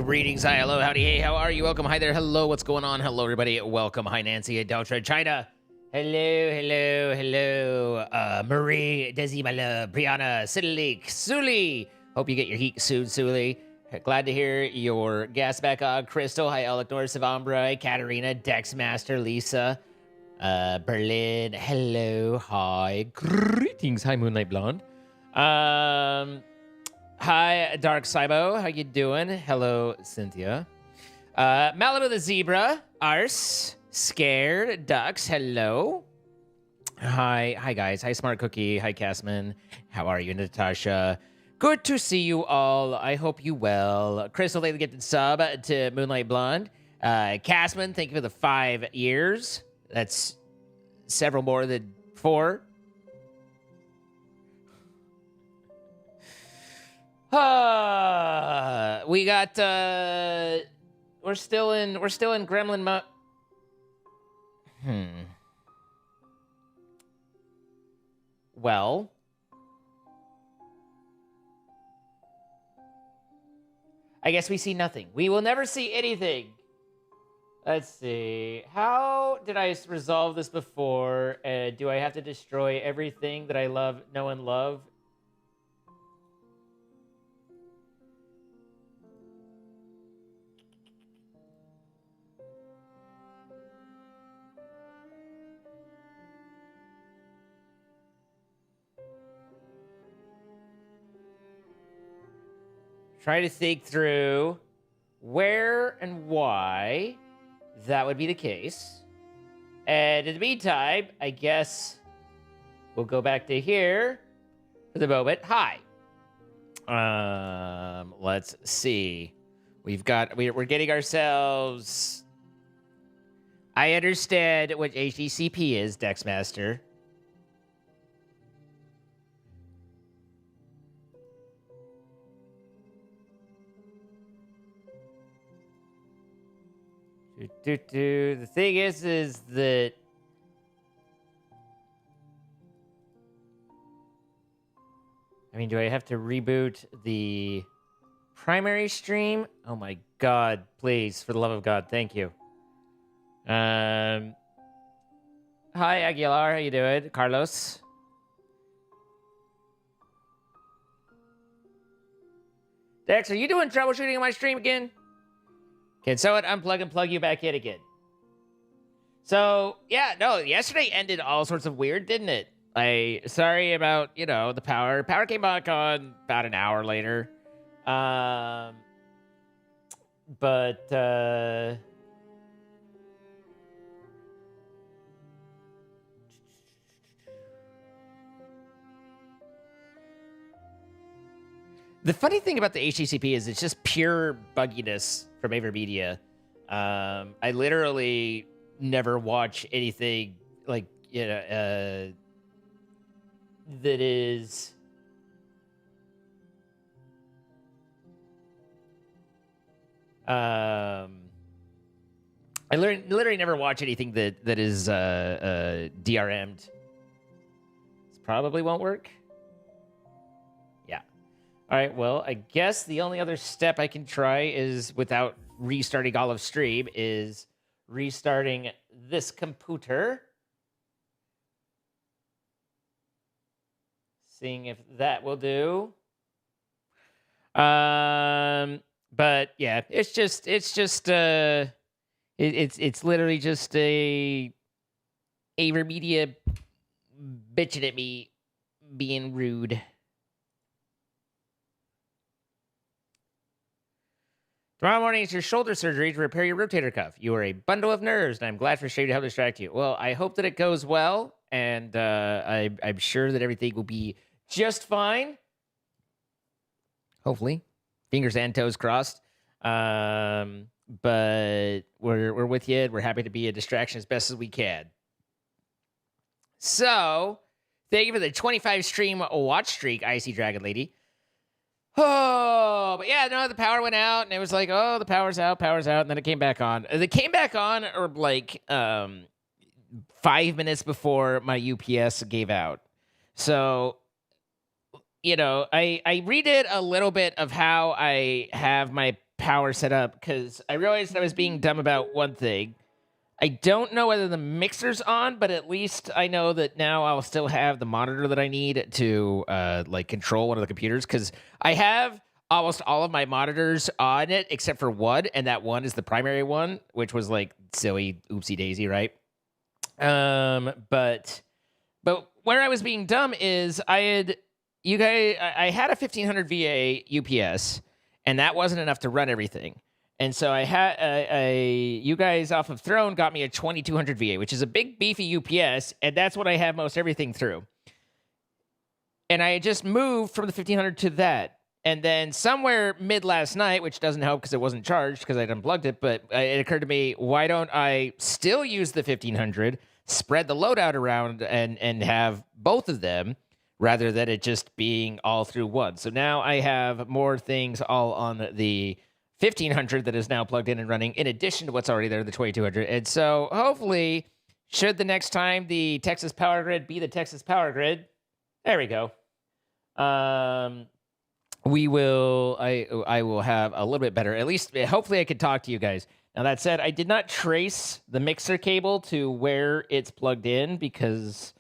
Greetings, hi, hello, howdy, hey, how are you? Welcome, hi there, hello, what's going on? Hello, everybody, welcome, hi, Nancy, Deltra, China. Hello, Marie, Desi, my love, Brianna, Sidalik, Suli. Hope you get your heat soon, Suli. Glad to hear your gas back on. Crystal, hi, Elecnor, Savambra, Katarina, Dexmaster, Lisa, Berlin, hello, hi, greetings, hi, Moonlight Blonde. Hi, Dark Cybo. How you doing? Hello, Cynthia. Malibu the Zebra. Ars. Scared. Ducks. Hello. Hi, guys. Hi, Smart Cookie. Hi, Casman. How are you, Natasha? Good to see you all. I hope you well. Crystal, lately gifted sub to Moonlight Blonde. Casman, thank you for the 5 years. That's several more than 4. We got we're still in Gremlin mode. Well, I guess we see nothing. We will never see anything. Let's see. How did I resolve this before? Do I have to destroy everything that I love, know, and love? Try to think through where and why that would be the case. And in the meantime, I guess we'll go back to here for the moment. Hi. Let's see. We're getting ourselves. I understand what HDCP is, Dexmaster. The thing is that I mean, do I have to reboot the primary stream? Oh my god, please, for the love of God, thank you. Hi Aguilar, how you doing? Carlos? Dex, are you doing troubleshooting on my stream again? Can someone unplug and plug you back in again? So, yeah, no, yesterday ended all sorts of weird, didn't it? Sorry about, the power. Power came back on about an hour later. The funny thing about the HTCP is it's just pure bugginess from AverMedia. I literally never watch anything like, that is... I literally never watch anything that is DRM'd. This probably won't work. All right, well, I guess the only other step I can try is, without restarting all of stream, is restarting this computer. Seeing if that will do. But yeah, it's literally just a AverMedia bitching at me, being rude. Tomorrow morning is your shoulder surgery to repair your rotator cuff. You are a bundle of nerves, and I'm glad for Shay to help distract you. Well, I hope that it goes well, and I'm sure that everything will be just fine. Hopefully. Fingers and toes crossed. But we're with you. We're happy to be a distraction as best as we can. So, thank you for the 25 stream watch streak, Icy Dragon Lady. Oh, but yeah, no, the power went out, and it was like, oh, the power's out, and then it came back on. It came back on, or like 5 minutes before my UPS gave out. So, I redid a little bit of how I have my power set up because I realized I was being dumb about one thing. I don't know whether the mixer's on, but at least I know that now I'll still have the monitor that I need to like control one of the computers because I have almost all of my monitors on it except for one, and that one is the primary one, which was like silly oopsie daisy, right? But where I was being dumb is I had I had a 1500 VA UPS, and that wasn't enough to run everything. And so I had you guys off of Throne got me a 2200 VA, which is a big beefy UPS, and that's what I have most everything through. And I just moved from the 1500 to that. And then somewhere mid last night, which doesn't help because it wasn't charged because I'd unplugged it, but it occurred to me, why don't I still use the 1500, spread the loadout around and have both of them rather than it just being all through one. So now I have more things all on the 1500 that is now plugged in and running in addition to what's already there, the 2200. And so hopefully, should the next time the Texas Power Grid be the Texas Power Grid, there we go. We will, I will have a little bit better, at least hopefully I could talk to you guys. Now that said, I did not trace the mixer cable to where it's plugged in because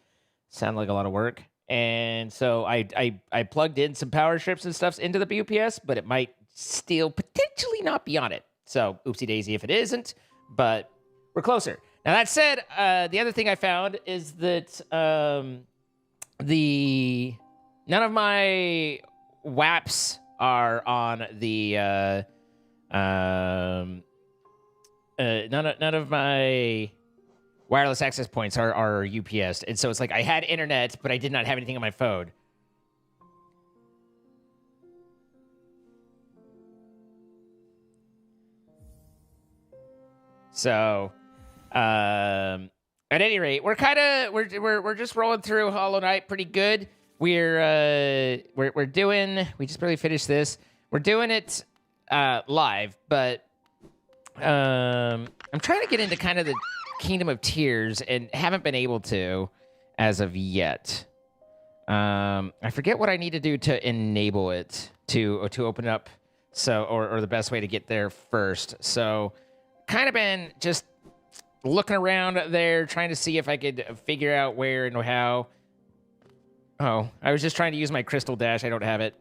it sounded like a lot of work. And so I plugged in some power strips and stuff into the UPS, but it might still potentially not be on it. So oopsie daisy if it isn't, but we're closer. Now that said, the other thing I found is that none of my WAPs are on the none of my wireless access points are UPS, and so it's like I had internet, but I did not have anything on my phone. So, at any rate, we're just rolling through Hollow Knight pretty good. We're doing. We just barely finished this. We're doing it live, but I'm trying to get into kind of the Kingdom of Tears and haven't been able to as of yet. I forget what I need to do to enable it to open it up. So or the best way to get there first. So kind of been just looking around there, trying to see if I could figure out where and how. Oh, I was just trying to use my crystal dash. I don't have it.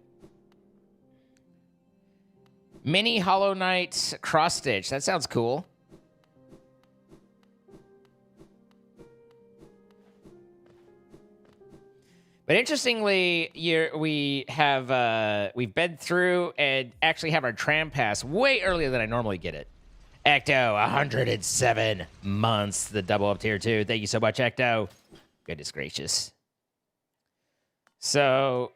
Mini Hollow Knight cross stitch. That sounds cool. But interestingly, we've been through and actually have our tram pass way earlier than I normally get it. Ecto, 107 months, the double up tier 2. Thank you so much, Ecto. Goodness gracious. So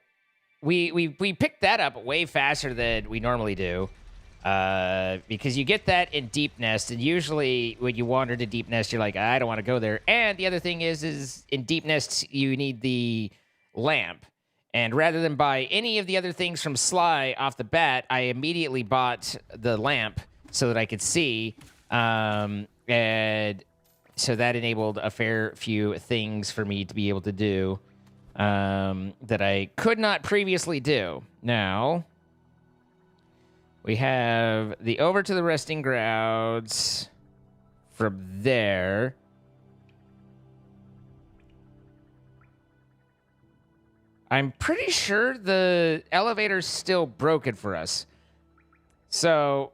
we picked that up way faster than we normally do. Because you get that in Deep Nest, and usually when you wander to Deep Nest, you're like, I don't want to go there. And the other thing is in Deep Nest, you need the lamp. And rather than buy any of the other things from Sly off the bat, I immediately bought the lamp so that I could see. And so that enabled a fair few things for me to be able to do that I could not previously do. Now, we have the over to the resting grounds from there. I'm pretty sure the elevator's still broken for us. So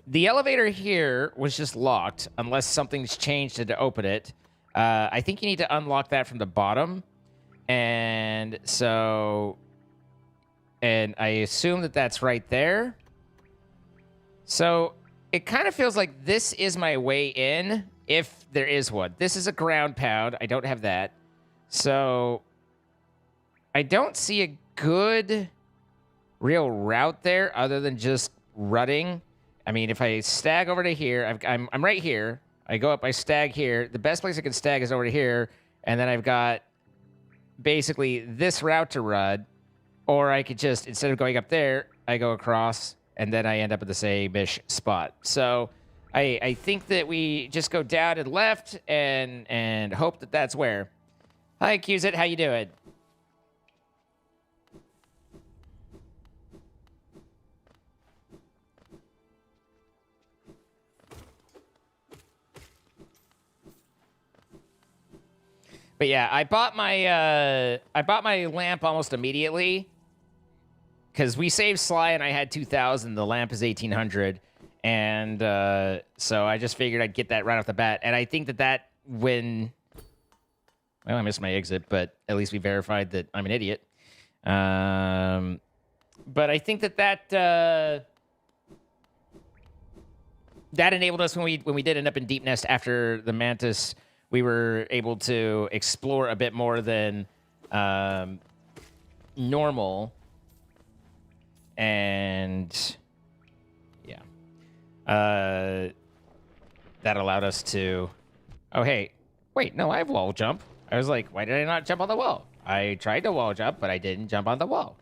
the elevator here was just locked unless something's changed to open it. I think you need to unlock that from the bottom. And so... And I assume that that's right there. So it kind of feels like this is my way in, if there is one. This is a ground pound. I don't have that. So I don't see a good real route there other than just running. I mean, if I stag over to here, I'm right here. I go up, I stag here. The best place I can stag is over to here. And then I've got basically this route to run. Or I could just, instead of going up there, I go across, and then I end up at the same-ish spot. So I think that we just go down and left and hope that that's where. Hi, Qzit. How you doing? But yeah, I bought my lamp almost immediately because we saved Sly and I had 2,000. The lamp is 1,800, and so I just figured I'd get that right off the bat. And I think that when well, I missed my exit, but at least we verified that I'm an idiot. But I think that enabled us when we did end up in Deep Nest after the Mantis. We were able to explore a bit more than normal, and yeah, that allowed us to. Oh hey, wait, no, I have wall jump. I was like, why did I not jump on the wall? I tried to wall jump, but I didn't jump on the wall.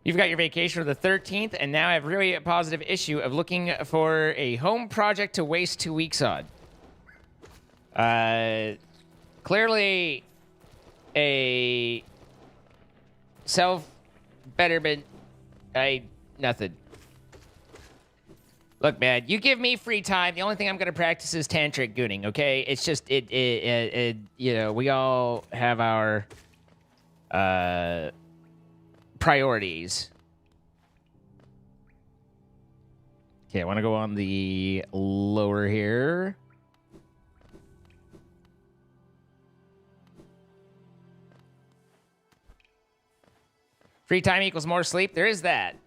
You've got your vacation for the 13th, and now I have really a positive issue of looking for a home project to waste 2 weeks on. Clearly a self-betterment. Nothing. Look, man, you give me free time. The only thing I'm going to practice is tantric gooning, okay? It's just, you know, we all have our priorities. Okay, I want to go on the lower here. Free time equals more sleep. There is that.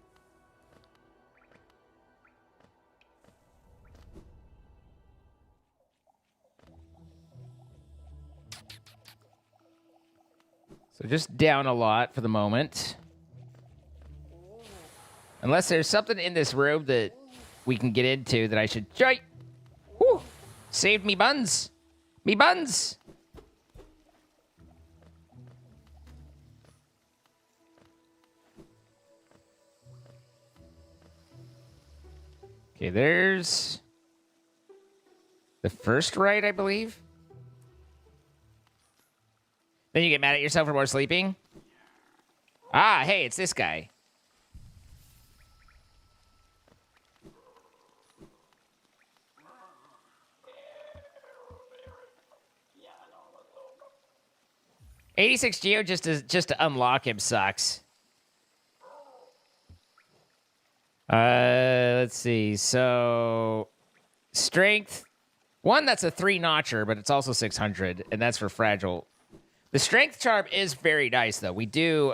So just down a lot for the moment. Unless there's something in this room that we can get into that I should try. Whew! Saved me buns. Me buns. Okay, there's the first right, I believe. Then you get mad at yourself for more sleeping. Ah, hey, it's this guy. $86 Geo just to unlock him sucks. Let's see. So, strength. One, that's a 3-notcher, but it's also 600, and that's for fragile. The strength charm is very nice, though. We do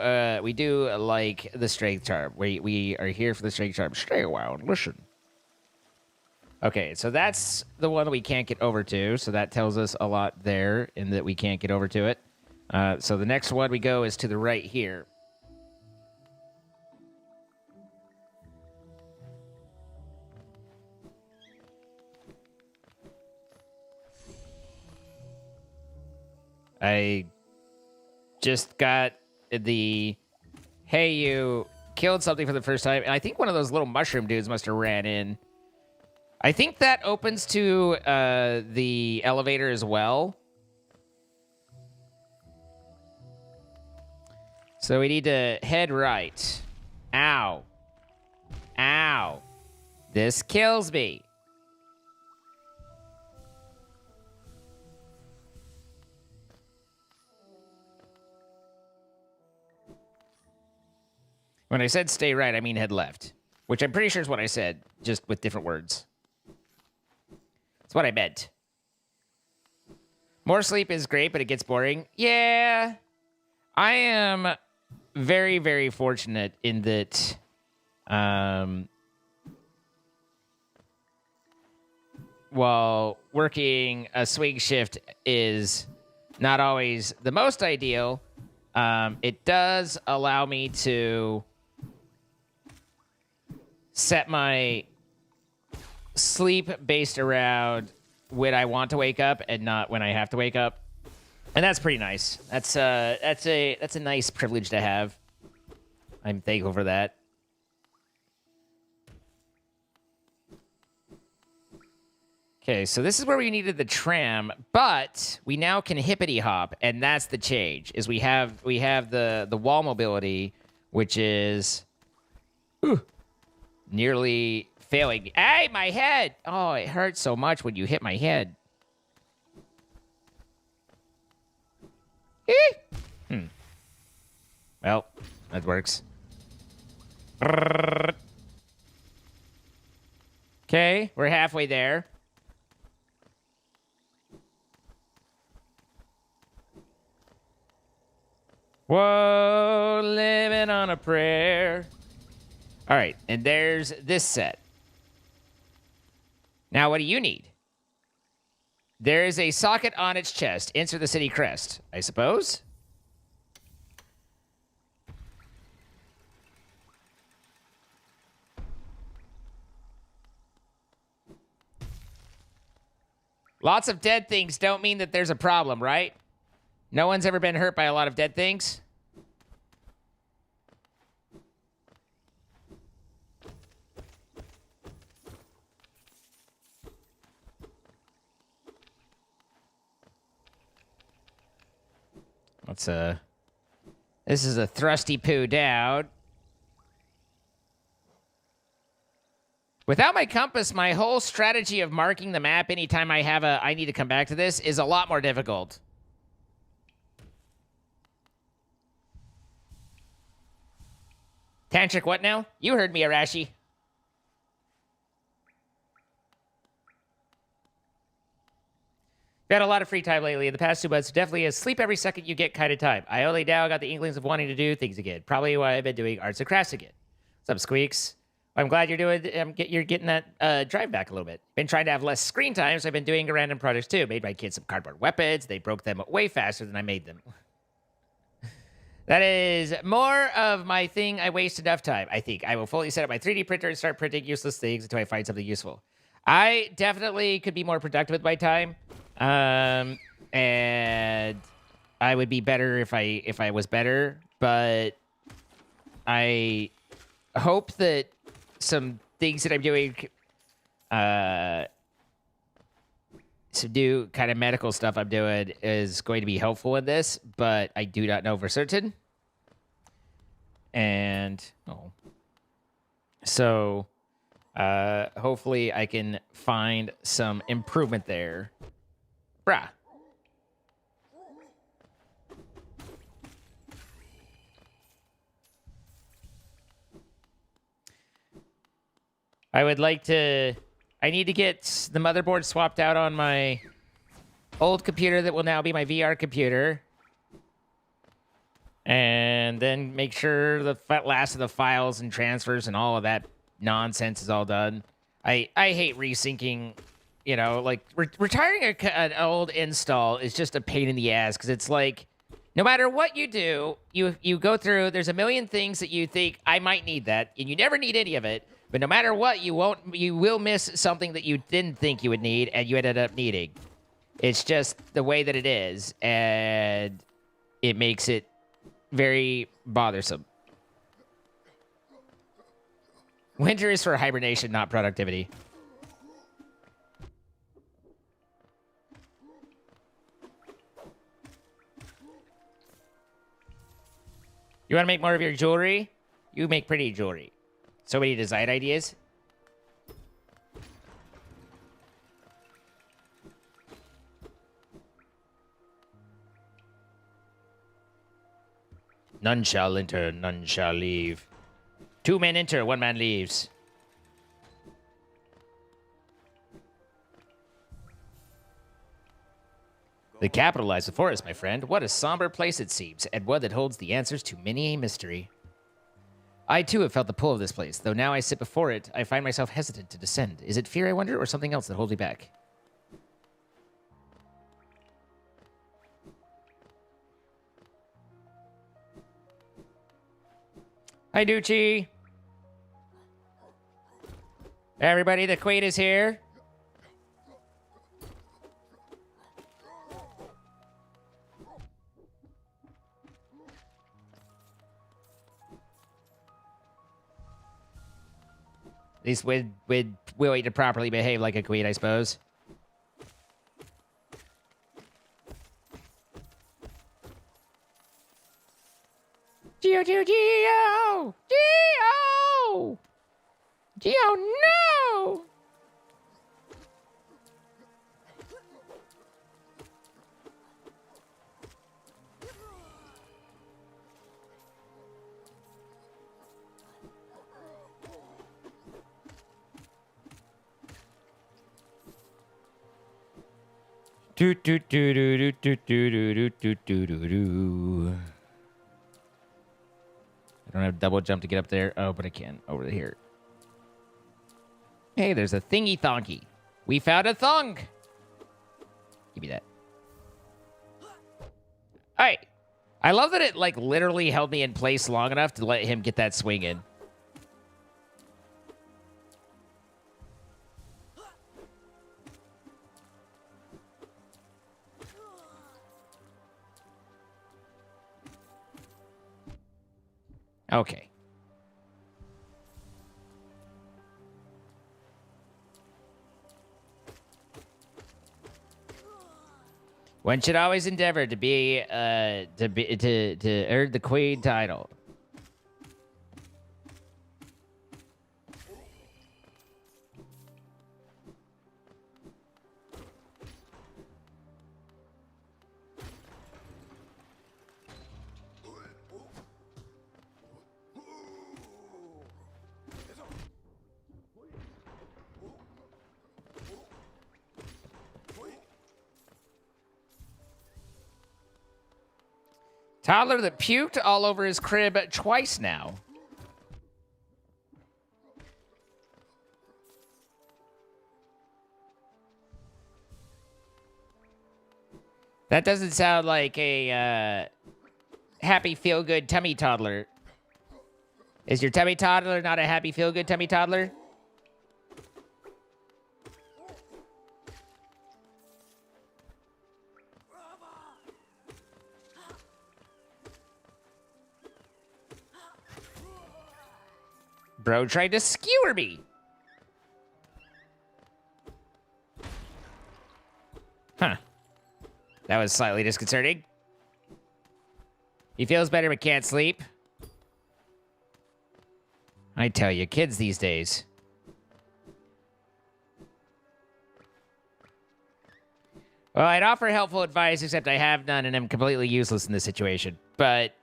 like the strength charm. We are here for the strength charm. Stay a while and listen. Okay, so that's the one that we can't get over to. So that tells us a lot there, in that we can't get over to it. So the next one we go is to the right here. I just got the, hey, you killed something for the first time. And I think one of those little mushroom dudes must have ran in. I think that opens to the elevator as well. So we need to head right. Ow. Ow. This kills me. When I said stay right, I mean head left. Which I'm pretty sure is what I said, just with different words. That's what I meant. More sleep is great, but it gets boring. Yeah. I am very, very fortunate in that while working a swing shift is not always the most ideal, it does allow me to set my sleep based around when I want to wake up and not when I have to wake up. And that's pretty nice. That's a nice privilege to have. I'm thankful for that. Okay, so this is where we needed the tram, but we now can hippity hop, and that's the change. Is we have the wall mobility, which is nearly failing. Hey, my head! Oh, it hurts so much when you hit my head. Well, that works. Okay, we're halfway there. Whoa, living on a prayer. All right, and there's this set. Now, what do you need? There is a socket on its chest. Insert the city crest, I suppose. Lots of dead things don't mean that there's a problem, right? No one's ever been hurt by a lot of dead things? This is a thrusty poo down. Without my compass, my whole strategy of marking the map anytime I need to come back to this is a lot more difficult. Tantric what now? You heard me, Arashi. Got a lot of free time lately. In the past 2 months, definitely a sleep every second you get kind of time. I only now got the inklings of wanting to do things again. Probably why I've been doing arts and crafts again. What's up, Squeaks? I'm glad you're getting that drive back a little bit. Been trying to have less screen time, so I've been doing random projects too. Made my kids some cardboard weapons. They broke them way faster than I made them. That is more of my thing. I waste enough time. I think I will fully set up my 3D printer and start printing useless things until I find something useful. I definitely could be more productive with my time. And I would be better if I was better, but I hope that some things that I'm doing, to do kind of medical stuff I'm doing is going to be helpful in this, but I do not know for certain. And, so, hopefully I can find some improvement there. Bruh. I need to get the motherboard swapped out on my old computer that will now be my VR computer. And then make sure the last of the files and transfers and all of that nonsense is all done. I hate resyncing, like retiring an old install is just a pain in the ass because it's like, no matter what you do, you go through, there's a million things that you think, I might need that, and you never need any of it. But no matter what, you will miss something that you didn't think you would need, and you ended up needing. It's just the way that it is, and it makes it very bothersome. Winter is for hibernation, not productivity. You want to make more of your jewelry? You make pretty jewelry. So many design ideas. None shall enter, none shall leave. 2 men enter, 1 man leaves. The capital lies before us, my friend. What a somber place it seems, and one that holds the answers to many a mystery. I, too, have felt the pull of this place, though now I sit before it, I find myself hesitant to descend. Is it fear, I wonder, or something else that holds me back? Hi, Ducci. Everybody, the queen is here. At least with willing to properly behave like a queen, I suppose. Geo, Geo, Geo! Geo! Geo, no! Do do do do do do do do do do do do. I don't have double jump to get up there. Oh, but I can over here. Hey, there's a thingy thonky. We found a thong. Give me that. All right. I love that it like literally held me in place long enough to let him get that swing in. Okay. One should always endeavor to earn the queen title. Toddler that puked all over his crib twice now. That doesn't sound like a happy feel-good tummy toddler. Is your tummy toddler not a happy feel-good tummy toddler? Bro tried to skewer me. Huh. That was slightly disconcerting. He feels better but can't sleep. I tell you, kids these days. Well, I'd offer helpful advice, except I have none and I'm completely useless in this situation. But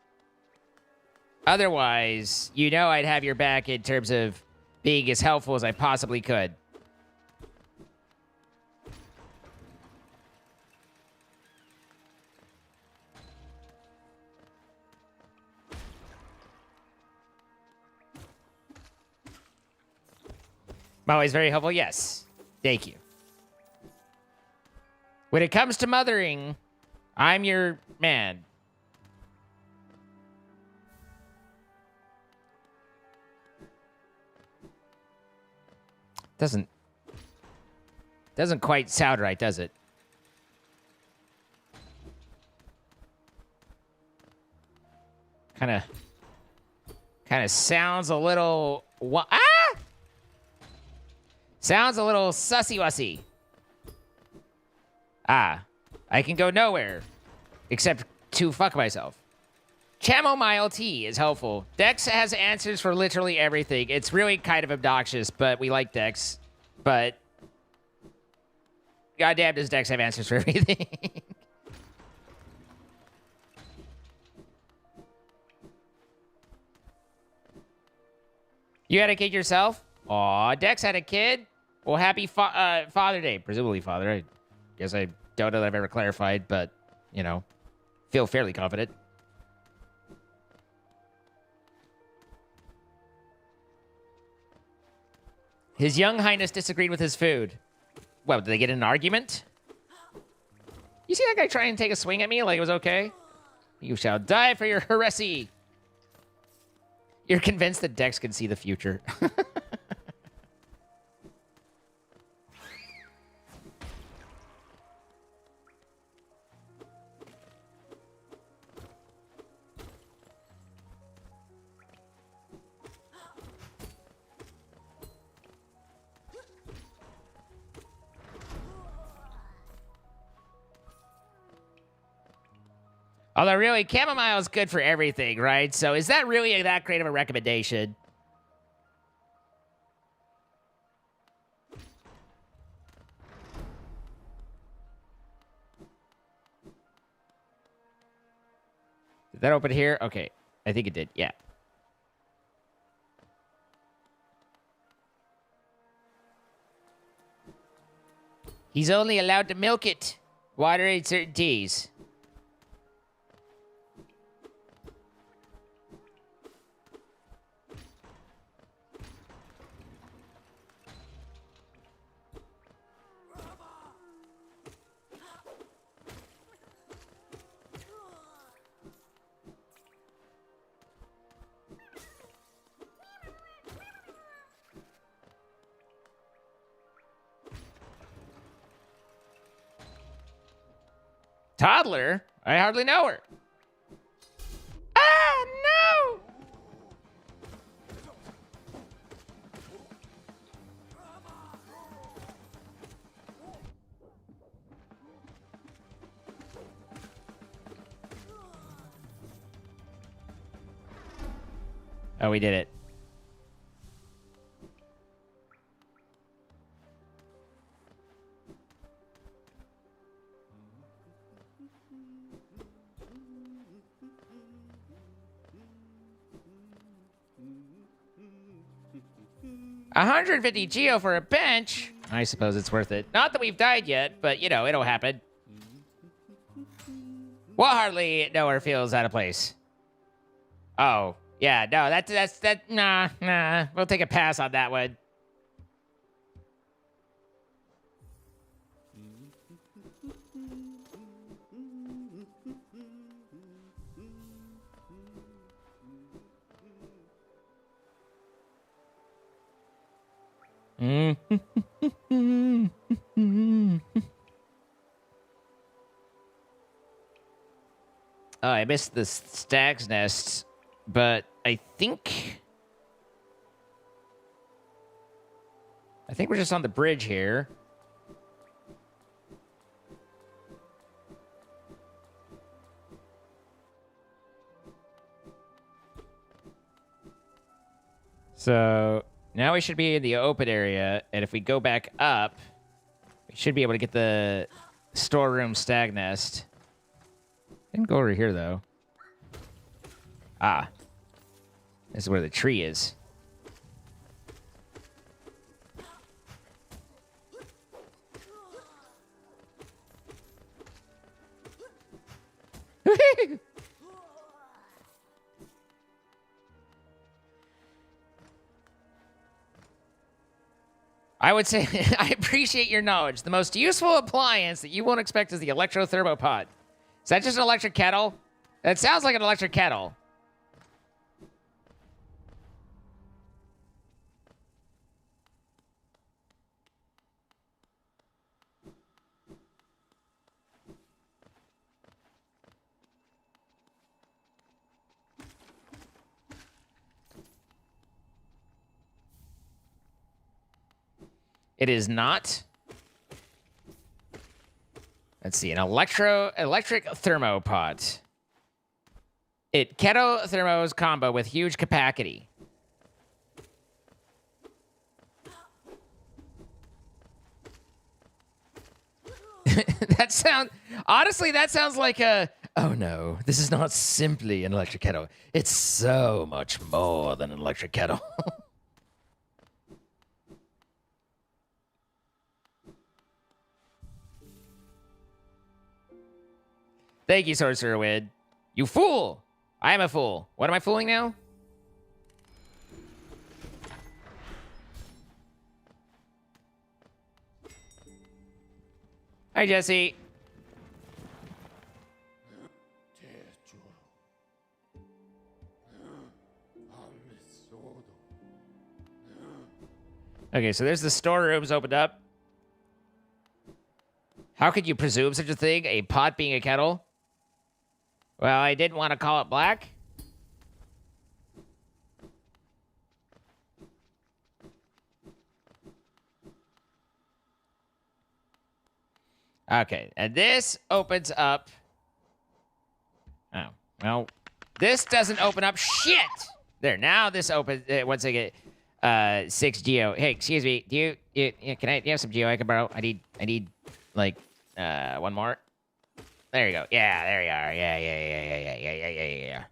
otherwise, you know I'd have your back in terms of being as helpful as I possibly could. I'm always very helpful, yes. Thank you. When it comes to mothering, I'm your man. Doesn't quite sound right, does it? Kind of sounds a little sounds a little sussy-wussy. Ah, I can go nowhere except to fuck myself. Chamomile tea is helpful. Dex has answers for literally everything. It's really kind of obnoxious, but we like Dex. But goddamn, does Dex have answers for everything? You had a kid yourself? Aw, Dex had a kid? Well, happy Father Day. Presumably Father. I guess I don't know that I've ever clarified, but, you know, feel fairly confident. His young highness disagreed with his food. What, did they get in an argument? You see that guy try and take a swing at me like it was okay? You shall die for your heresy. You're convinced that Dex can see the future. Although, really, chamomile is good for everything, right? So is that really that great of a recommendation? Did that open here? Okay. I think it did. Yeah. He's only allowed to milk it. Water at certain teas. Toddler? I hardly know her. Ah, no! Oh, we did it. $150 geo for a bench? I suppose it's worth it. Not that we've died yet, but, you know, it'll happen. We'll hardly know or feels out of place. Oh, yeah, no, nah. We'll take a pass on that one. Oh, I missed the stag's nest, but I think we're just on the bridge here. So now we should be in the open area, and if we go back up, we should be able to get the storeroom stag nest. Didn't go over here, though. Ah. This is where the tree is. I would say, I appreciate your knowledge. The most useful appliance that you won't expect is the electro-thermopod. Is that just an electric kettle? That sounds like an electric kettle. It is not. Let's see, an electric thermopod. It kettle thermos combo with huge capacity. Honestly, that sounds like a, oh no, this is not simply an electric kettle. It's so much more than an electric kettle. Thank you, Sorcerer Wid. You fool! I am a fool. What am I fooling now? Hi, Jesse. Okay, so there's the storerooms opened up. How could you presume such a thing? A pot being a kettle? Well, I didn't want to call it black. Okay, and this opens up Oh, well, this doesn't open up shit. There, now this opens, once I get 6 geo. Hey, excuse me, do you do you have some geo I can borrow? I need, like, one more. There you go. Yeah, there you are. Yeah.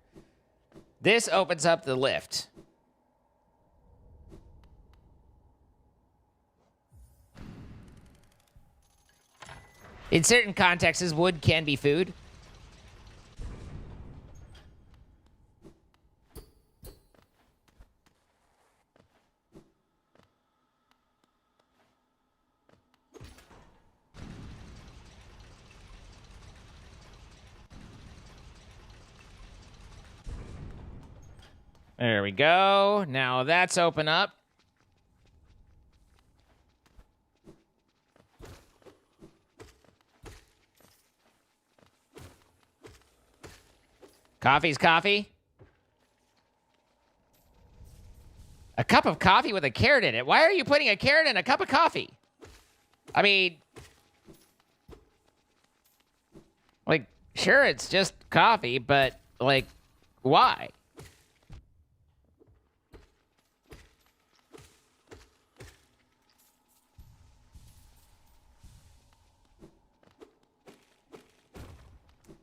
This opens up the lift. In certain contexts, wood can be food. There we go. Now that's open up. Coffee's coffee. A cup of coffee with a carrot in it. Why are you putting a carrot in a cup of coffee? I mean, like, sure, it's just coffee, but, like, why?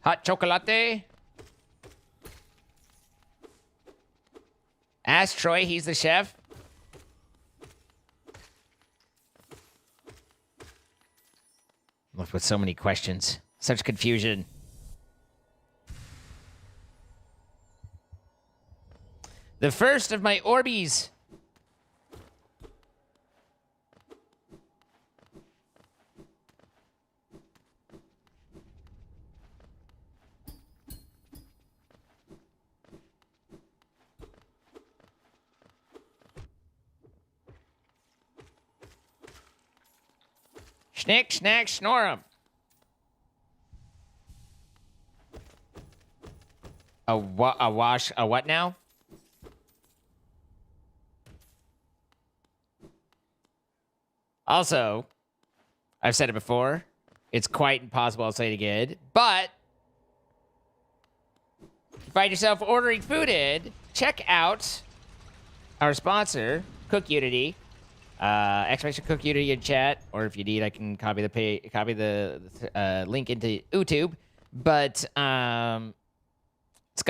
Hot chocolate. Ask Troy, he's the chef. Left with so many questions. Such confusion. The first of my Orbeez. Schnick, snack, snore 'em. A what now? Also, I've said it before, it's quite impossible, I'll say it again, but if you find yourself ordering food in, check out our sponsor, Cook Unity. Exclamation Cook Unity in chat, or if you need, I can copy the link into YouTube. But it's gone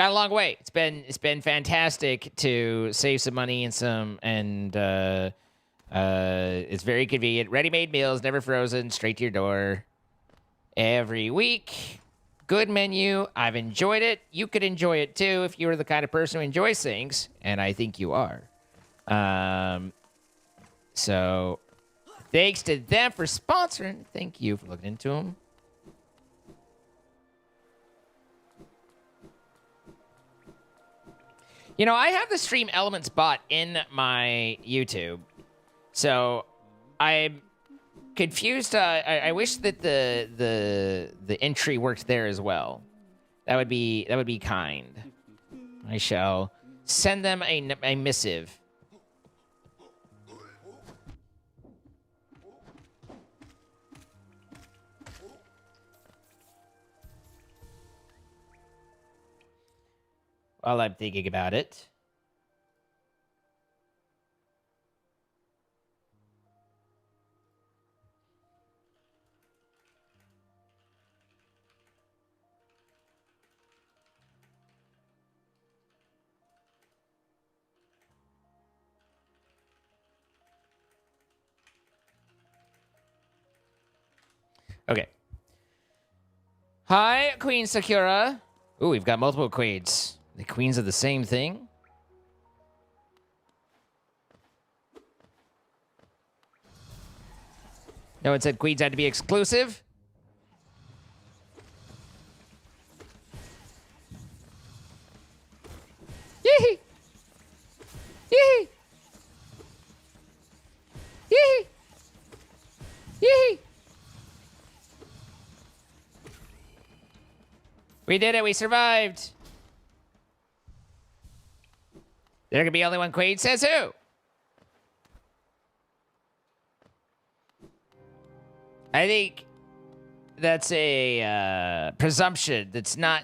a long way. It's been fantastic to save some money and it's very convenient. Ready-made meals, never frozen, straight to your door every week. Good menu. I've enjoyed it. You could enjoy it too if you were the kind of person who enjoys things, and I think you are. So, thanks to them for sponsoring. Thank you for looking into them. You know, I have the Stream Elements bot in my YouTube, so I'm confused. I wish that the entry worked there as well. That would be kind. I shall send them a missive. While I'm thinking about it. Okay. Hi, Queen Sakura. Ooh, we've got multiple queens. The queens of the same thing? No one said queens had to be exclusive? Yee! Yee! Yee! Yee! We did it, we survived! There can be only one queen, says who? I think that's a presumption that's not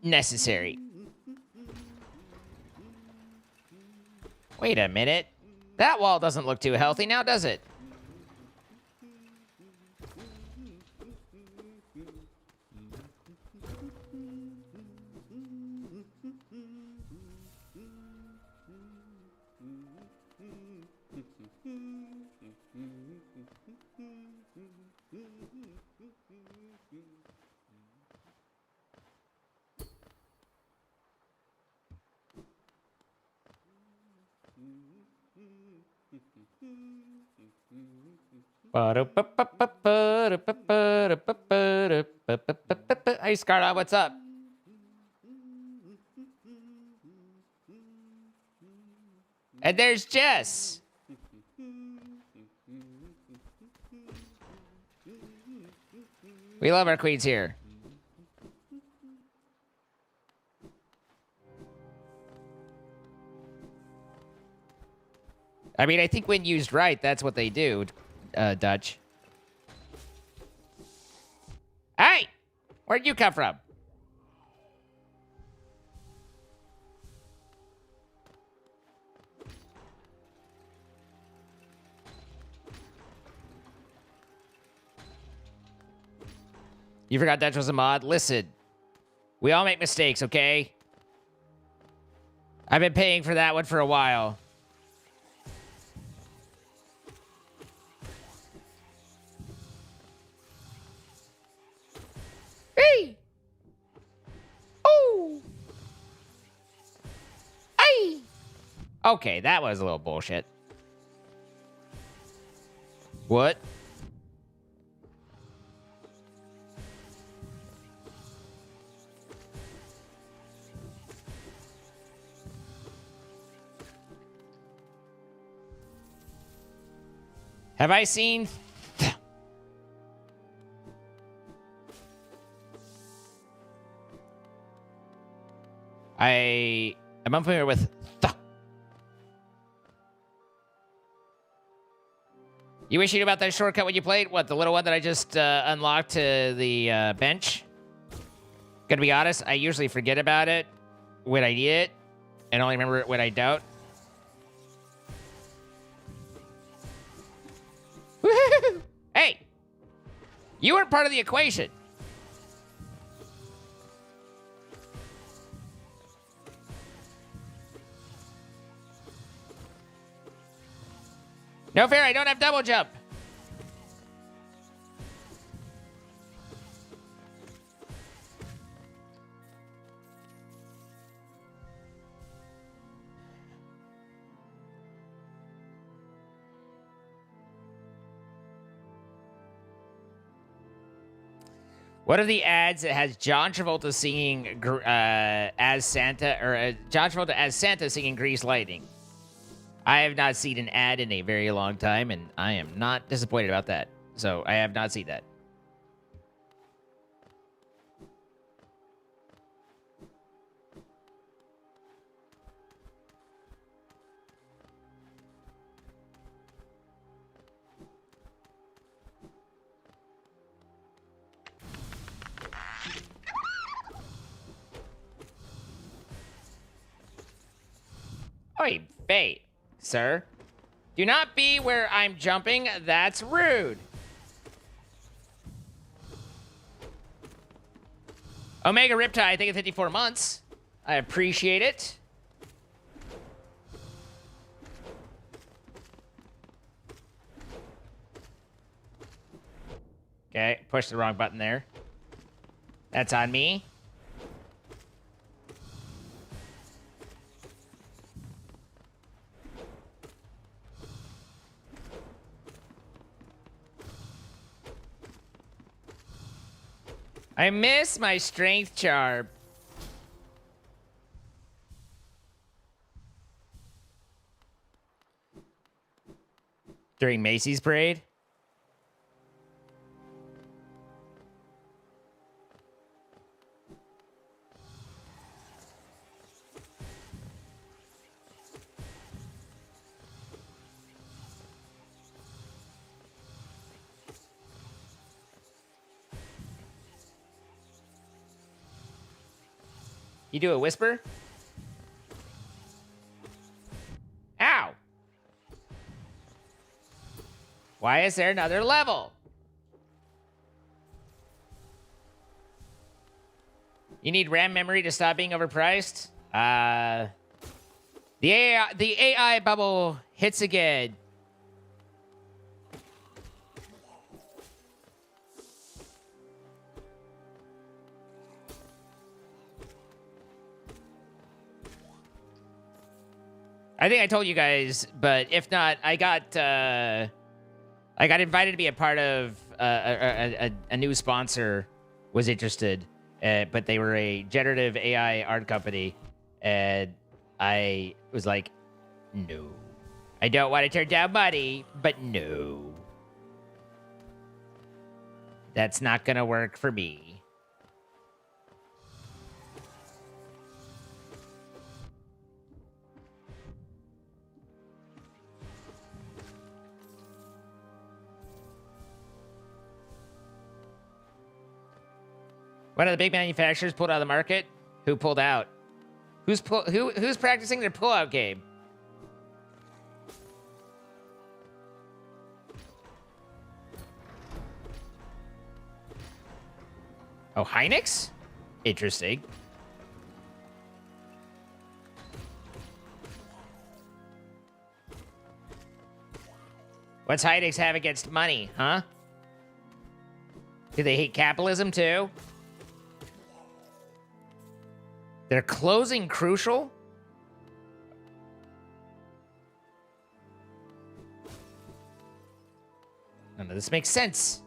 necessary. Wait a minute. That wall doesn't look too healthy now, does it? Hey, Scarlet, what's up? And there's Jess. We love our queens here. I mean, I think when used right, that's what they do, Dutch. Hey! Where'd you come from? You forgot Dutch was a mod? Listen, we all make mistakes, okay? I've been paying for that one for a while. Hey! Oh! Hey! Okay, that was a little bullshit. What? Have I seen... I'm unfamiliar with... You wish you knew about that shortcut when you played? What, the little one that I just unlocked to the bench? Gonna be honest, I usually forget about it when I need it, and only remember it when I don't. Woohoo! Hey! You weren't part of the equation. No fair, I don't have double jump. What are the ads that has John Travolta singing as Santa, or John Travolta as Santa singing Grease Lightning? I have not seen an ad in a very long time, and I am not disappointed about that. So I have not seen that. Oi, Faye, sir. Do not be where I'm jumping. That's rude. Omega Riptide, I think it's 54 months. I appreciate it. Okay, pushed the wrong button there. That's on me. I miss my strength charm. During Macy's parade? You do a whisper? Ow! Why is there another level? You need RAM memory to stop being overpriced? The AI bubble hits again. I think I told you guys, but if not, I got invited to be a part of a new sponsor was interested, but they were a generative AI art company, and I was like, no. I don't want to turn down money, but no. That's not going to work for me. One of the big manufacturers pulled out of the market. Who pulled out? Who's practicing their pullout game? Oh, Hynix? Interesting. What's Hynix have against money, huh? Do they hate capitalism too? They're closing Crucial? None of this makes sense.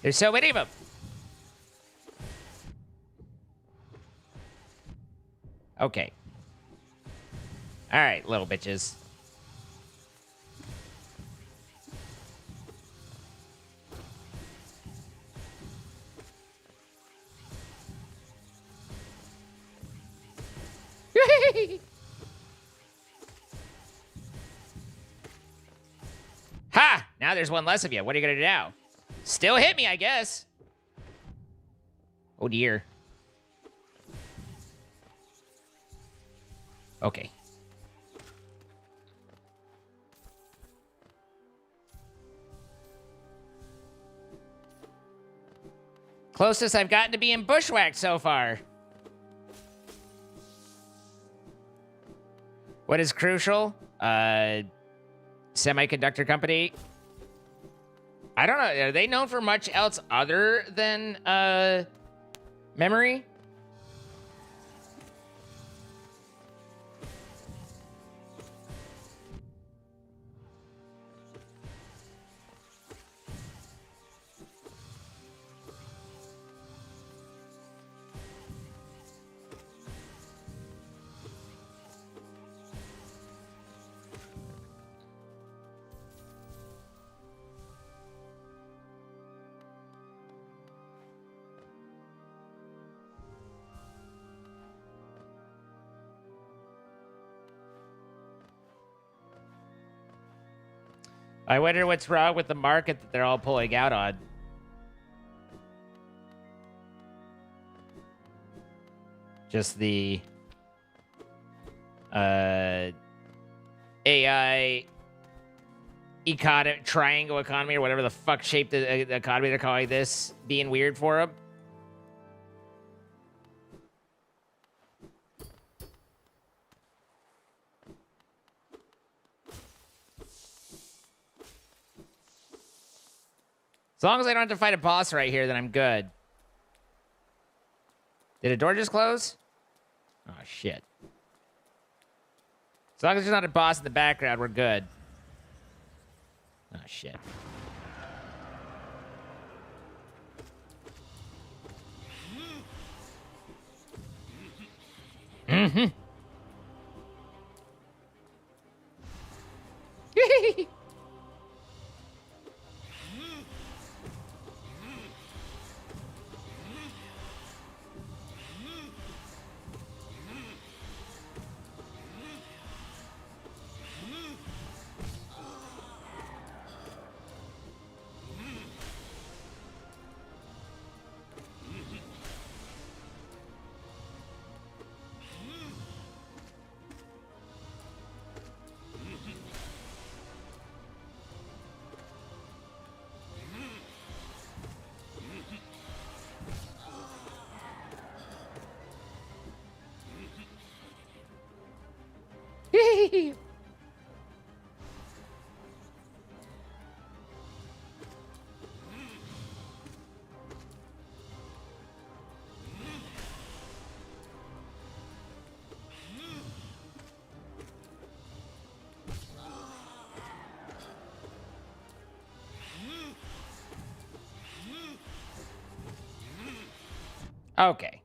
There's so many of them. Okay. All right, little bitches. Ha! Now there's one less of you. What are you gonna do now? Still hit me, I guess. Oh dear. Okay. Closest I've gotten to being bushwhacked so far. What is Crucial? Semiconductor company. I don't know. Are they known for much else other than memory? I wonder what's wrong with the market that they're all pulling out on. Just the AI triangle economy or whatever the fuck shape the economy they're calling this being weird for them. As long as I don't have to fight a boss right here, then I'm good. Did a door just close? Oh, shit. As long as there's not a boss in the background, we're good. Oh, shit. Mm-hmm. Whee! Okay.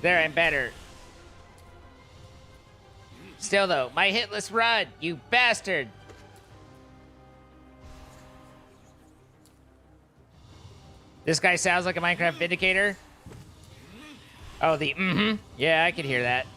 There, I'm better. Still, though, my hitless run, you bastard! This guy sounds like a Minecraft Vindicator. Oh, the mm-hmm. Yeah, I could hear that.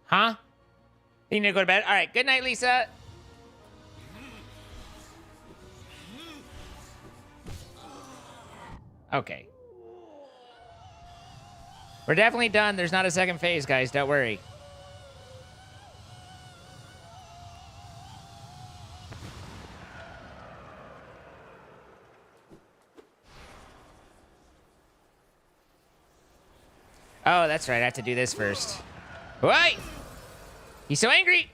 Huh? You need to go to bed? All right, good night, Lisa. Okay. We're definitely done. There's not a second phase, guys. Don't worry. Oh, that's right. I have to do this first. Wait! He's so angry!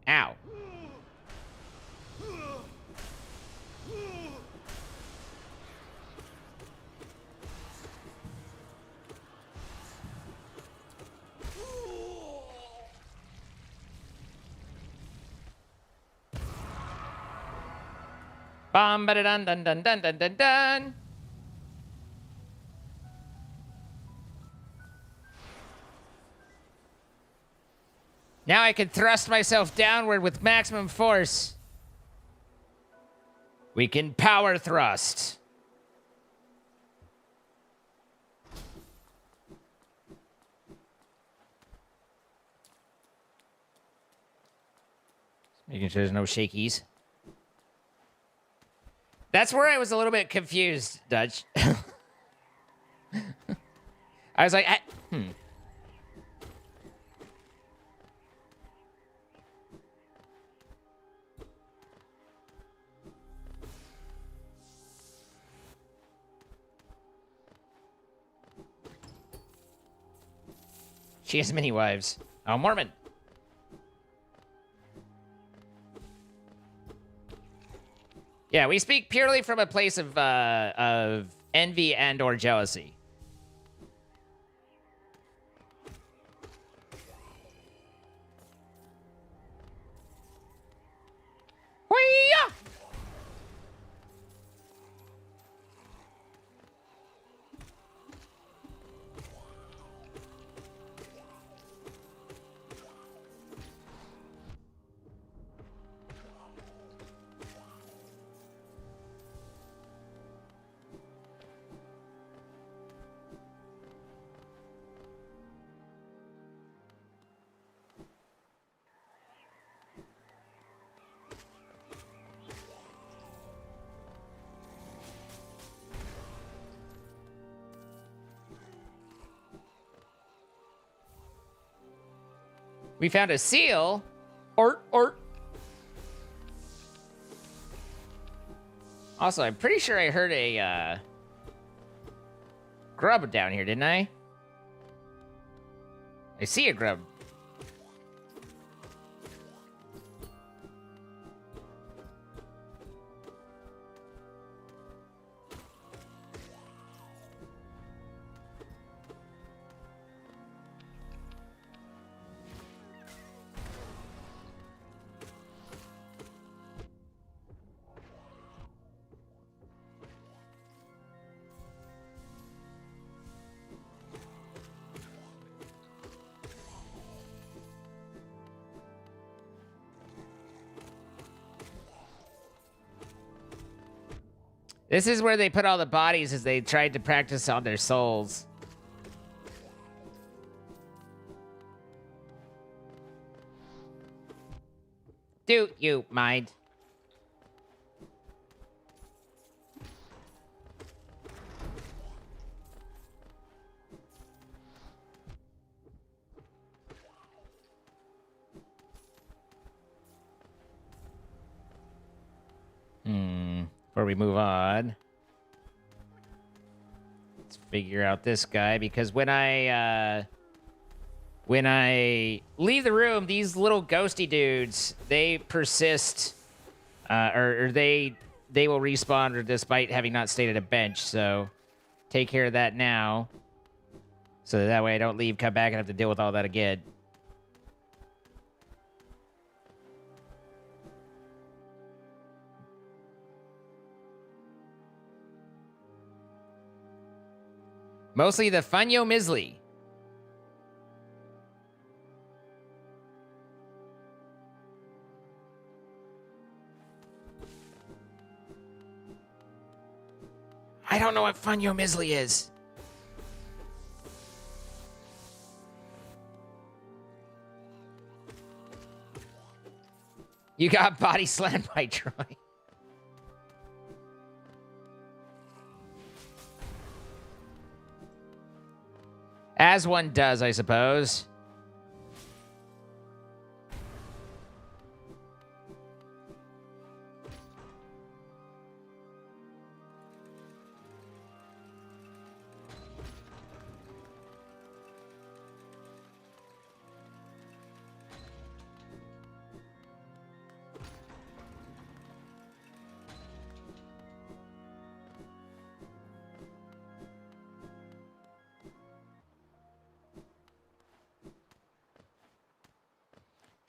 Ow. Bum ba dun dun dun dun dun dun dun. Now I can thrust myself downward with maximum force. We can power thrust. Making sure there's no shakies. That's where I was a little bit confused, Dutch. I was like, She has many wives. Oh, Mormon. Yeah, we speak purely from a place of envy and or jealousy. Whee-ya! We found a seal. Ort. Also, I'm pretty sure I heard a grub down here, didn't I? I see a grub. This is where they put all the bodies as they tried to practice on their souls. Do you mind? Before we move on, let's figure out this guy, because when I leave the room, these little ghosty dudes, they persist, or they will respawn despite having not stayed at a bench. So take care of that now, so that way I don't leave, come back, and have to deal with all that again. Mostly the Funyo Misley. I don't know what Funyo Misley is. You got body slammed by Troy. As one does, I suppose.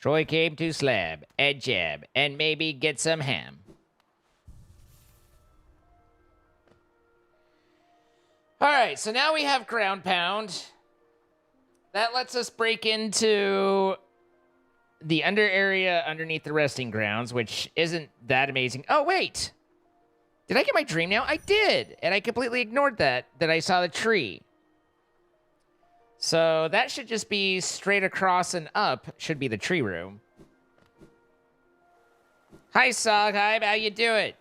Troy came to slab and jab and maybe get some ham. All right, so now we have ground pound. That lets us break into the under area underneath the resting grounds, which isn't that amazing. Oh, wait. Did I get my dream now? I did, and I completely ignored that I saw the tree. So that should just be straight across and up, should be the tree room. Hi, Soghybe, how you doing?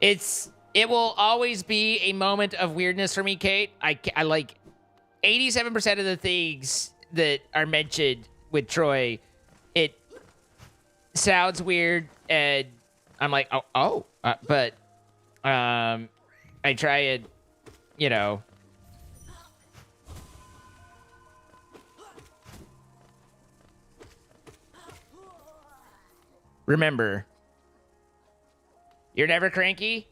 It will always be a moment of weirdness for me, Kate. I like 87% of the things that are mentioned with Troy, it sounds weird, and I'm like, but I try and, you know. Remember, you're never cranky?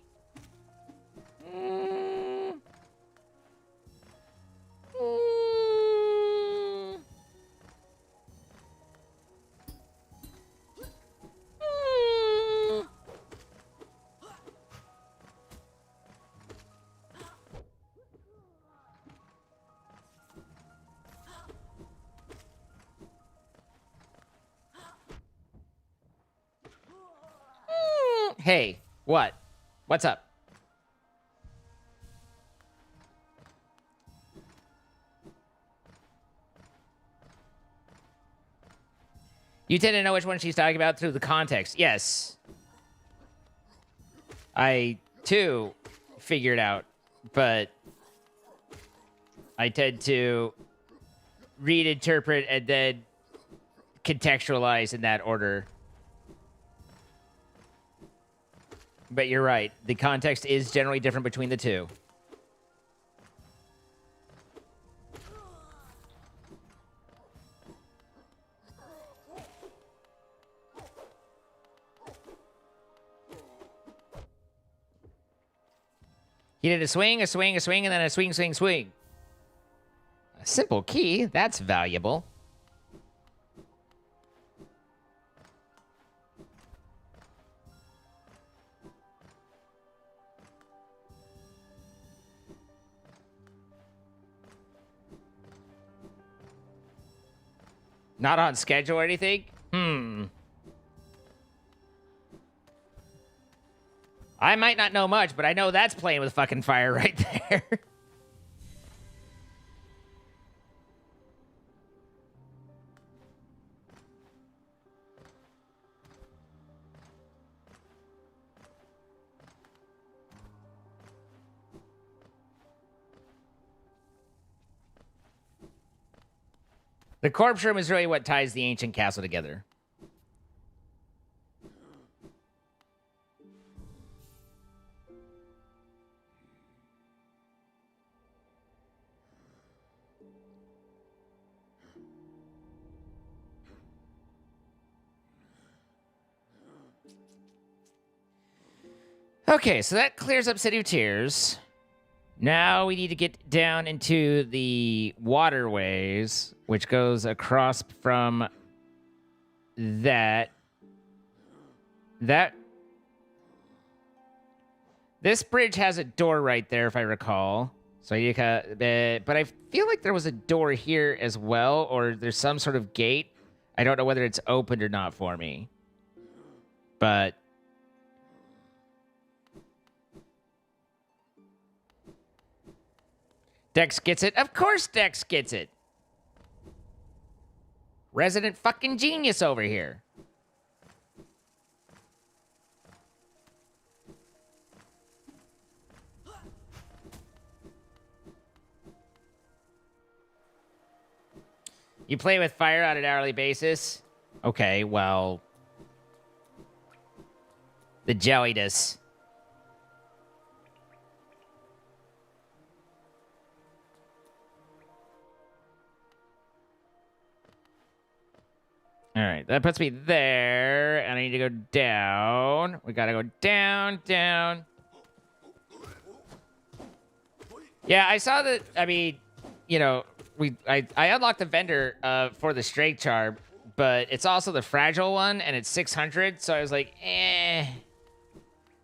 Hey, what? What's up? You tend to know which one she's talking about through the context. Yes. I, too, figured out, but I tend to read, interpret, and then contextualize in that order. But you're right. The context is generally different between the two. He did a swing, a swing, a swing, and then a swing, swing, swing. A simple key. That's valuable. Not on schedule or anything? I might not know much, but I know that's playing with fucking fire right there. The corpse room is really what ties the ancient castle together. Okay, so that clears up City of Tears. Now we need to get down into the waterways, which goes across from that. This bridge has a door right there, if I recall. So but I feel like there was a door here as well, or there's some sort of gate. I don't know whether it's opened or not for me. But Dex gets it. Of course Dex gets it. Resident fucking genius over here. You play with fire on an hourly basis? Okay, well... The jelliness. All right, that puts me there, and I need to go down. We gotta go down, down. Yeah, I saw that. I mean, you know, I unlocked the vendor for the strength charm, but it's also the fragile one, and it's 600. So I was like, eh.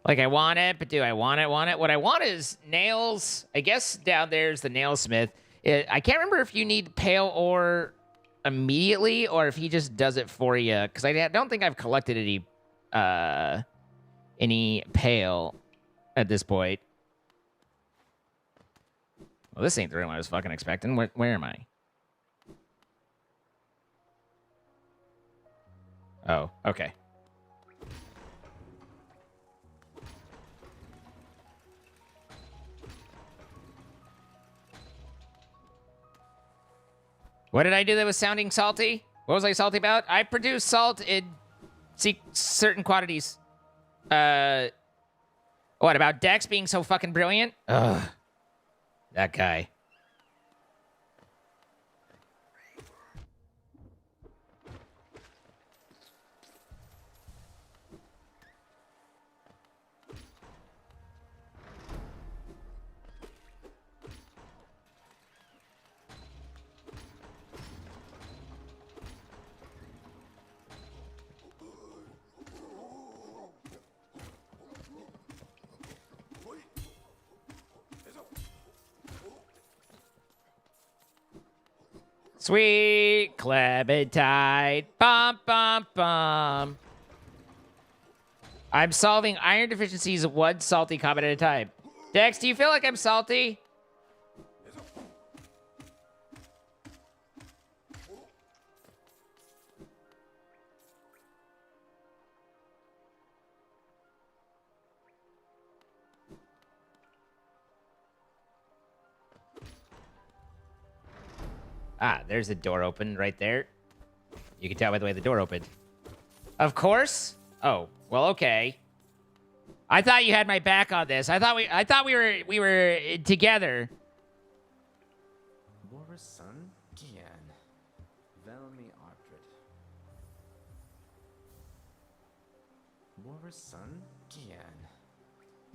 Like, I want it, but do I want it? What I want is nails. I guess down there's the nailsmith. I can't remember if you need pale ore immediately or if he just does it for you. Because I don't think I've collected any pale at this point. Well, this ain't the room I was fucking expecting. Where am I? Oh, okay. What did I do that was sounding salty? What was I salty about? I produce salt in certain quantities. What about Dex being so fucking brilliant? Ugh. That guy. Sweet Clementine. Bum, bum, bum. I'm solving iron deficiencies one salty comment at a time. Dex, do you feel like I'm salty? Ah, there's a door open right there. You can tell by the way the door opened. Of course. Oh, well, okay. I thought you had my back on this. I thought we were together.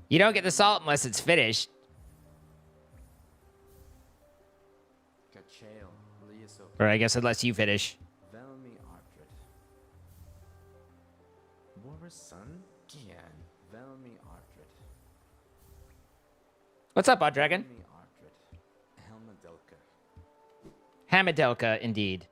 You don't get the salt unless it's finished. Or I guess unless you finish. What's up, Odd Dragon? Hamadelka, indeed.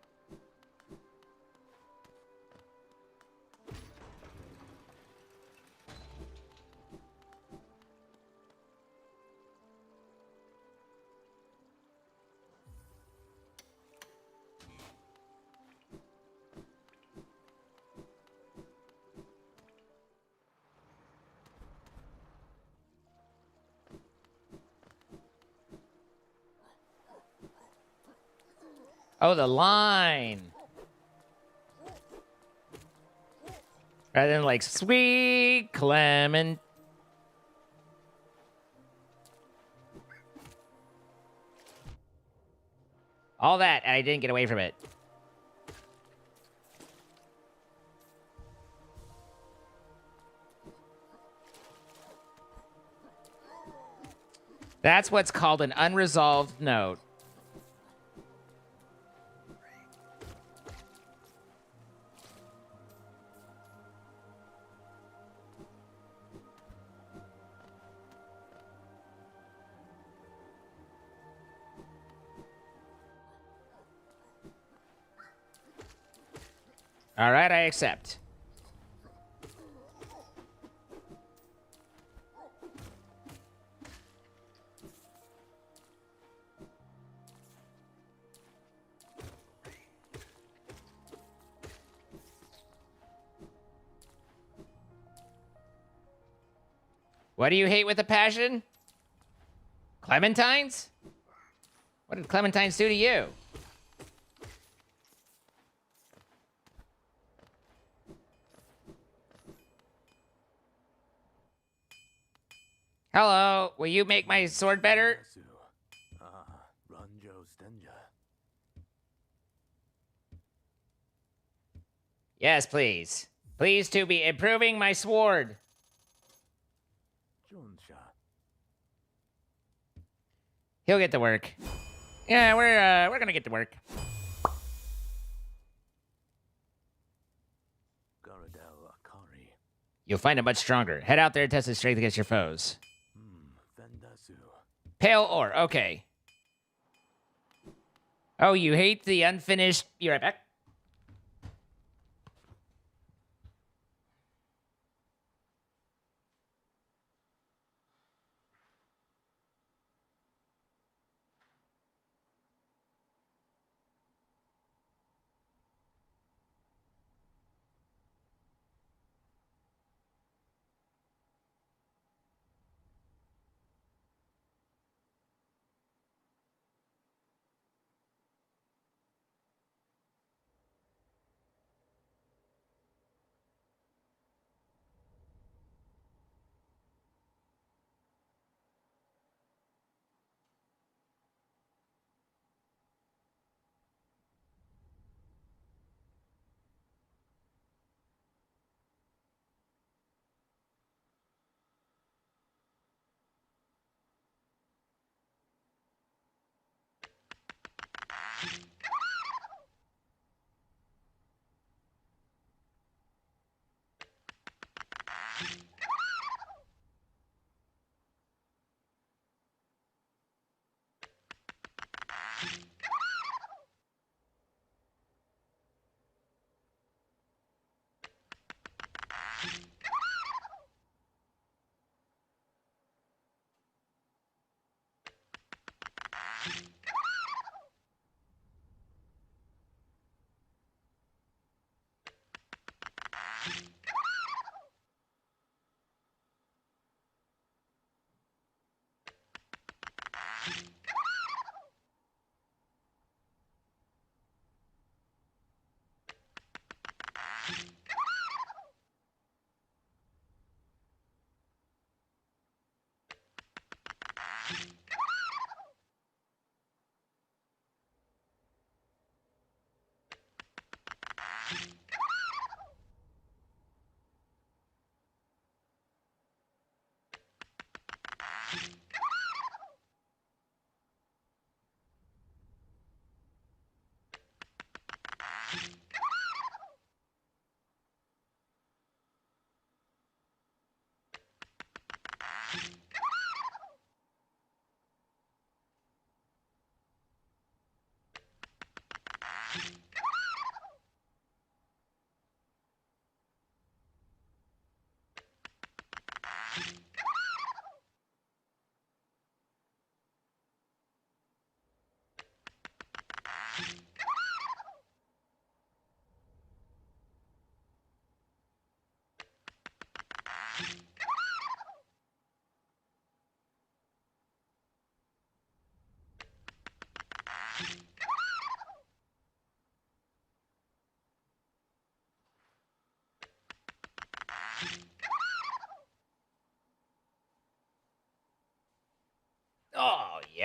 Oh, the line. Rather than like, sweet Clement. All that, and I didn't get away from it. That's what's called an unresolved note. All right, I accept. What do you hate with a passion? Clementines? What did clementines do to you? Hello, will you make my sword better? Yes, please. Please to be improving my sword. He'll get to work. Yeah, we're gonna get to work. You'll find it much stronger. Head out there and test its strength against your foes. Pale ore, okay. Oh, you hate the unfinished... Be right back.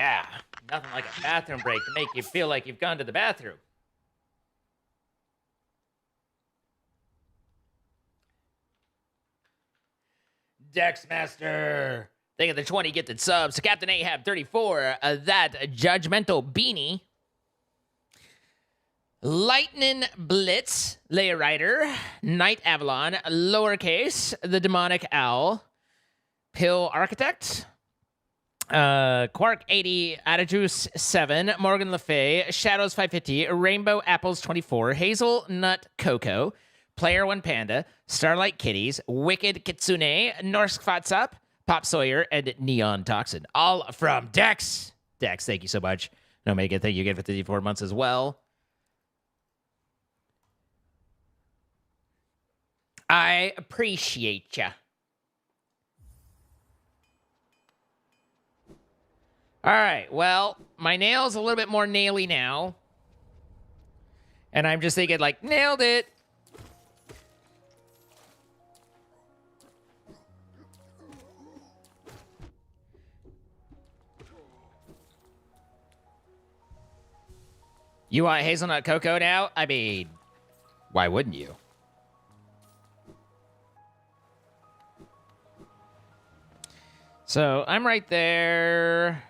yeah. Nothing like a bathroom break to make you feel like you've gone to the bathroom. Dexmaster. Think of the 20 gifted subs. To Captain Ahab 34. That Judgmental Beanie. Lightning Blitz. Leia Rider. Night Avalon. Lowercase. The Demonic Owl. Pill Architect. Quark 80, Atajuice 7, Morgan LeFay, Shadows 550, Rainbow Apples 24, Hazelnut Coco, Player One Panda, Starlight Kitties, Wicked Kitsune, Norsk Fatsap, Pop Sawyer, and Neon Toxin. All from Dex. Dex, thank you so much. No, Megan, thank you again for 54 months as well. I appreciate ya. All right, well, my nail's a little bit more naily now. And I'm just thinking, like, nailed it. You want hazelnut cocoa now? I mean, why wouldn't you? So, I'm right there.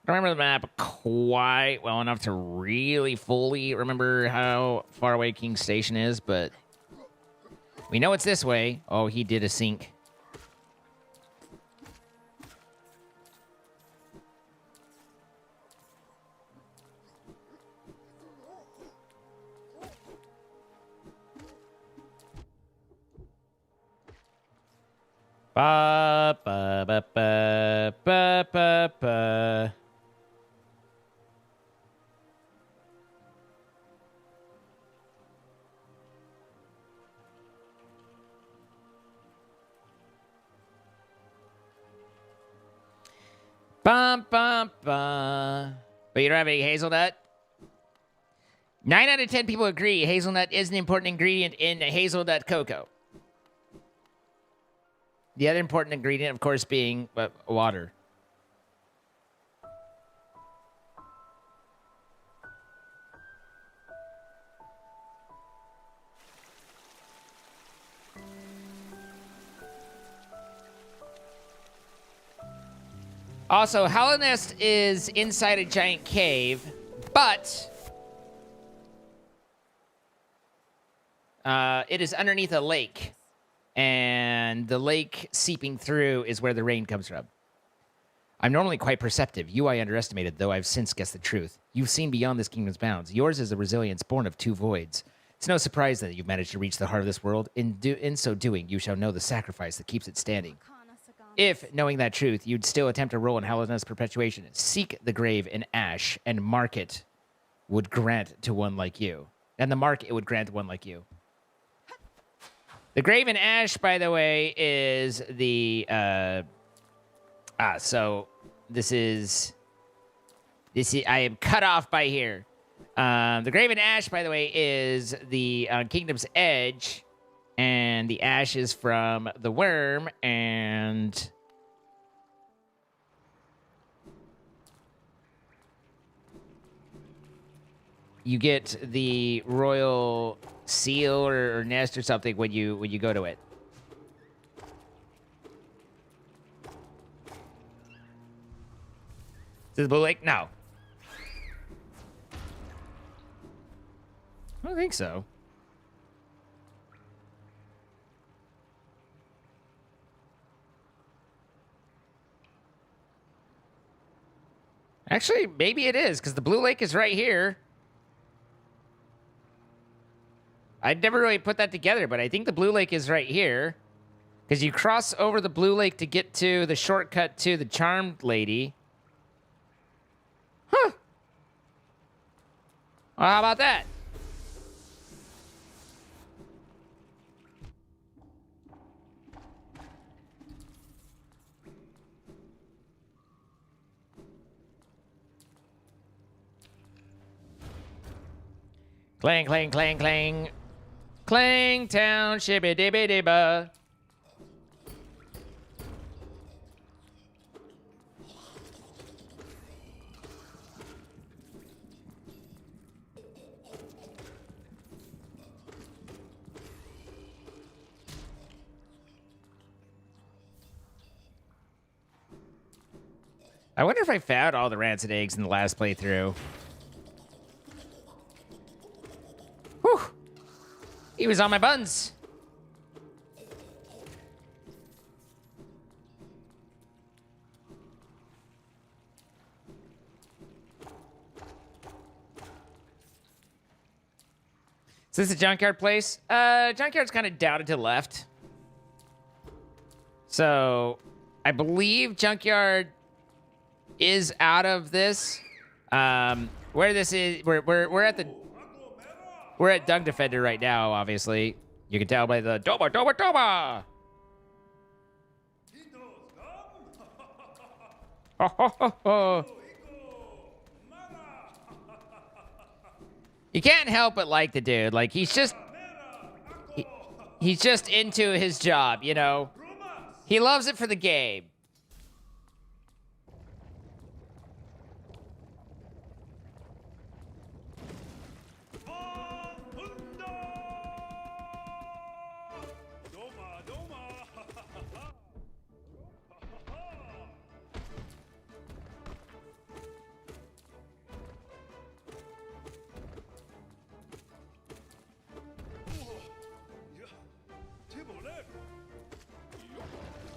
I don't remember the map quite well enough to really fully remember how far away King Station is, but we know it's this way. Oh, he did a sink. Ba ba ba ba ba ba ba. Bum, bum, bum. But you don't have any hazelnut? 9 out of 10 people agree hazelnut is an important ingredient in hazelnut cocoa. The other important ingredient, of course, being water. Also, Hollow Nest is inside a giant cave, but it is underneath a lake, and the lake seeping through is where the rain comes from. I'm normally quite perceptive. You I underestimated, though I've since guessed the truth. You've seen beyond this kingdom's bounds. Yours is a resilience born of two voids. It's no surprise that you've managed to reach the heart of this world. In so doing, you shall know the sacrifice that keeps it standing. If, knowing that truth, you'd still attempt a role in Hallowness perpetuation, seek the grave in ash, and mark it would grant to one like you. And the mark it would grant to one like you. The grave in ash, by the way, is the... so this is... I am cut off by here. The grave in ash, by the way, is the Kingdom's Edge... And the ash is from the worm, and you get the royal seal or nest or something when you go to it. Is this the Blue Lake? No. I don't think so. Actually, maybe it is, because the Blue Lake is right here. I'd never really put that together, but I think the Blue Lake is right here. Because you cross over the Blue Lake to get to the shortcut to the Charmed Lady. Huh. Well, how about that? Clang, clang, clang, clang. Clang town, shibby dibby dibba. I wonder if I found all the rancid eggs in the last playthrough. Whew. He was on my buns. Is this a junkyard place? Junkyard's kind of down and to the left. So, I believe junkyard is out of this. Where this is, we're at Dung Defender right now. Obviously, you can tell by the Doba Doba Doba. Ho ho ho ho. You can't help but like the dude. Like he's just into his job, you know. He loves it for the game.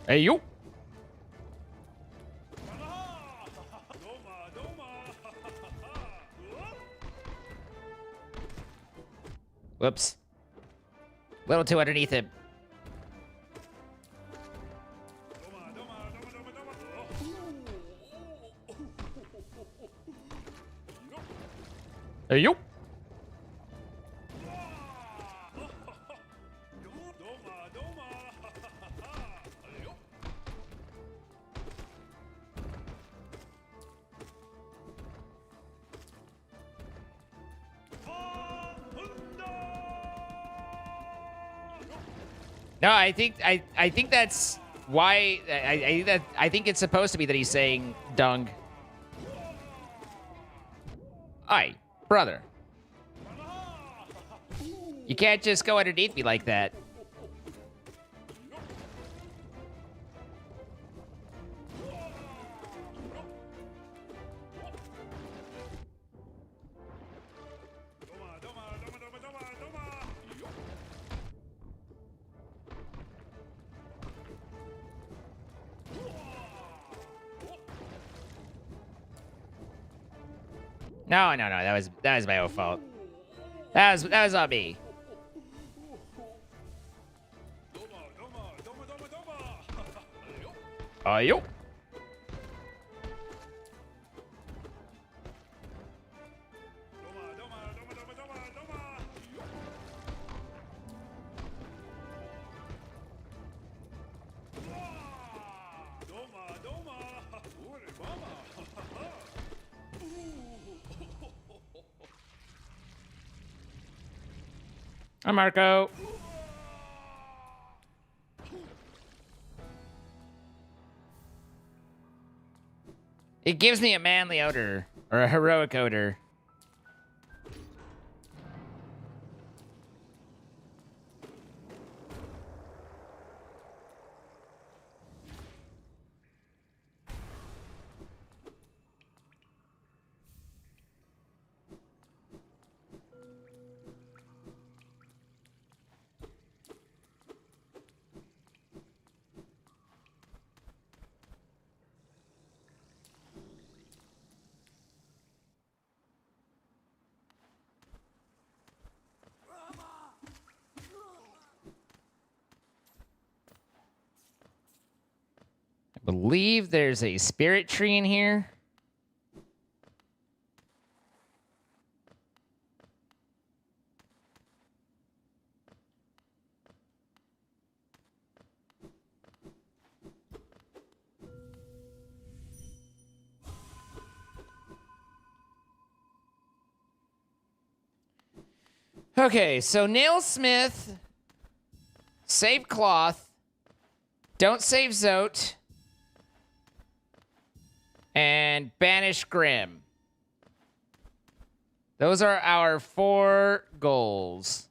Hey, you. Whoops. A little too underneath him. Hey, you. No, I think that's why I think it's supposed to be that he's saying dung. Aye, brother. You can't just go underneath me like that. No, that was my own fault. That was on me. Yo. Hi, Marco. It gives me a manly odor, or a heroic odor. I believe there's a spirit tree in here. Okay, so Nailsmith, save Cloth, don't save Zote, and banish Grim. Those are our 4 goals.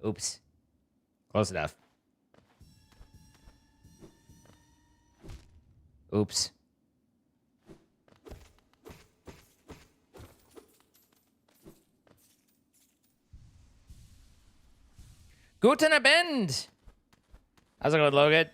Oops. Close enough. Oops. Guten Abend. How's it going, Logan?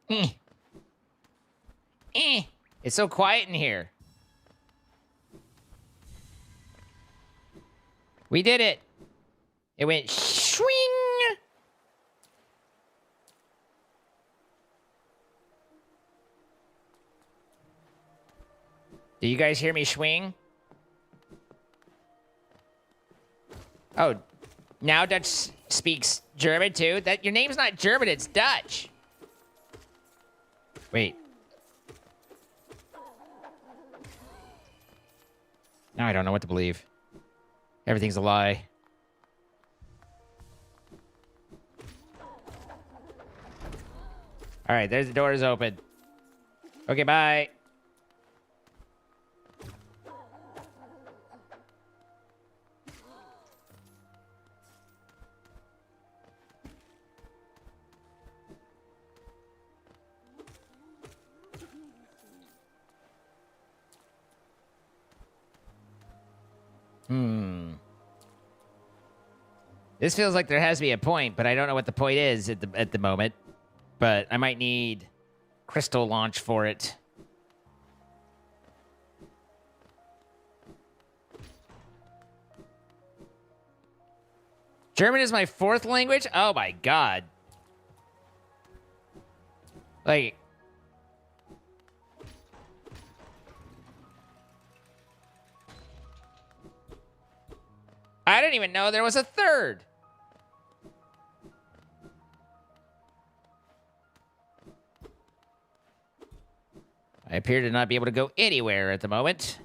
Eh. Eh. It's so quiet in here. We did it. It went swing. Do you guys hear me swing? Oh, now Dutch speaks German too? That your name's not German, it's Dutch. Wait. Now I don't know what to believe. Everything's a lie. All right, there's the doors open. Okay, bye. This feels like there has to be a point, but I don't know what the point is at the moment. But I might need crystal launch for it. German is my 4th language? Oh my god. Like, I didn't even know there was a 3rd. I appear to not be able to go anywhere at the moment.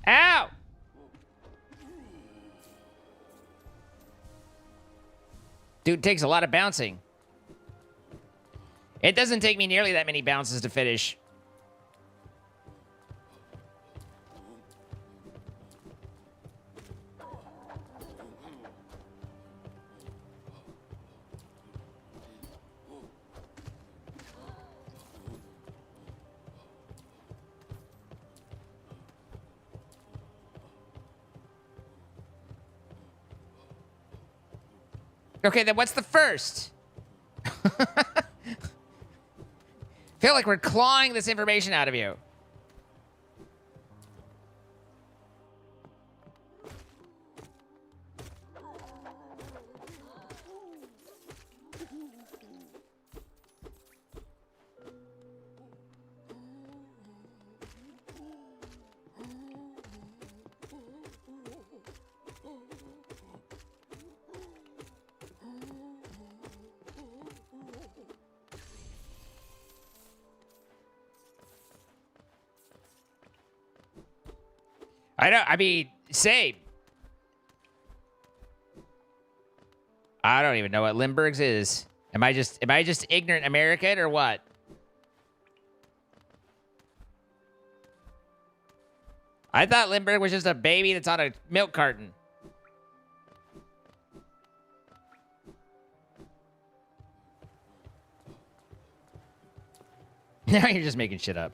Ow! Dude takes a lot of bouncing. It doesn't take me nearly that many bounces to finish. Okay, then what's the first? Feel like we're clawing this information out of you. I mean, same. I don't even know what Limburgs is. Am I just ignorant American or what? I thought Lindbergh was just a baby that's on a milk carton. Now you're just making shit up.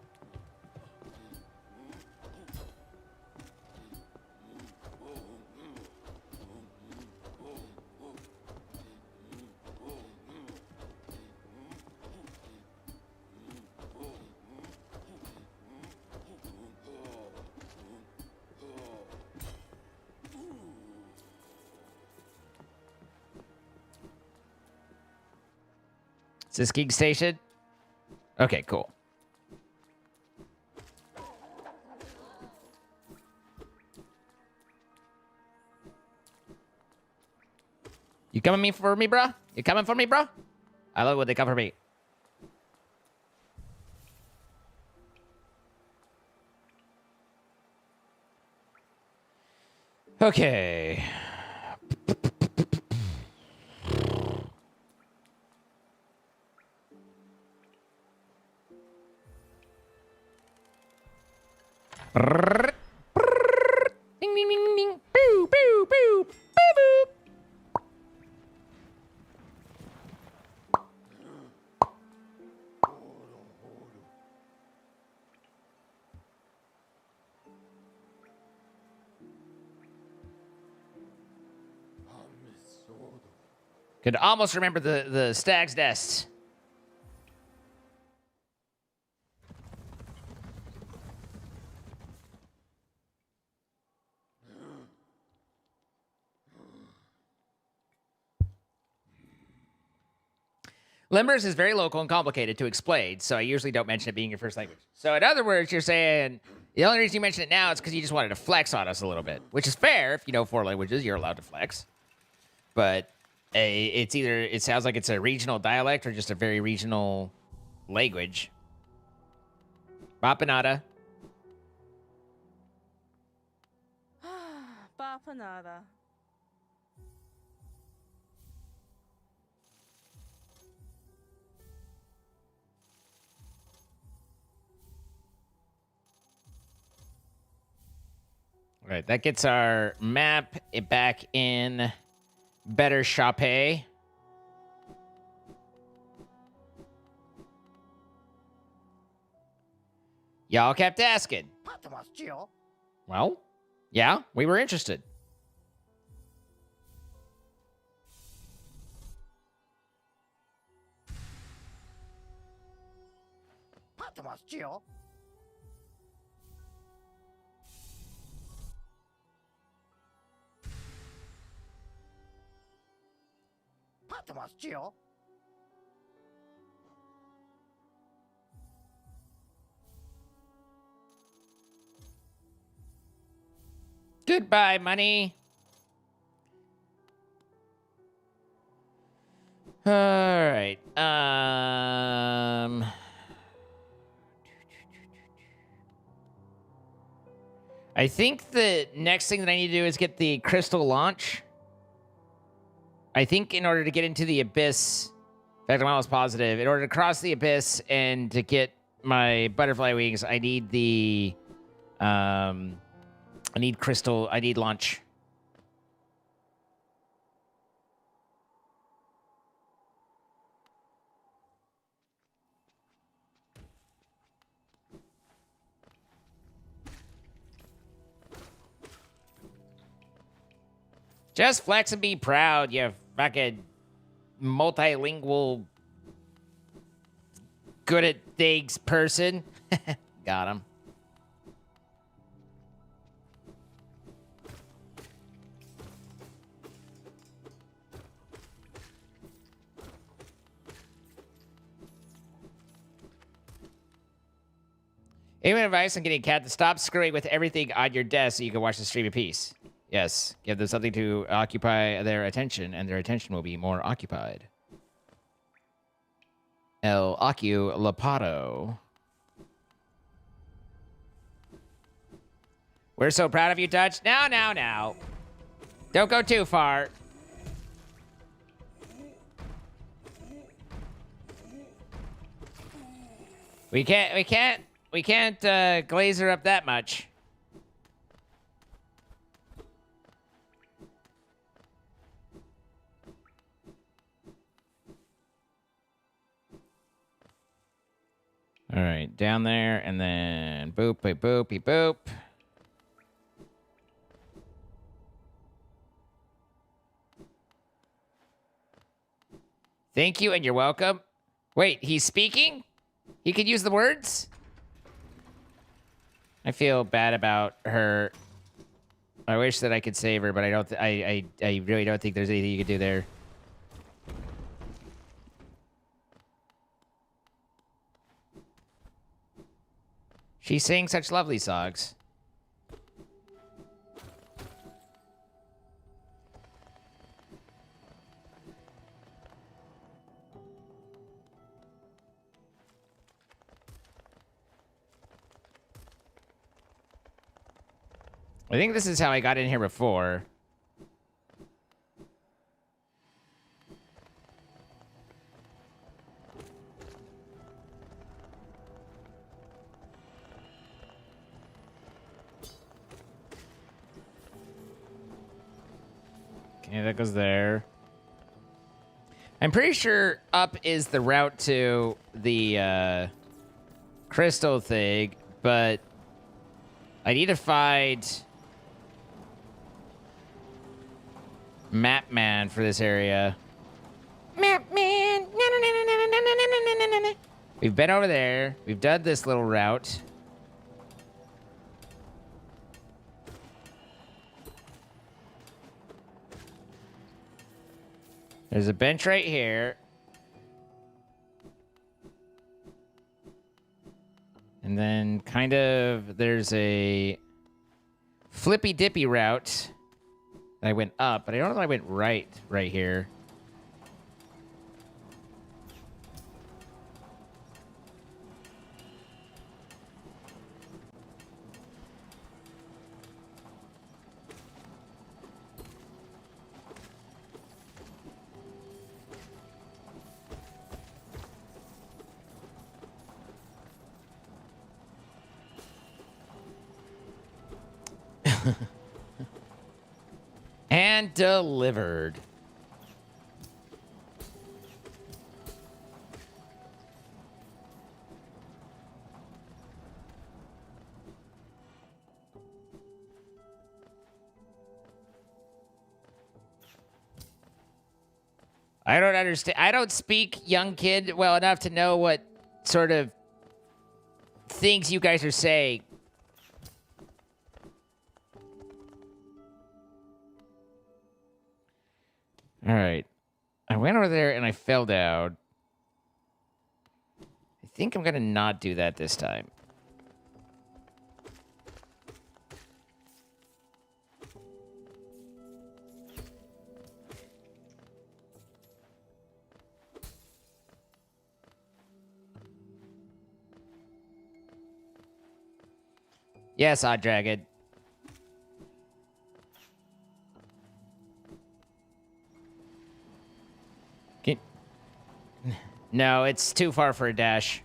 Is this Geek Station? Okay, cool. You coming for me, bro? You coming for me, bro? I love when they come for me. Okay. Brrr, brrr, ding, ding, ding, ding. Boo, boo, boo, boo, boo. Could almost remember the stag's nest. Limbers is very local and complicated to explain, so I usually don't mention it being your first language. So in other words, you're saying the only reason you mention it now is because you just wanted to flex on us a little bit, which is fair. If you know 4 languages, you're allowed to flex. But it's either, it sounds like it's a regional dialect or just a very regional language. Bapanada. Bapanada. All right, that gets our map back in better shape. Y'all kept asking. Well, yeah, we were interested. Goodbye, money. All right. I think the next thing that I need to do is get the crystal launch. I think in order to get into the abyss, in fact, I'm almost positive, in order to cross the abyss and to get my butterfly wings, I need the, I need crystal, I need launch. Just flex and be proud, you fucking multilingual, good at things person. Got him. Any advice on getting a cat to stop screwing with everything on your desk so you can watch the stream in peace? Yes, give them something to occupy their attention, and their attention will be more occupied. El Acu Lapato. We're so proud of you, Dutch. Now. Don't go too far. We can't glaze her up that much. All right, down there, and then boop, boop, boopy, boop. Thank you, and you're welcome. Wait, he's speaking? He could use the words? I feel bad about her. I wish that I could save her, but I don't. I really don't think there's anything you could do there. She sings such lovely songs. I think this is how I got in here before. Okay, that goes there. I'm pretty sure up is the route to the crystal thing, but I need to find Map Man for this area. Map Man. We've been over there. We've done this little route. There's a bench right here. And then kind of there's a flippy dippy route. I went up, but I don't know if I went right here. And delivered. I don't understand. I don't speak young kid well enough to know what sort of things you guys are saying. All right. I went over there and I fell down. I think I'm going to not do that this time. Yes, Odd Dragon. No, it's too far for a dash.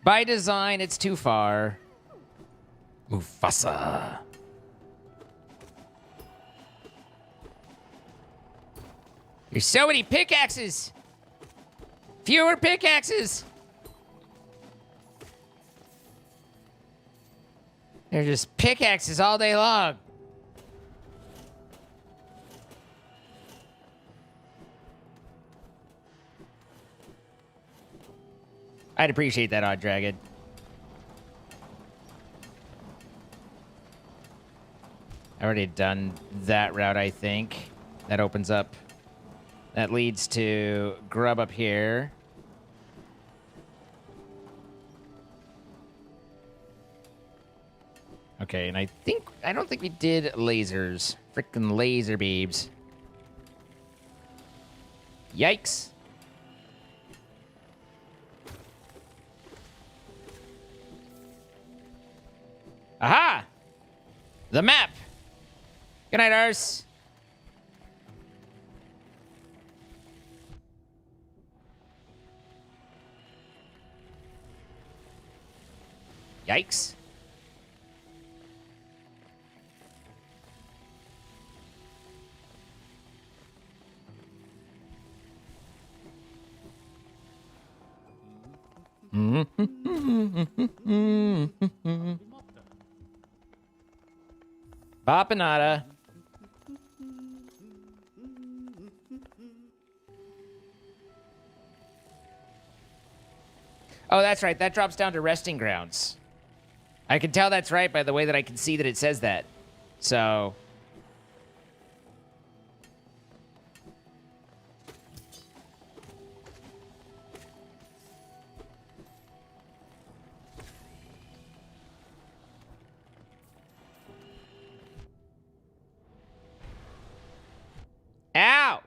By design, it's too far. Mufasa. There's so many pickaxes. Fewer pickaxes. They're just pickaxes all day long. I'd appreciate that, Odd Dragon. I already done that route, I think. That opens up. That leads to grub up here. Okay, and I don't think we did lasers. Frickin' laser beams. Yikes. Aha! The map. Good night, Ars. Yikes. Bapanada. Oh, that's right. That drops down to resting grounds. I can tell that's right by the way that I can see that it says that. So... Ow!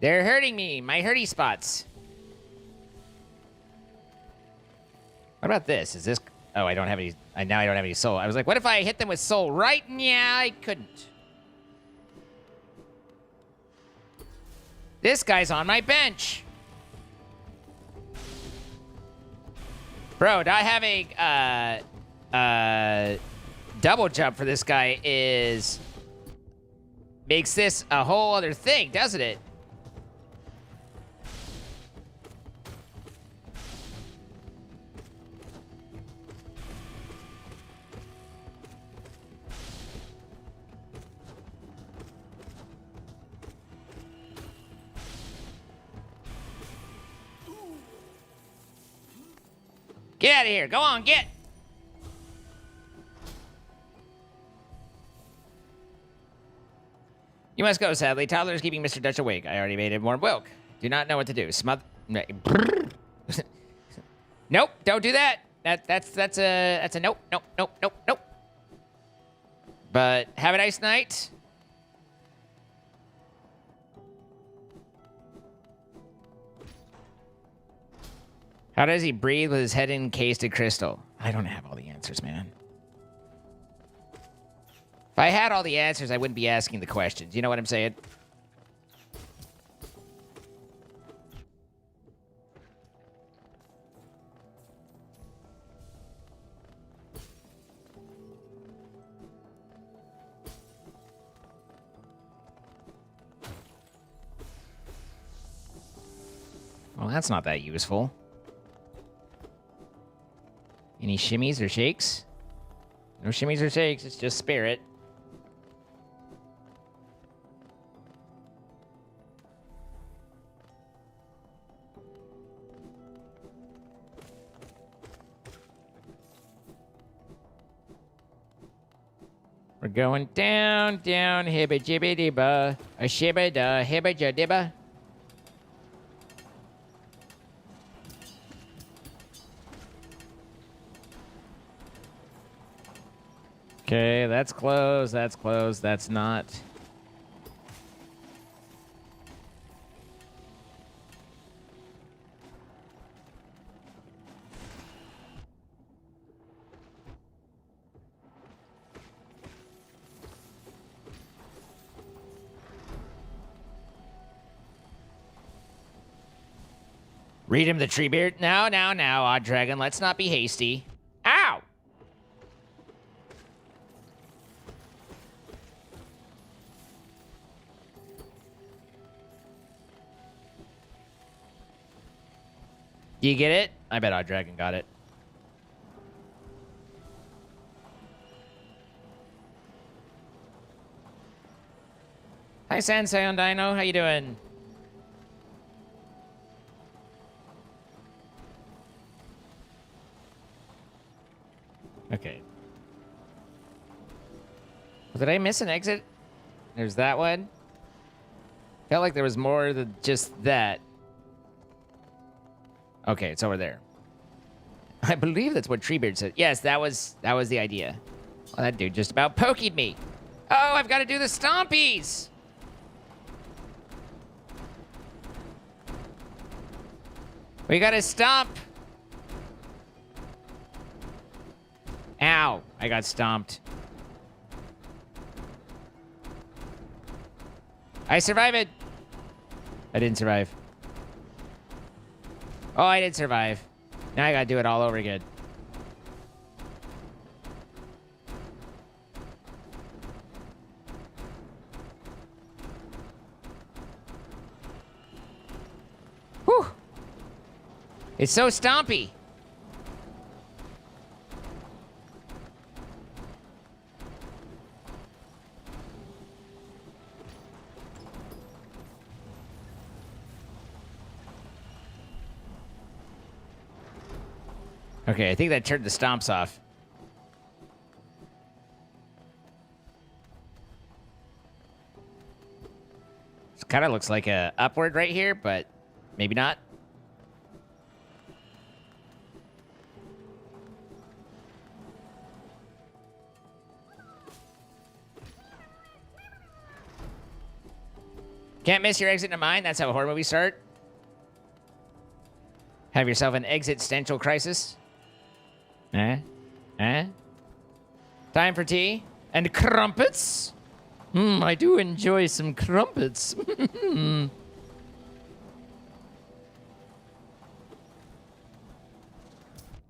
They're hurting me. My hurty spots. What about this? Is this... Oh, I don't have any... Now I don't have any soul. I was like, what if I hit them with soul right? Yeah, I couldn't. This guy's on my bench. Bro, not having double jump for this guy is... Makes this a whole other thing, doesn't it? Get out of here. Go on, get. You must go, sadly. Toddler's keeping Mr. Dutch awake. I already made him warm milk. Do not know what to do. Nope, don't do that. That's a nope, nope. But have a nice night. How does he breathe with his head encased in crystal? I don't have all the answers, man. If I had all the answers, I wouldn't be asking the questions. You know what I'm saying? Well, that's not that useful. Any shimmies or shakes? No shimmies or shakes, it's just spirit. We're going down, down, hibba jibba dibba, a shibba da hibba ja dibba. Okay, that's closed, that's not. Read him the tree beard. Now, Odd Dragon, let's not be hasty. Ow! Do you get it? I bet Odd Dragon got it. Hi, Sensei on Dino. How you doing? Okay. Did I miss an exit? There's that one. Felt like there was more than just that. Okay, it's over there. I believe that's what Treebeard said. Yes, that was the idea. Well, that dude just about poked me. Oh, I've got to do the stompies. We got to stomp. Ow, I got stomped. I survived it. I didn't survive. Oh, I did survive. Now I gotta do it all over again. It's so stompy. Okay, I think that turned the stomps off. It kind of looks like a upward right here, but maybe not. Can't miss your exit to mine. That's how horror movies start. Have yourself an existential crisis. Eh? Eh? Time for tea? And crumpets? I do enjoy some crumpets.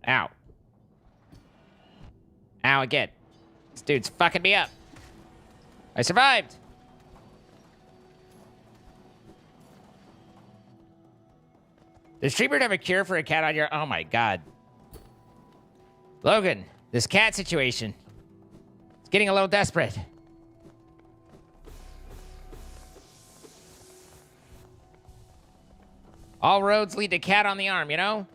Ow. Ow again. This dude's fucking me up. I survived. Does Treebird have a cure for a cat on your... Oh my god. Logan, this cat situation. It's getting a little desperate. All roads lead to cat on the arm, you know?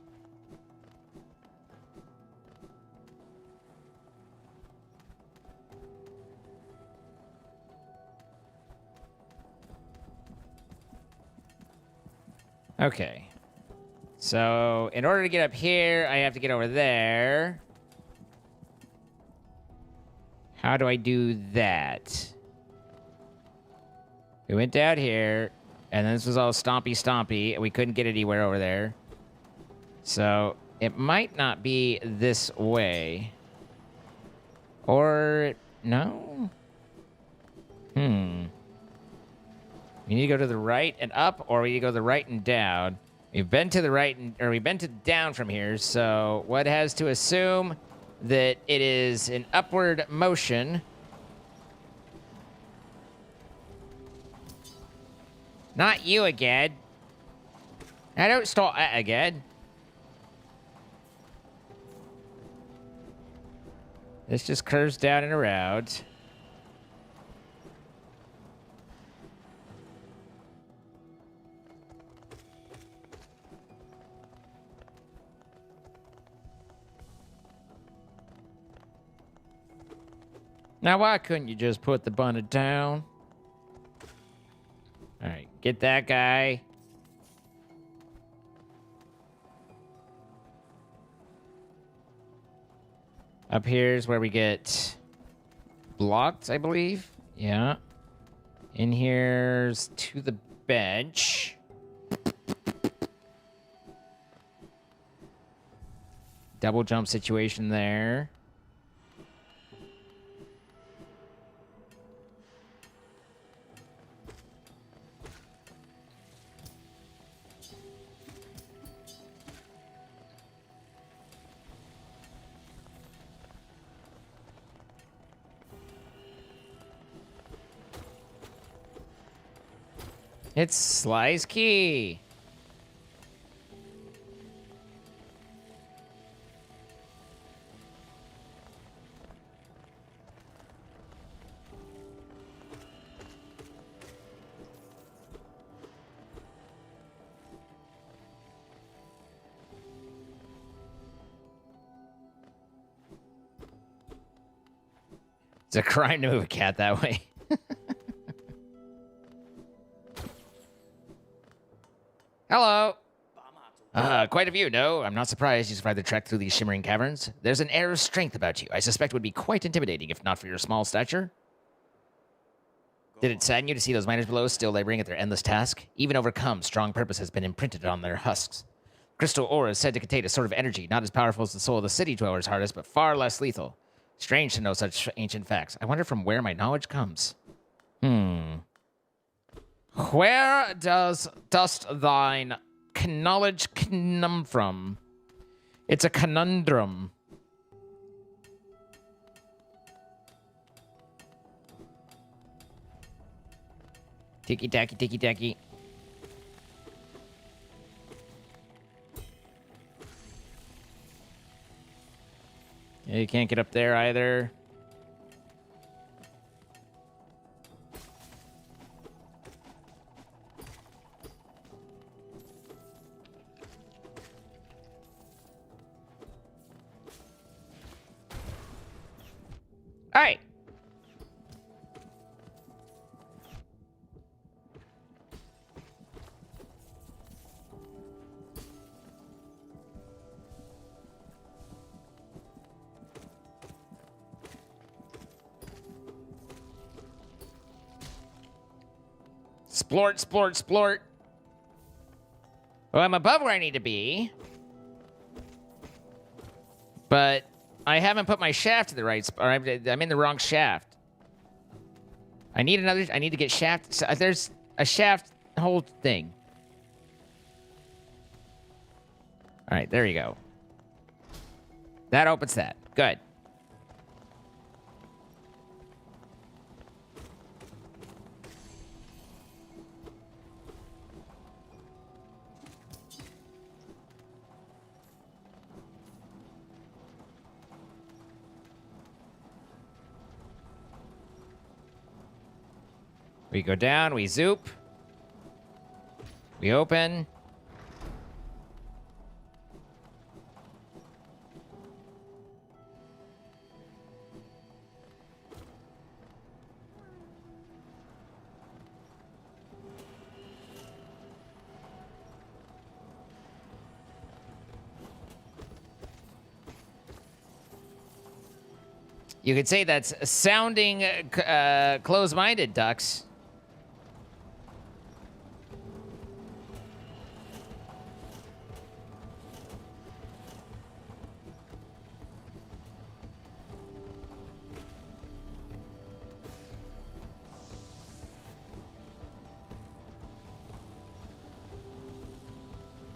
Okay. So, in order to get up here, I have to get over there. How do I do that? We went down here, and this was all stompy, and we couldn't get anywhere over there. So, it might not be this way. Or, no? We need to go to the right and up, or we need to go to the right and down. We've been to the right, or we've been to down from here, so one has to assume that it is an upward motion. Not you again. I don't start that again. This just curves down and around. Now, why couldn't you just put the bunny down? All right, get that guy. Up here's where we get blocked, I believe. Yeah. In here's to the bench. Double jump situation there. It's Sly's key. It's a crime to move a cat that way. Hello. Quite a view, no? I'm not surprised you survived the trek through these shimmering caverns. There's an air of strength about you. I suspect would be quite intimidating if not for your small stature. Did it sadden you to see those miners below still laboring at their endless task? Even overcome, strong purpose has been imprinted on their husks. Crystal ore is said to contain a sort of energy, not as powerful as the soul of the city dweller's hardest, but far less lethal. Strange to know such ancient facts. I wonder from where my knowledge comes. Where dost thine knowledge come from? It's a conundrum. Ticky-tacky, ticky-tacky. Yeah, you can't get up there either. All right. Splort, splort, splort. Well, I'm above where I need to be. But I haven't put my shaft to the right spot. I'm in the wrong shaft. I need to get shaft. So there's a shaft whole thing. All right, there you go. That opens that. Good. We go down, we zoop. We open. You could say that's sounding close-minded, Ducks.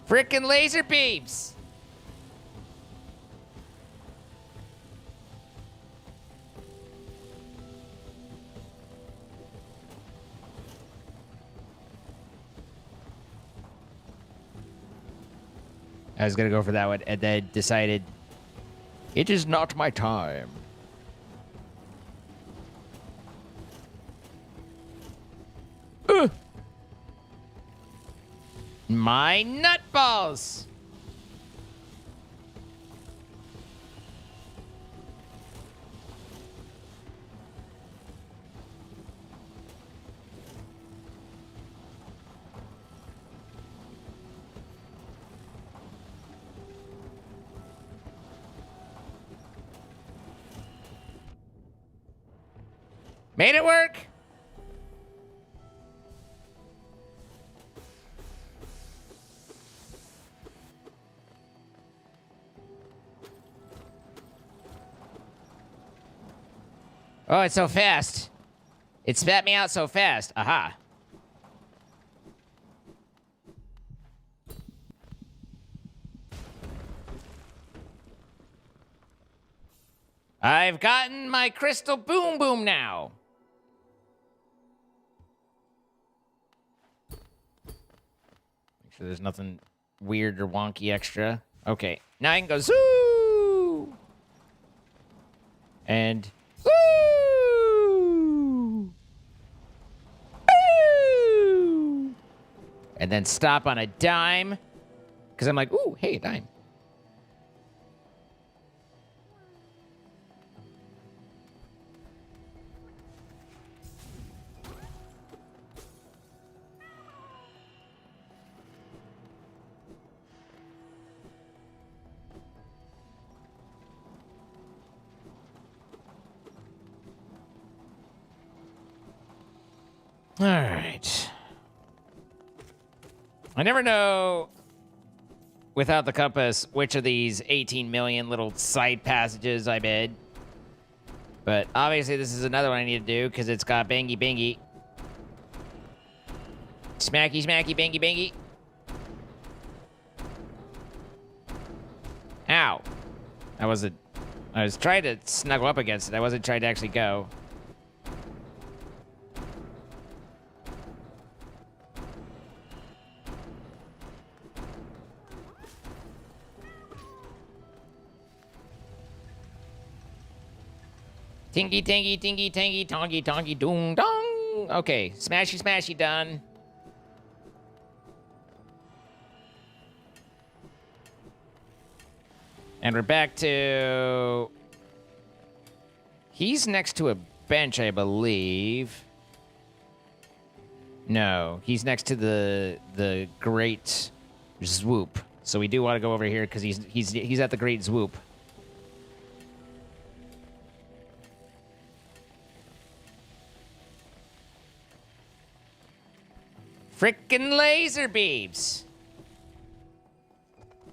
Frickin' laser beams! I was gonna go for that one, and then decided it is not my time. My nutballs! Made it work! Oh, it's so fast. It spat me out so fast. Aha. I've gotten my crystal boom boom now. Make sure there's nothing weird or wonky extra. Okay, now I can go zoo! And woo! Woo! And then stop on a dime. Because I'm like, ooh, hey, a dime. All right. I never know, without the compass, which of these 18 million little side passages I made. But obviously this is another one I need to do because it's got bangy bangy. Smacky smacky bangy bangy. Ow. I was trying to snuggle up against it. I wasn't trying to actually go. Tingy, tingy, tingy, tangy, tongy, tongy, doong, dong. Okay, smashy, smashy, done. And we're back to... He's next to a bench, I believe. No, he's next to the Great Swoop. So we do want to go over here because he's at the Great Swoop. Frickin' laser beams.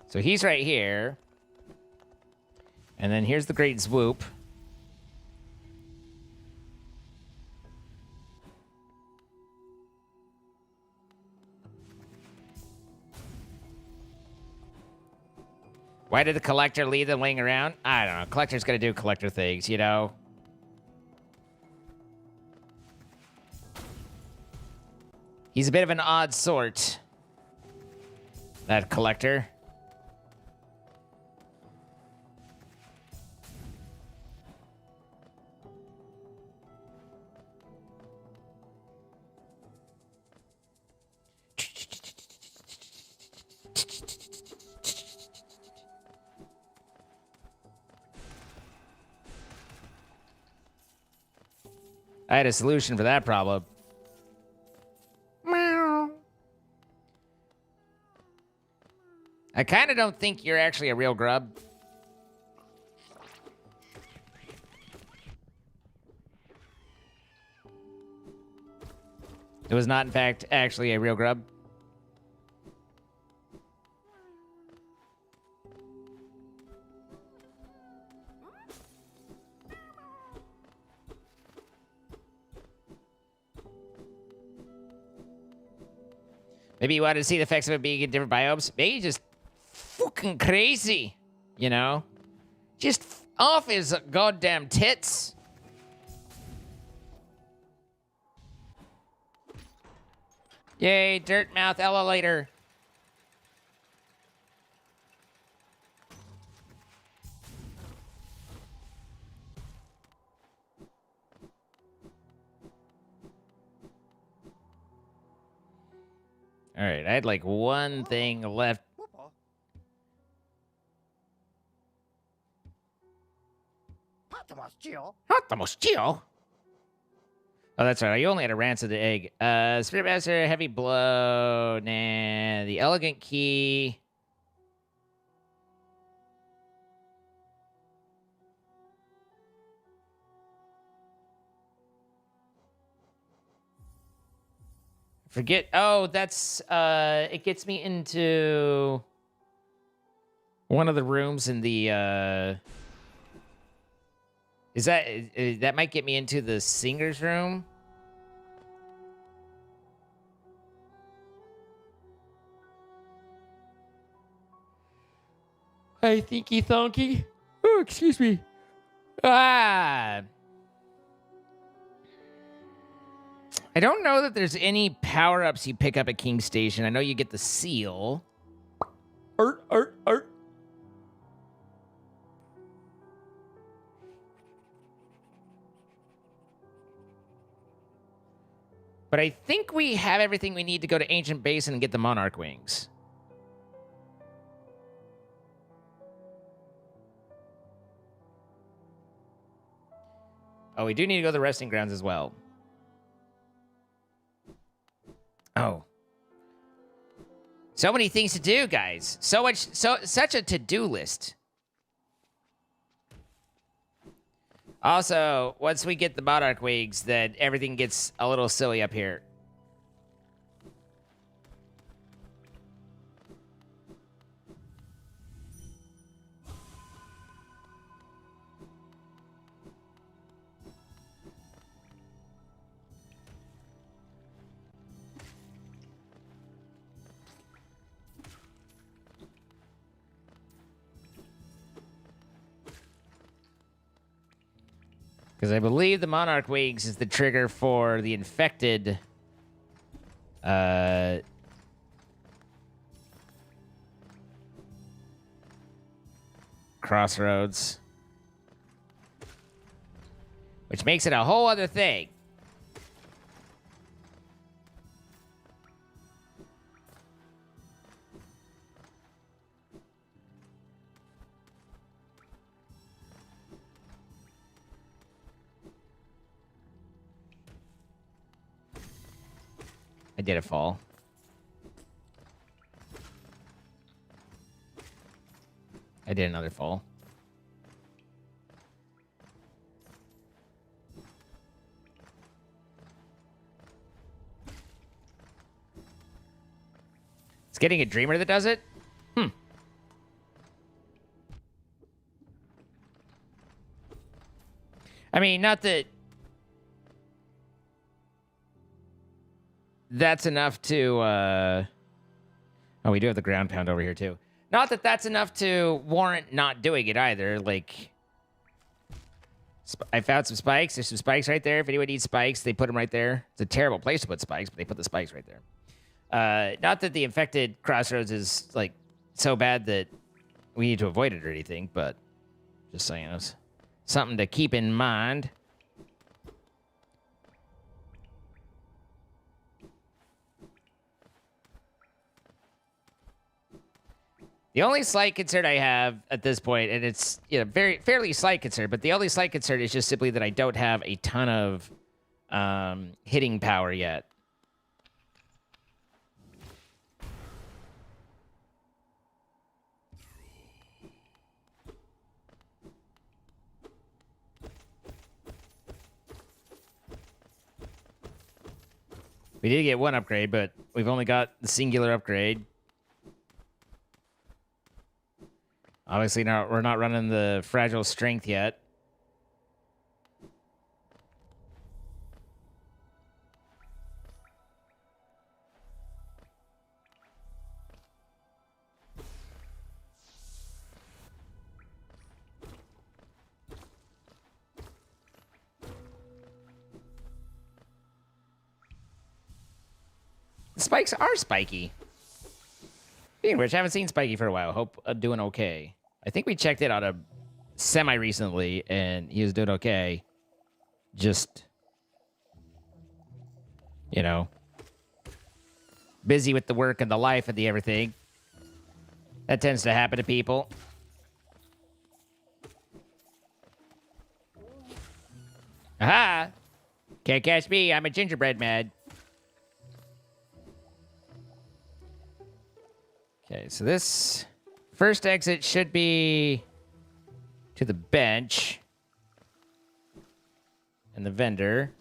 So he's right here. And then here's the Great Swoop. Why did the collector leave them laying around? I don't know. Collector's gonna do collector things, you know? He's a bit of an odd sort. That collector. I had a solution for that problem. Meow. I kind of don't think you're actually a real grub. It was not, in fact, actually a real grub. Maybe you wanted to see the effects of it being in different biomes. Maybe just fucking crazy, you know? Just off his goddamn tits. Yay, dirt mouth elevator. All right, I had like one thing left. Oh, that's right. You only had a rancid egg. Spirit Master, Heavy Blow, nah. The Elegant Key. Forget. Oh, that's it gets me into one of the rooms in the is that that might get me into the singer's room? Hey, thinky thonky. Oh, excuse me. Ah. I don't know that there's any power-ups you pick up at King Station. I know you get the seal. Art. But I think we have everything we need to go to Ancient Basin and get the Monarch Wings. Oh, we do need to go to the Resting Grounds as well. Oh. So many things to do, guys. Such a to-do list. Also, once we get the Monarch Wings, then everything gets a little silly up here. Because I believe the Monarch Wings is the trigger for the infected crossroads. which makes it a whole other thing. I did a fall. I did another fall. It's getting a dreamer that does it? I mean, not that that's enough to, Oh, we do have the ground pound over here, too. Not that that's enough to warrant not doing it, either. Like, I found some spikes. There's some spikes right there. If anyone needs spikes, they put them right there. It's a terrible place to put spikes, but they put the spikes right there. Not that the infected crossroads is, like, so bad that we need to avoid it or anything, but just saying, it's something to keep in mind. The only slight concern I have at this point, and it's fairly slight concern, but the only slight concern is just simply that I don't have a ton of hitting power yet. We did get one upgrade, but we've only got the singular upgrade. Obviously, we're not running the fragile strength yet. The spikes are spiky. Speaking of which, I haven't seen Spiky for a while. Hope I'm doing okay. I think we checked it out a semi-recently, and he was doing okay. Just, you know, busy with the work and the life and the everything. That tends to happen to people. Aha! Can't catch me. I'm a gingerbread man. Okay, so this first exit should be to the bench and the vendor.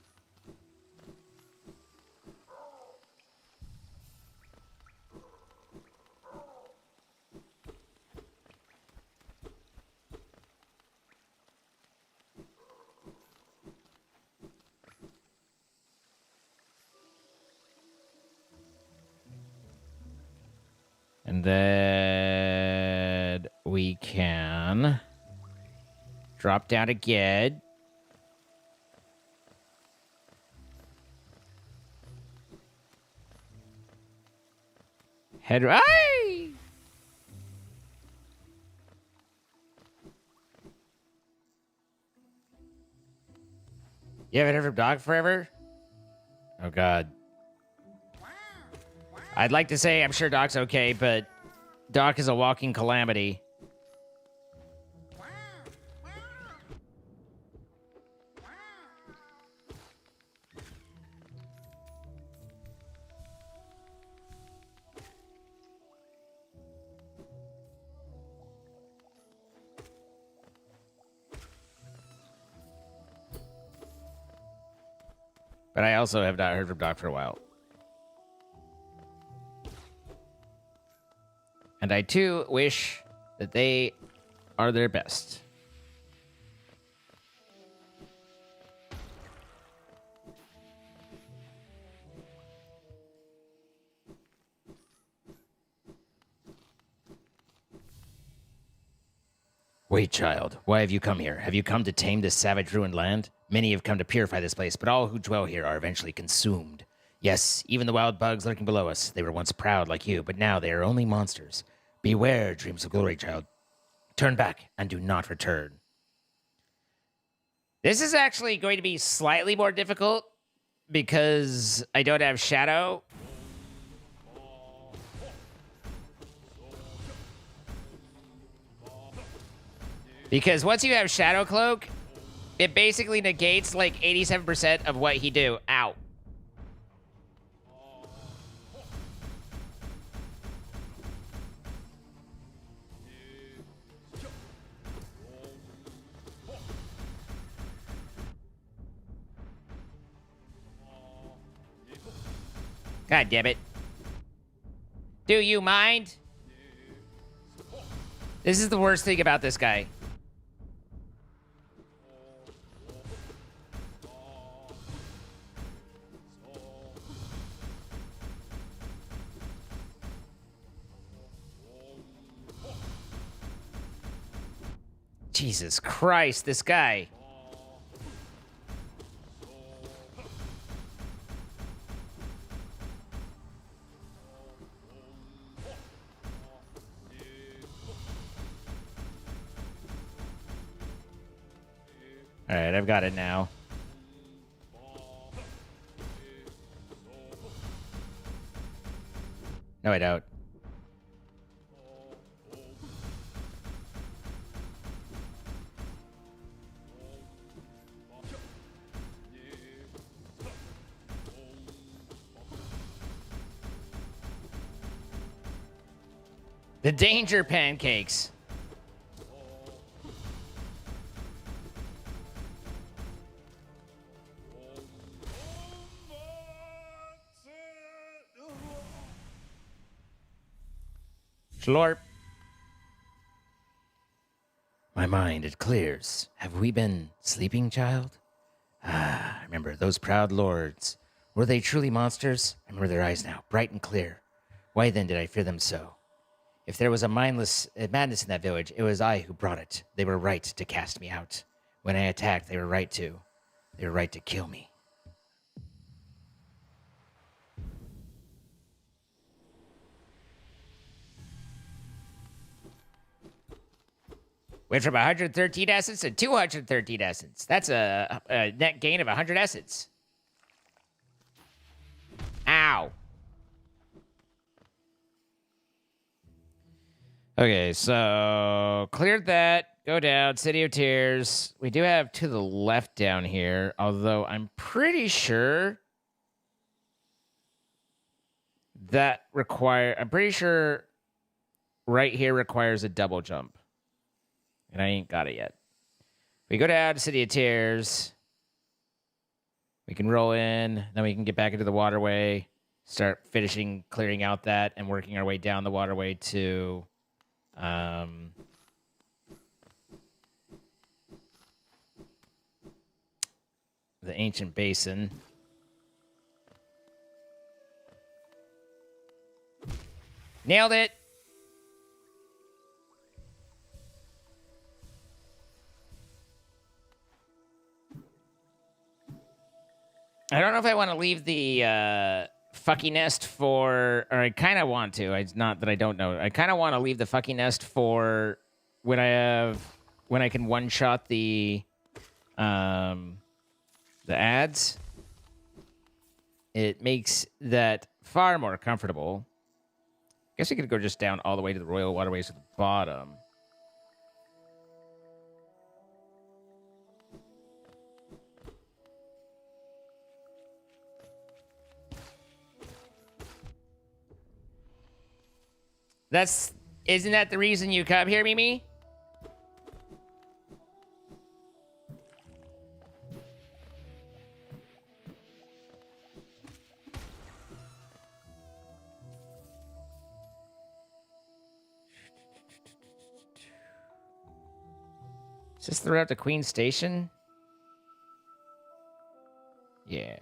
And then we can drop down again. Head right. You haven't heard from Doc forever? Oh, God. I'd like to say I'm sure Doc's okay, but Doc is a walking calamity. But I also have not heard from Doc for a while. And I, too, wish that they are their best. Wait, child. Why have you come here? Have you come to tame this savage ruined land? Many have come to purify this place, but all who dwell here are eventually consumed. Yes, even the wild bugs lurking below us. They were once proud like you, but now they are only monsters. Beware, dreams of glory, child. Turn back and do not return. This is actually going to be slightly more difficult because I don't have Shadow. Because once you have Shadow Cloak, it basically negates like 87% of what he do. Ow. God damn it. Do you mind? This is the worst thing about this guy. Jesus Christ, this guy. All right, I've got it now. No, I don't. The danger pancakes. Slurp. My mind, it clears. Have we been sleeping, child? Ah, remember those proud lords. Were they truly monsters? I remember their eyes now, bright and clear. Why then did I fear them so? If there was a madness in that village, it was I who brought it. They were right to cast me out. When I attacked, they were right to. They were right to kill me. Went from 113 essence to 213 essence. That's a net gain of 100 essence. Ow. Okay, so cleared that. Go down. City of Tears. We do have to the left down here, although I'm pretty sure that I'm pretty sure right here requires a double jump. And I ain't got it yet. We go down to City of Tears. We can roll in. Then we can get back into the waterway. Start finishing clearing out that and working our way down the waterway to... the ancient basin. Nailed it! I don't know if I want to leave the fucky nest for... Or I kind of want to. It's not that I don't know. I kind of want to leave the fucky nest for when I can one-shot the ads. It makes that far more comfortable. I guess you could go just down all the way to the Royal Waterways at the bottom. Isn't that the reason you come here, Mimi? Is this the route to Queen Station? Yeah.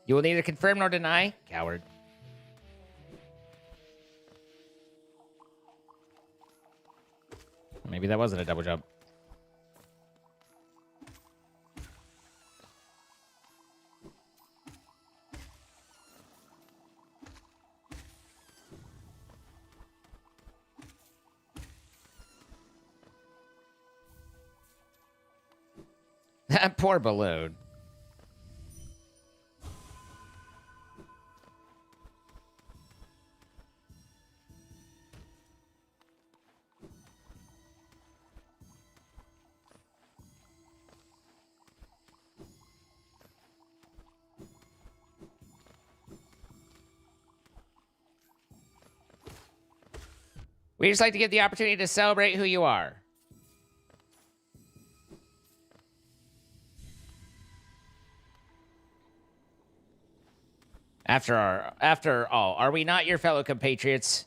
You will neither confirm nor deny, coward. Maybe that wasn't a double jump. Poor balloon. We just like to get the opportunity to celebrate who you are. After all, are we not your fellow compatriots?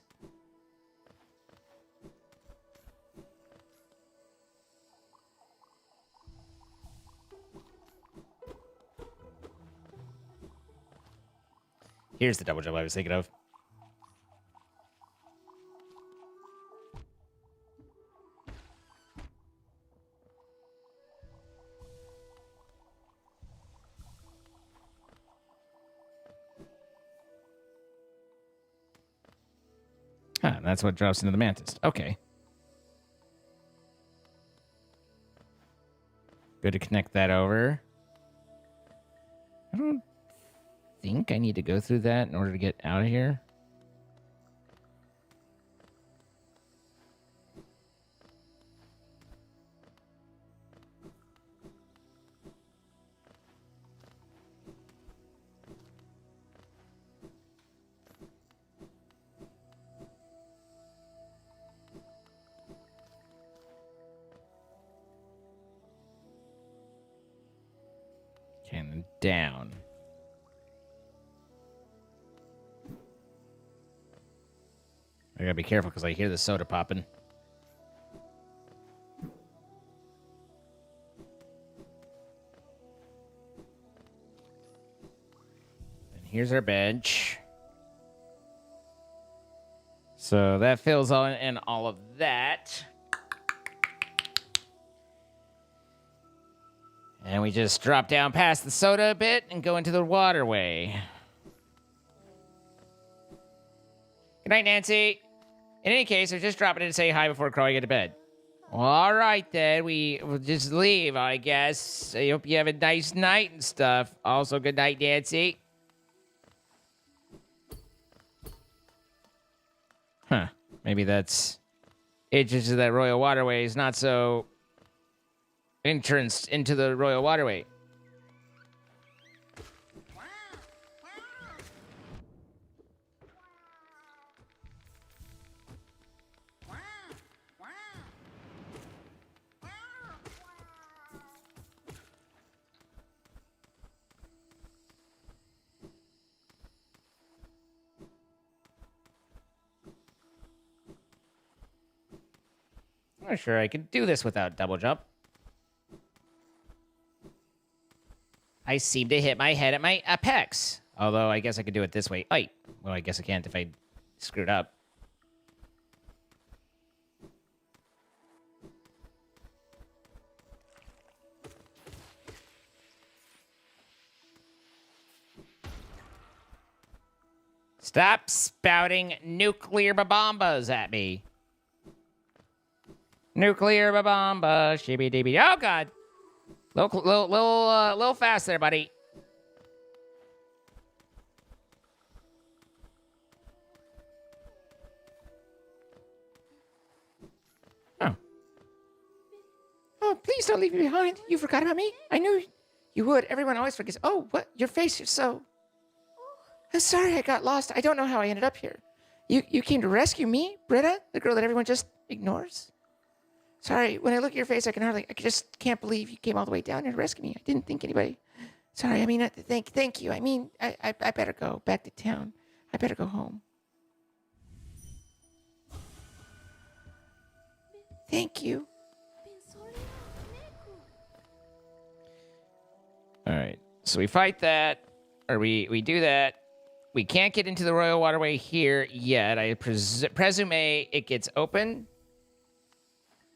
Here's the double jump I was thinking of. Huh, that's what drops into the mantis. Okay. Good to connect that over. I don't think I need to go through that in order to get out of here. Okay, and then down. I gotta be careful because I hear the soda popping. And here's our bench. So that fills all in all of that. And we just drop down past the soda a bit and go into the waterway. Good night, Nancy. In any case, I was just dropping in to say hi before crawling into bed. Well, all right, then. We'll just leave, I guess. I hope you have a nice night and stuff. Also, good night, Nancy. Huh. Maybe that's... Entrance to that royal waterway is not so... Entrance into the royal waterway. I'm not sure I can do this without double jump. I seem to hit my head at my apex. Although, I guess I could do it this way. Oh, well, I guess I can't if I screwed up. Stop spouting nuclear bombas at me. Nuclear bomba, shibby dibby. Oh, God. Little fast there, buddy. Oh. Oh, please don't leave me behind. You forgot about me? I knew you would. Everyone always forgets. Oh, what? Your face is so... I'm sorry I got lost. I don't know how I ended up here. You came to rescue me, Britta? The girl that everyone just ignores? Sorry, when I look at your face, I just can't believe you came all the way down here to rescue me. I didn't think anybody. Sorry, I mean, thank you. I mean, I better go back to town. I better go home. Thank you. All right, so we fight that, or we do that. We can't get into the royal waterway here yet. I presume it gets open.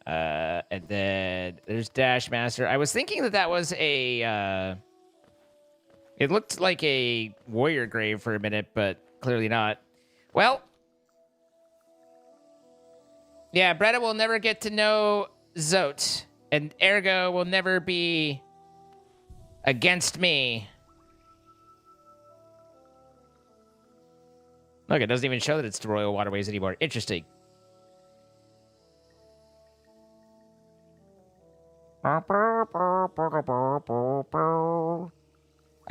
And then there's Dash Master. I was thinking that was a, it looked like a warrior grave for a minute, but clearly not. Well, yeah, Bretta will never get to know Zote, and ergo will never be against me. Look, it doesn't even show that it's the Royal Waterways anymore. Interesting. I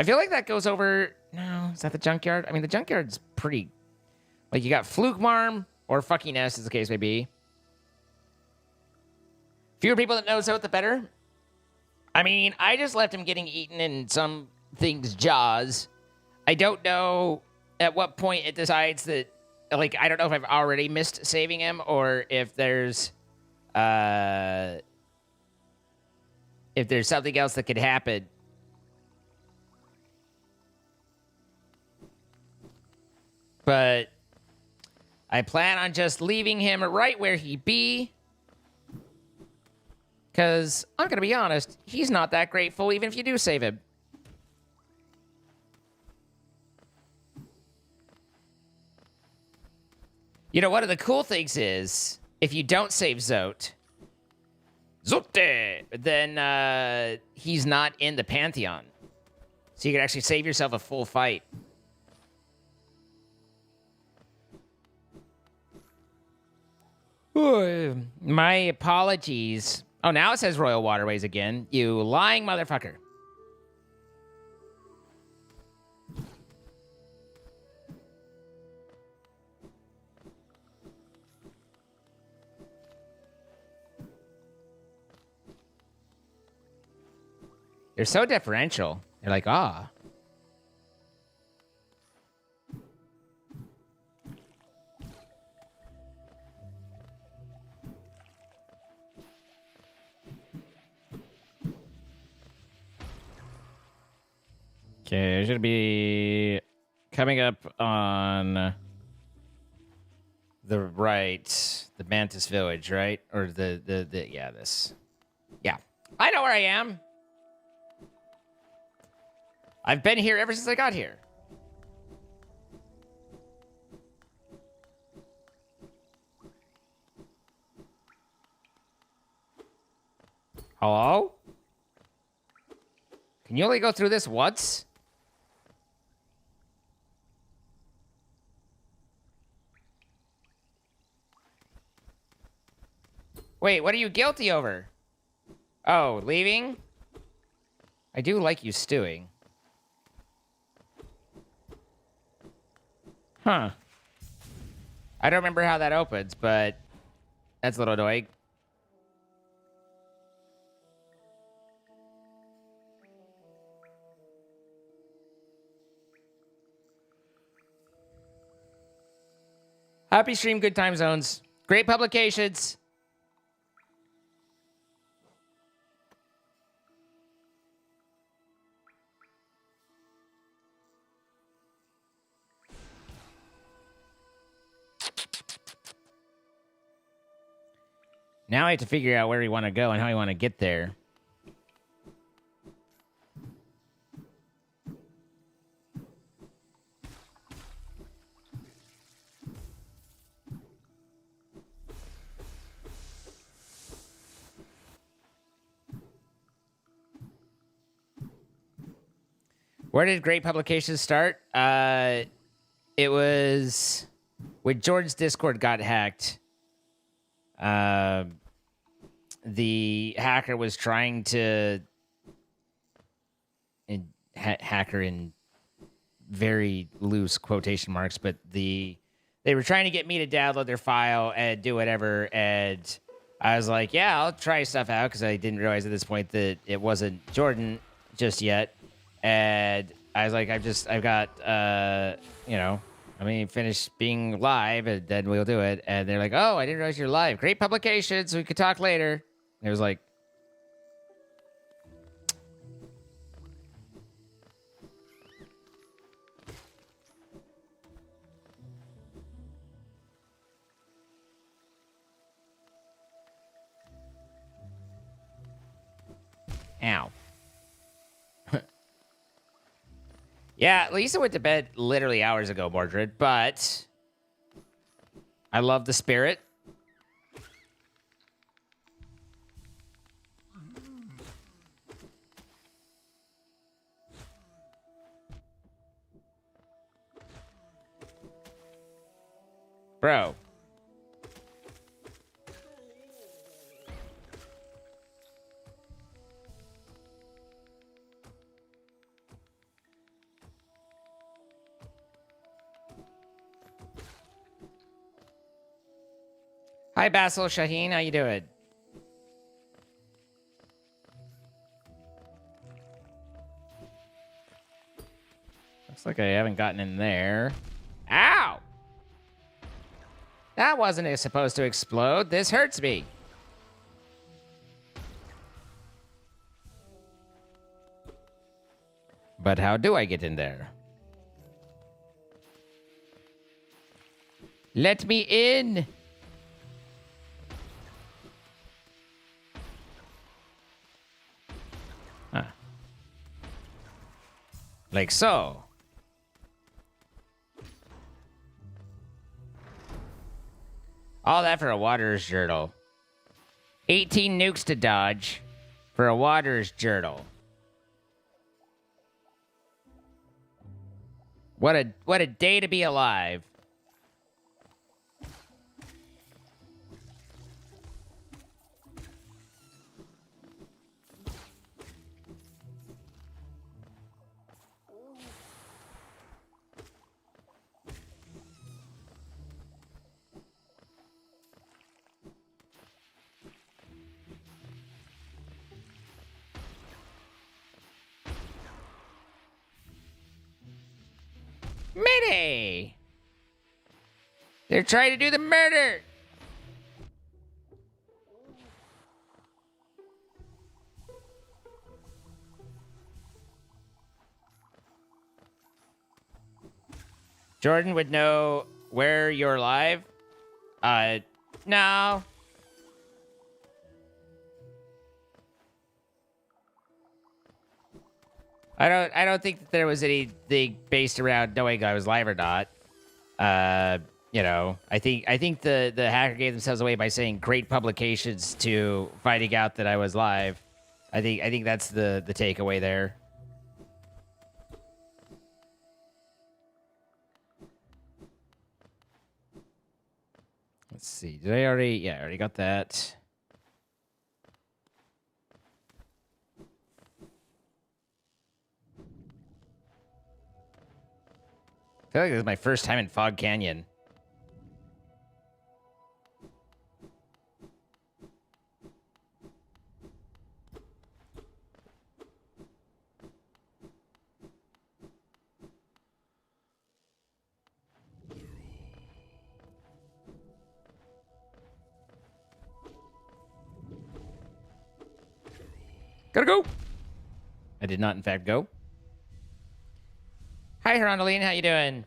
feel like that goes over... No, is that the junkyard? I mean, the junkyard's pretty... Like, you got Flugmarm, or fucking S, as the case may be. Fewer people that knows out, the better. I mean, I just left him getting eaten in some thing's jaws. I don't know at what point it decides that... Like, I don't know if I've already missed saving him, or if there's... If there's something else that could happen. But I plan on just leaving him right where he be. Because, I'm going to be honest, he's not that grateful even if you do save him. You know, one of the cool things is, if you don't save Zote, then he's not in the Pantheon. So you can actually save yourself a full fight. Ooh, my apologies. Oh, now it says Royal Waterways again. You lying motherfucker. They're so deferential. They're like, ah. Okay, it should be coming up on the right, the Mantis Village, right? Or yeah, this. Yeah. I know where I am. I've been here ever since I got here. Hello? Can you only go through this once? Wait, what are you guilty over? Oh, leaving? I do like you stewing. Huh. I don't remember how that opens, but that's a little annoying. Happy stream, good time zones. Great publications. Now I have to figure out where we want to go and how we want to get there. Where did Great Publications start? It was when Jordan's Discord got hacked. The hacker was trying to hacker in very loose quotation marks, but they were trying to get me to download their file and do whatever, and I was like, yeah, I'll try stuff out, because I didn't realize at this point that it wasn't Jordan just yet. And I was like, I've got, you know, let me finish being live, and then we'll do it. And they're like, oh, I didn't realize you're live. Great publications. We could talk later. And it was like, ow. Yeah, Lisa went to bed literally hours ago, Mordred, but I love the spirit. bro. Hi, Basil Shaheen. How you doing? Looks like I haven't gotten in there. Ow! That wasn't supposed to explode. This hurts me. But how do I get in there? Let me in! Huh. Like so. All that for a water's journal. 18 nukes to dodge for a water's journal. What a day to be alive. Mayday! They're trying to do the murder! Jordan would know where you're live? No. I don't think that there was anything based around knowing I was live or not. You know, I think the hacker gave themselves away by saying great publications to finding out that I was live. I think that's the takeaway there. Let's see. Did I already? Yeah, I already got that. I feel like this is my first time in Fog Canyon. Gotta go. I did not, in fact, go. Hi, Herondaline. How you doing?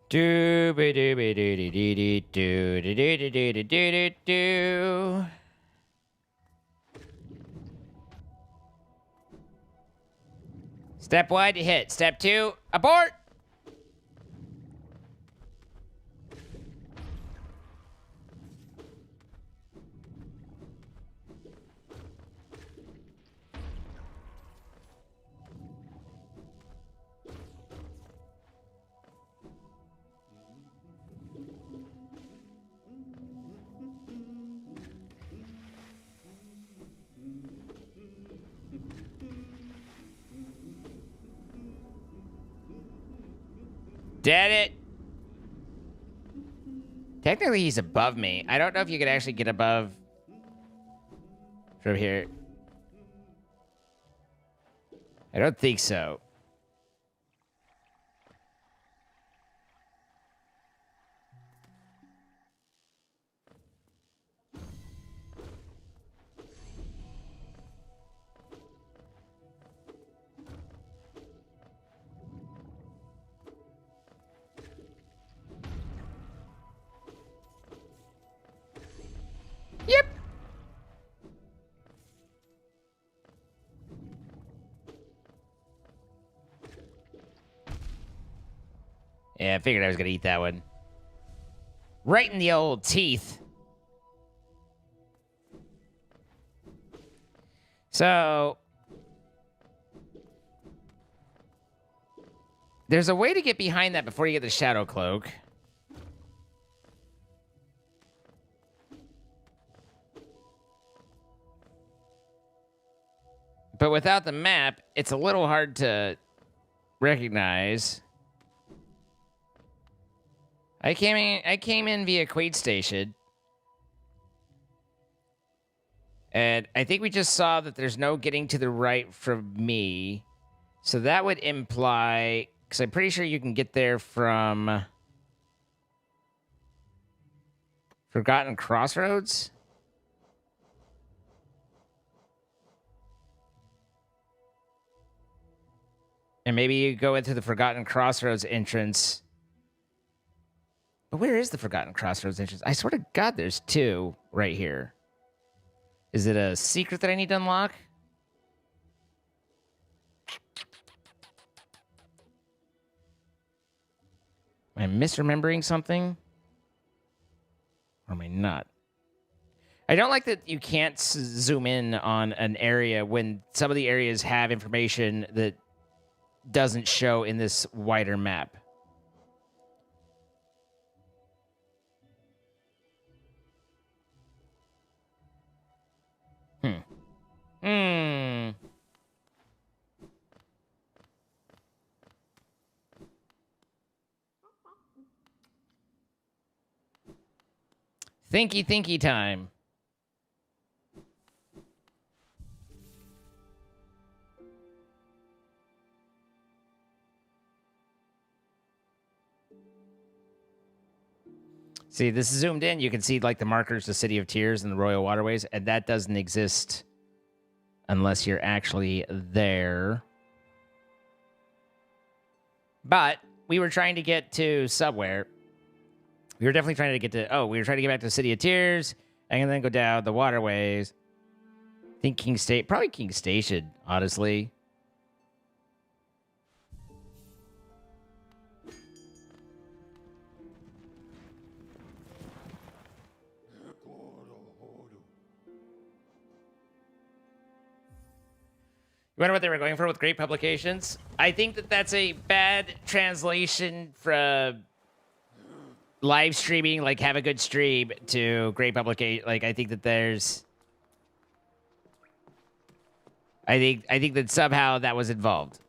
Dooby dooby doo doo doo doo doo doo doo doo doo doo. Step 1, hit. Step 2, abort. Dead it. Technically, he's above me. I don't know if you could actually get above from here. I don't think so. Yeah, I figured I was gonna eat that one. Right in the old teeth. So... there's a way to get behind that before you get the Shadow Cloak. But without the map, it's a little hard to recognize. I came in via Quaid Station. And I think we just saw that there's no getting to the right from me. So that would imply... because I'm pretty sure you can get there from... Forgotten Crossroads? And maybe you go into the Forgotten Crossroads entrance. But where is the Forgotten Crossroads entrance? I swear to God there's two right here. Is it a secret that I need to unlock? Am I misremembering something? Or am I not? I don't like that you can't zoom in on an area when some of the areas have information that doesn't show in this wider map. Thinky time. See, this is zoomed in. You can see like the markers, the City of Tears and the Royal Waterways, and that doesn't exist unless you're actually there. But we were trying to get to somewhere. We were definitely trying to get to... oh, we were trying to get back to the City of Tears and then go down the waterways. I think King State... probably King Station, honestly. You wonder what they were going for with Great Publications? I think that that's a bad translation from live streaming, like have a good stream, to Great Publication. Like, I think that there's... I think that somehow that was involved.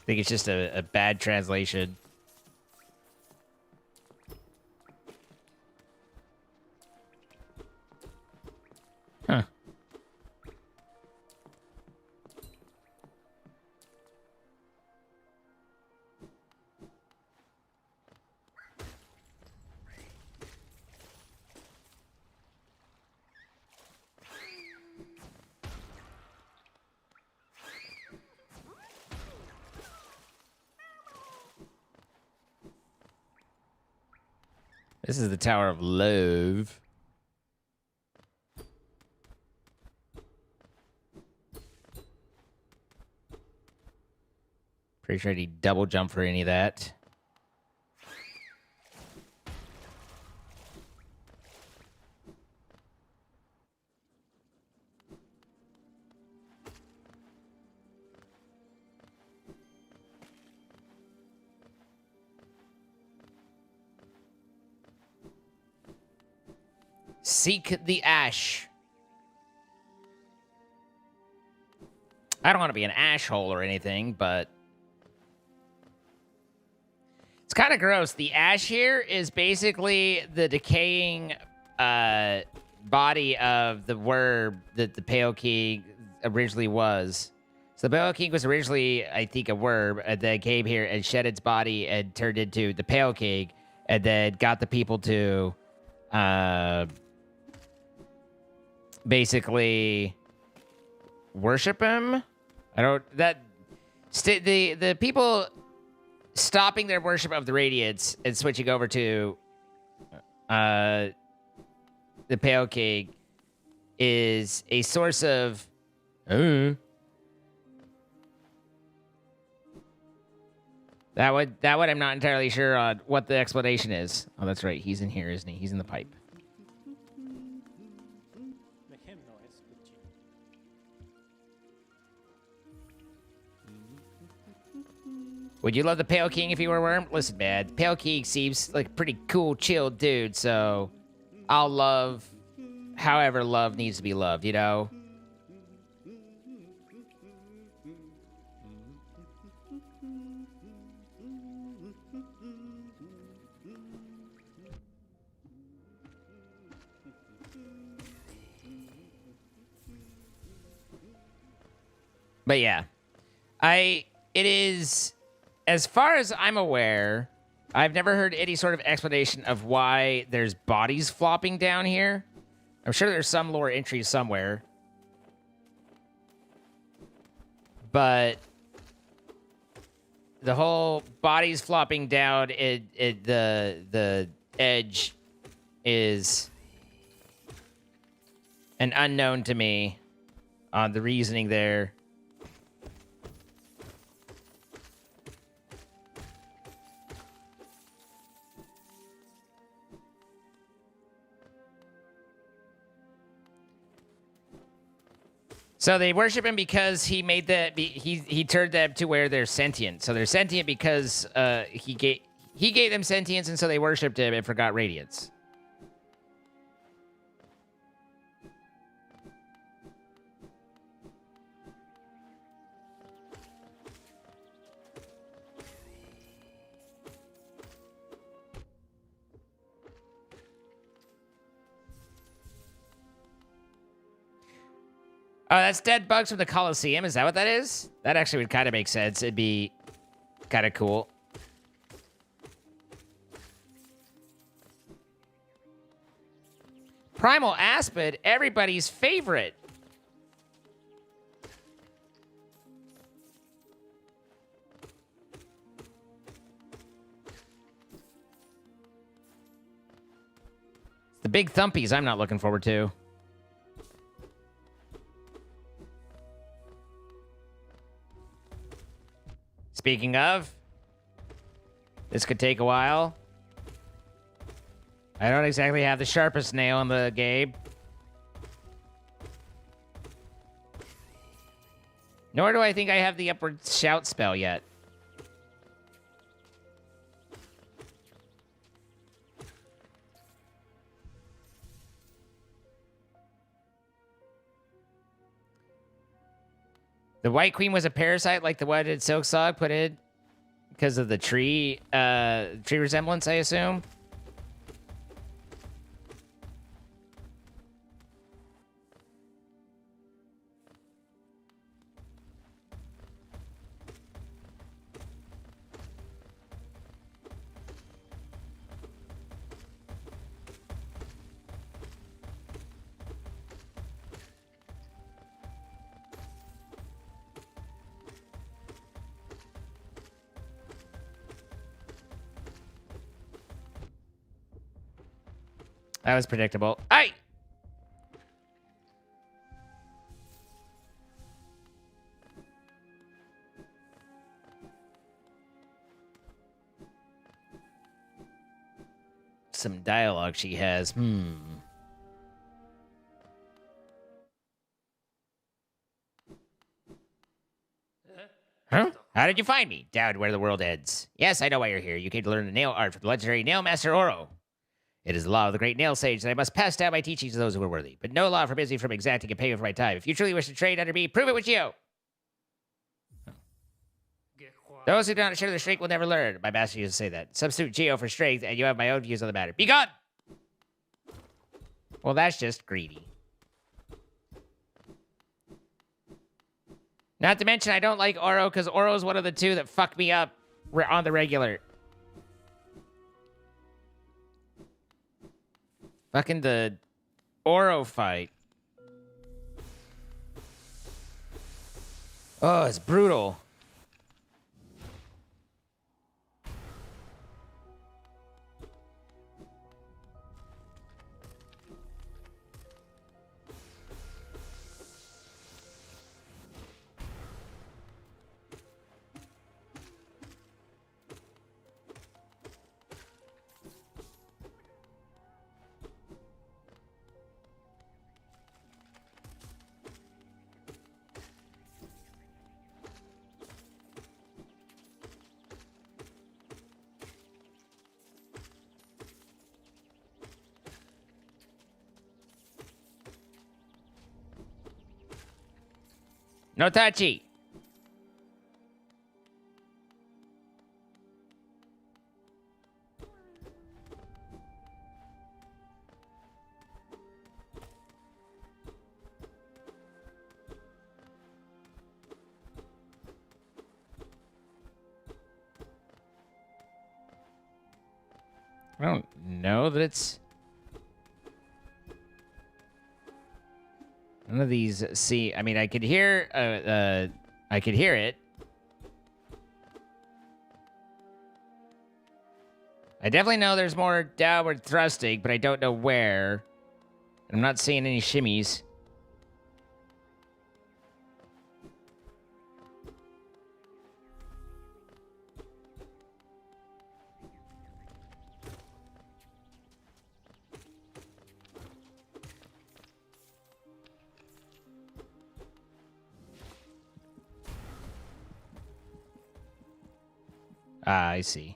I think it's just a bad translation. Huh. This is the Tower of Love. Pretty sure I need double jump for any of that. Seek the ash. I don't want to be an ash hole or anything, but it's kind of gross. The ash here is basically the decaying body of the worm that the Pale King originally was. So the Pale King was originally, I think, a worm that came here and shed its body and turned into the Pale King, and then got the people to basically worship him. I don't... that... the people stopping their worship of the Radiance and switching over to... the Pale King is a source of. That would I'm not entirely sure on what the explanation is. Oh, that's right. He's in here, isn't he? He's in the pipe. Would you love the Pale King if he were a worm? Listen, man, the Pale King seems like a pretty cool, chill dude, so I'll love however love needs to be loved, you know? But yeah, it is, as far as I'm aware, I've never heard any sort of explanation of why there's bodies flopping down here. I'm sure there's some lore entry somewhere. But the whole bodies flopping down the edge is an unknown to me on the reasoning there. So they worship him because he made he turned them to where they're sentient. So they're sentient because he gave them sentience, and so they worshipped him and forgot radiance. Oh, that's dead bugs from the Colosseum. Is that what that is? That actually would kind of make sense. It'd be kind of cool. Primal Aspid, everybody's favorite. It's the big thumpies I'm not looking forward to. Speaking of, this could take a while. I don't exactly have the sharpest nail in the game. Nor do I think I have the upward shout spell yet. The White Queen was a parasite like the one in Silksong put in because of the tree resemblance, I assume. That was predictable. Aye! Some dialogue she has. Huh? How did you find me? Down where the world ends. Yes, I know why you're here. You came to learn the nail art from the legendary nail master Oro. It is the law of the great nail sage that I must pass down my teachings to those who are worthy, but no law forbids me from exacting a payment for my time. If you truly wish to trade under me, prove it with Geo. Those who do not share their strength will never learn. My master used to say that. Substitute Geo for strength, and you have my own views on the matter. Be gone! Well, that's just greedy. Not to mention, I don't like Oro, because Oro is one of the two that fuck me up on the regular. Fucking the Oro fight. Oh, it's brutal. No touchy. I don't know that it's... None of these see... I mean, I could hear... I could hear it. I definitely know there's more downward thrusting, but I don't know where. I'm not seeing any shimmies. Ah, I see.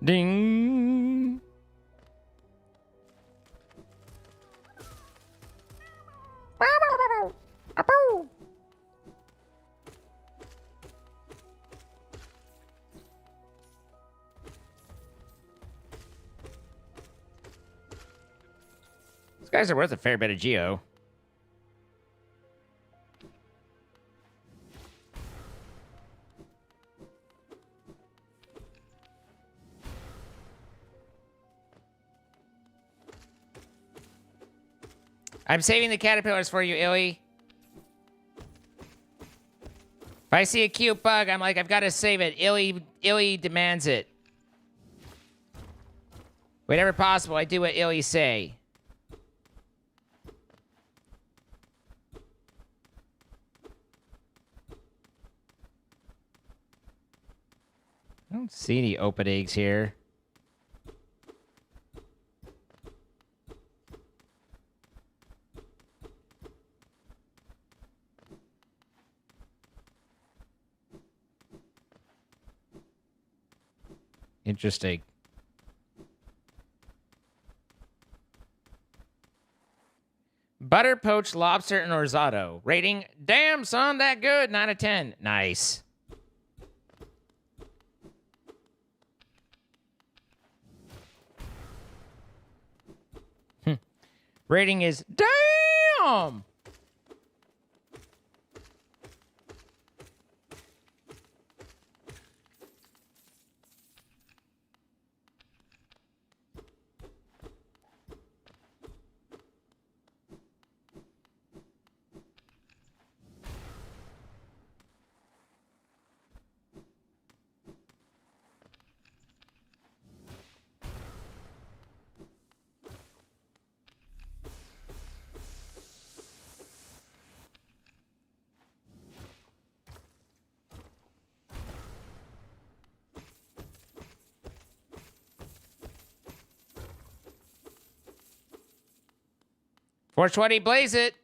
Ding! These guys are worth a fair bit of geo. I'm saving the caterpillars for you, Illy. If I see a cute bug, I'm like, I've got to save it. Illy demands it. Whenever possible, I do what Illy say. I don't see any open eggs here. Interesting. Butter poached lobster and risotto. Rating, damn son, that good. 9 out of 10. Nice. Rating is damn. .420, blaze it.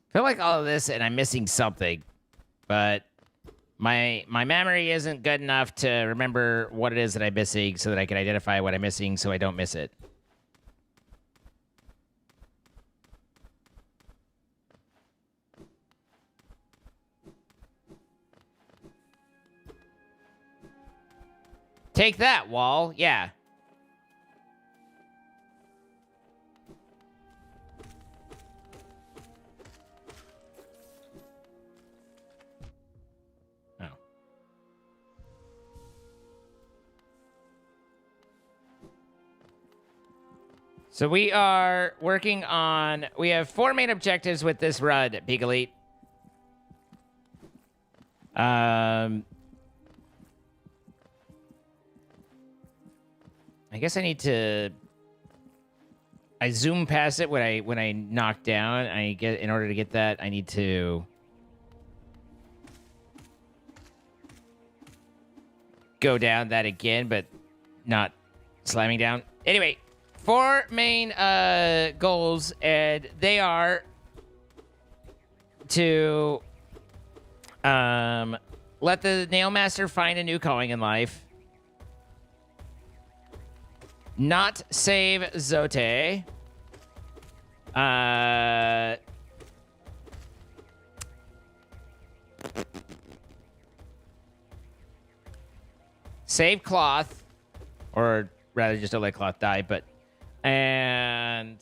I feel like all of this and I'm missing something, but my memory isn't good enough to remember what it is that I'm missing so that I can identify what I'm missing so I don't miss it. Take that, wall. Yeah. So we are working on... We have 4 main objectives with this run, Big Elite. I guess I need to... I zoom past it when I knock down. In order to get that, I need to go down that again, but not slamming down. Anyway, 4 main goals, and they are to let the Nail Master find a new calling in life, not save Zote, save Cloth, or rather just don't let Cloth die, but... And...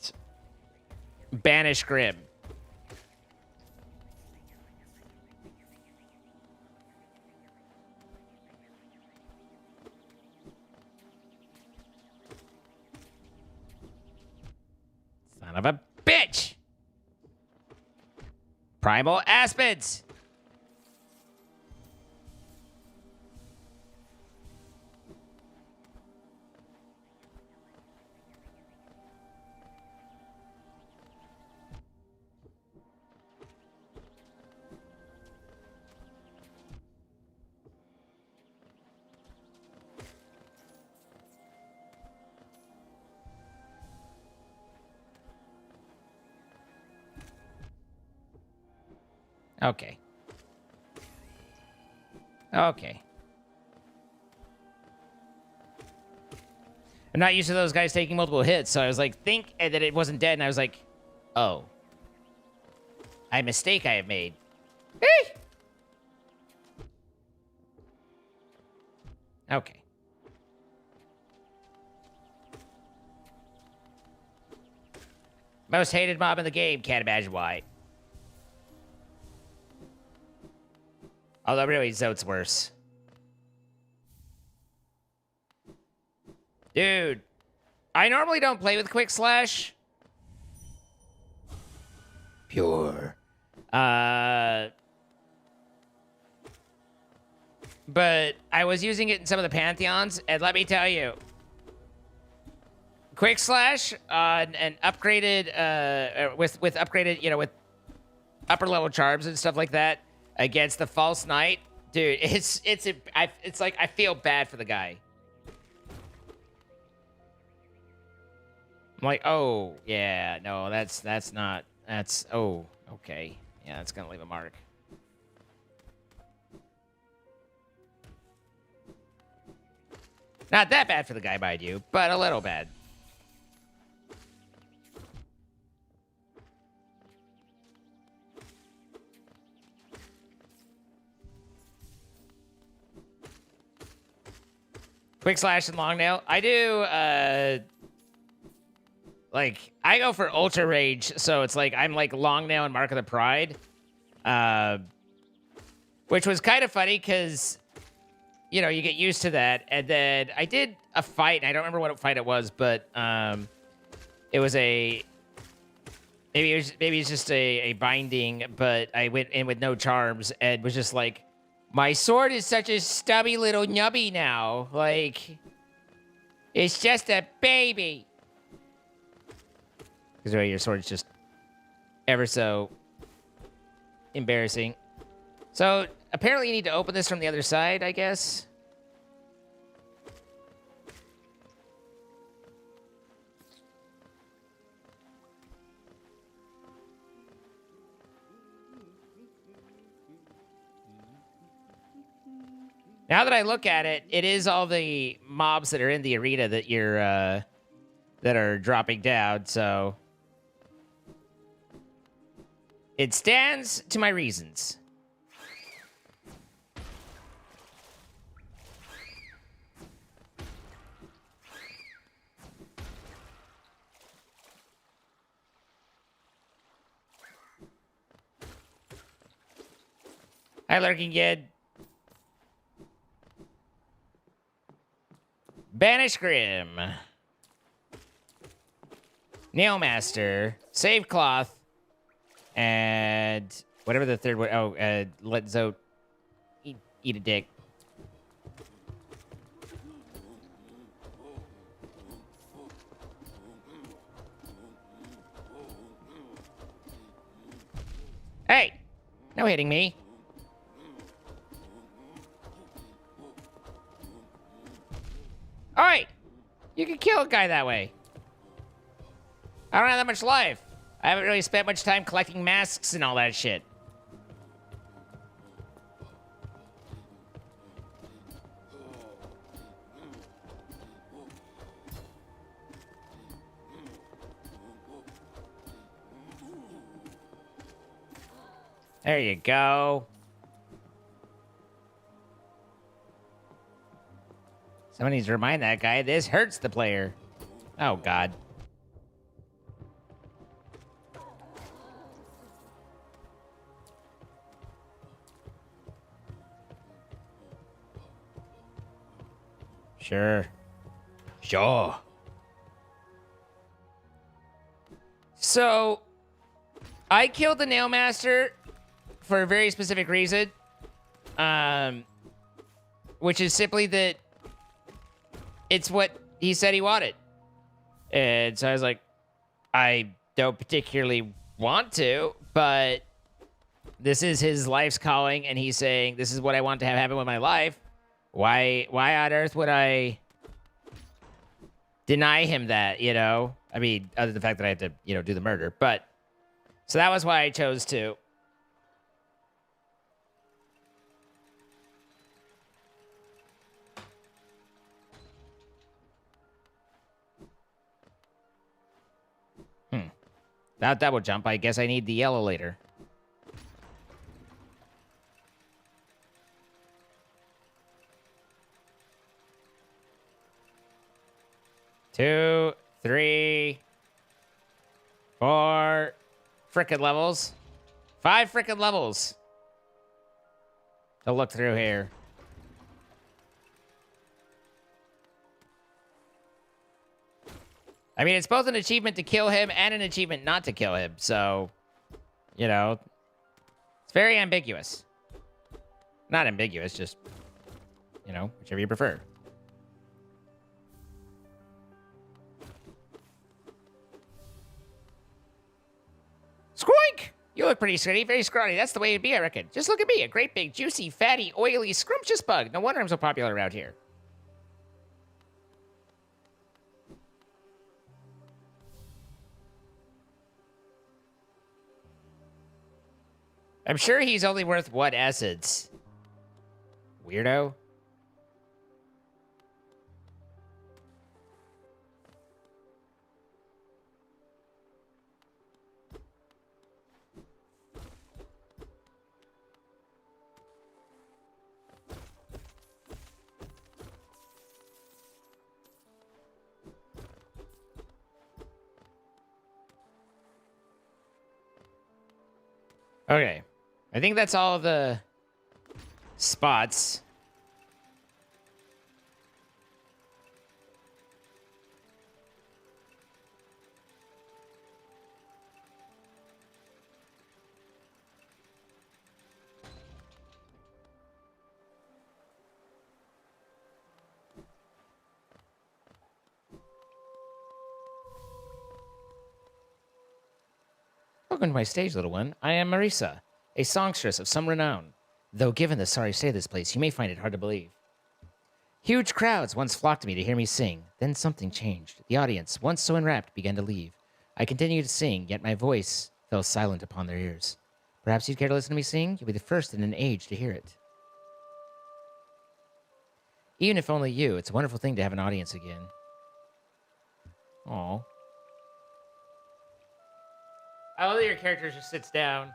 Banish Grim. Son of a bitch! Primal Aspids! Okay. Okay. I'm not used to those guys taking multiple hits, so I was like, think that it wasn't dead, and I was like, oh. A mistake I have made. Okay. Most hated mob in the game, can't imagine why. Although really, Zote's worse. Dude, I normally don't play with Quick Slash. Pure. But I was using it in some of the Pantheons, and let me tell you, Quick Slash and upgraded with upgraded, you know, with upper level charms and stuff like that against the False Knight, dude, it's like I feel bad for the guy. I'm like, oh yeah, no, that's not, that's, oh, okay, yeah, that's gonna leave a mark. Not that bad for the guy, mind you, but a little bad. Quick Slash and Long Nail. I do, like, I go for Ultra Rage, so it's like, I'm like Long Nail and Mark of the Pride. Which was kind of funny, because, you know, you get used to that. And then I did a fight, and I don't remember what fight it was, but, it was a... Maybe it's just a binding, but I went in with no charms, and was just like... My sword is such a stubby little nubby now. Like, it's just a baby. Because your sword's just ever so embarrassing. So, apparently you need to open this from the other side, I guess. Now that I look at it, it is all the mobs that are in the arena that you're, that are dropping down, so... It stands to my reasons. Hi, Lurking Kid. Banish Grim. Nail Master, Save Cloth, and whatever the third one. Oh, let Zoe eat a dick. Hey, no hitting me. All right, you can kill a guy that way. I don't have that much life. I haven't really spent much time collecting masks and all that shit. There you go. Someone needs to remind that guy this hurts the player. Oh, God. Sure. Sure. So, I killed the Nail Master for a very specific reason. Which is simply that it's what he said he wanted. And so I was like, I don't particularly want to, but this is his life's calling, and he's saying, this is what I want to have happen with my life. Why on earth would I deny him that, you know? I mean, other than the fact that I had to, you know, do the murder. But, so that was why I chose to. That double jump, I guess I need the yellow later. Two, three, four frickin' levels. 5 frickin' levels to look through here. I mean, it's both an achievement to kill him and an achievement not to kill him, so, you know, it's very ambiguous. Not ambiguous, just, you know, whichever you prefer. Squoink! You look pretty skinny, very scrawny. That's the way it'd be, I reckon. Just look at me, a great big, juicy, fatty, oily, scrumptious bug. No wonder I'm so popular around here. I'm sure he's only worth what essence? Weirdo. Okay. I think that's all the spots. Welcome to my stage, little one. I am Marisa, a songstress of some renown. Though given the sorry state of this place, you may find it hard to believe. Huge crowds once flocked to me to hear me sing. Then something changed. The audience, once so enwrapped, began to leave. I continued to sing, yet my voice fell silent upon their ears. Perhaps you'd care to listen to me sing? You'll be the first in an age to hear it. Even if only you, it's a wonderful thing to have an audience again. Aw. I love that your character just sits down.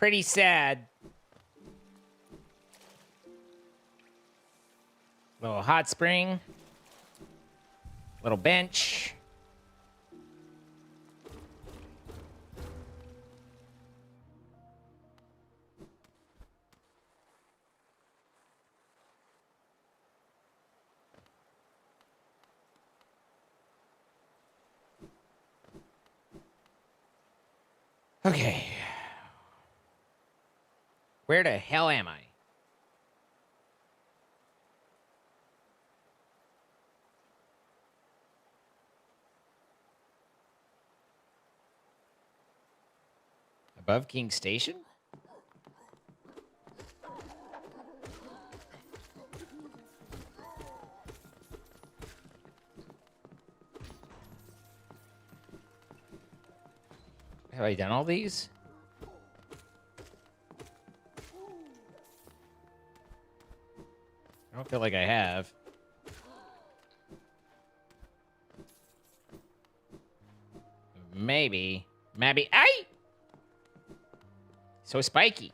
Pretty sad. Little hot spring. Little bench. Okay. Where the hell am I? Above King Station? Have I done all these? I don't feel like I have. Maybe. Maybe. Ay! So spiky.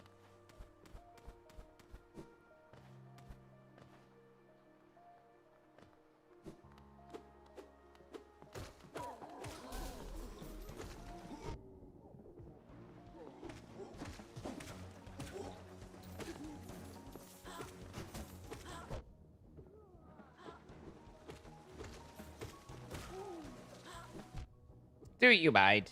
Do you bide?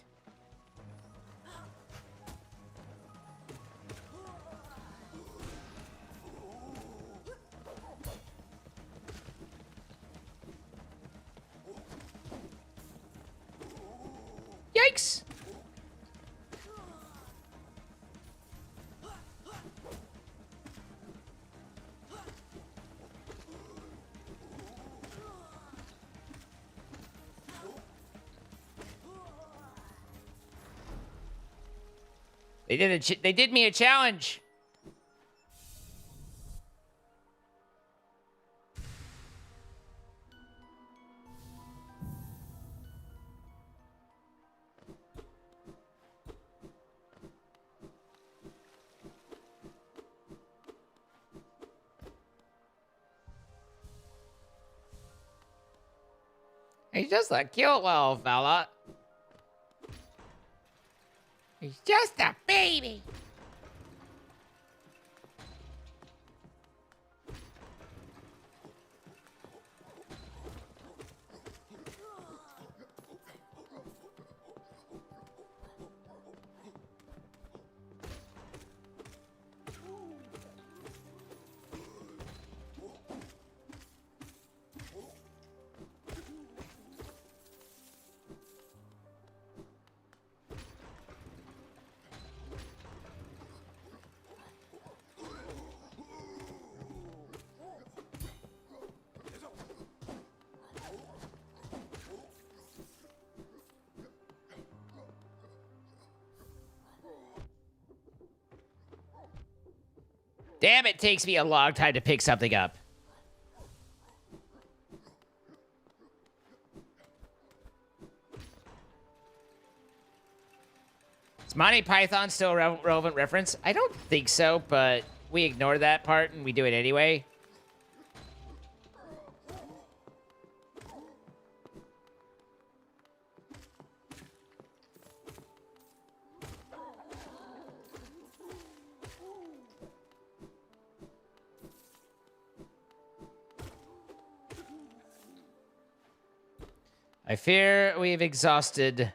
Yikes! They did me a challenge. He's just a cute little fella. He's just a baby. Damn, it takes me a long time to pick something up. Is Monty Python still a relevant reference? I don't think so, but we ignore that part and we do it anyway. I fear we've exhausted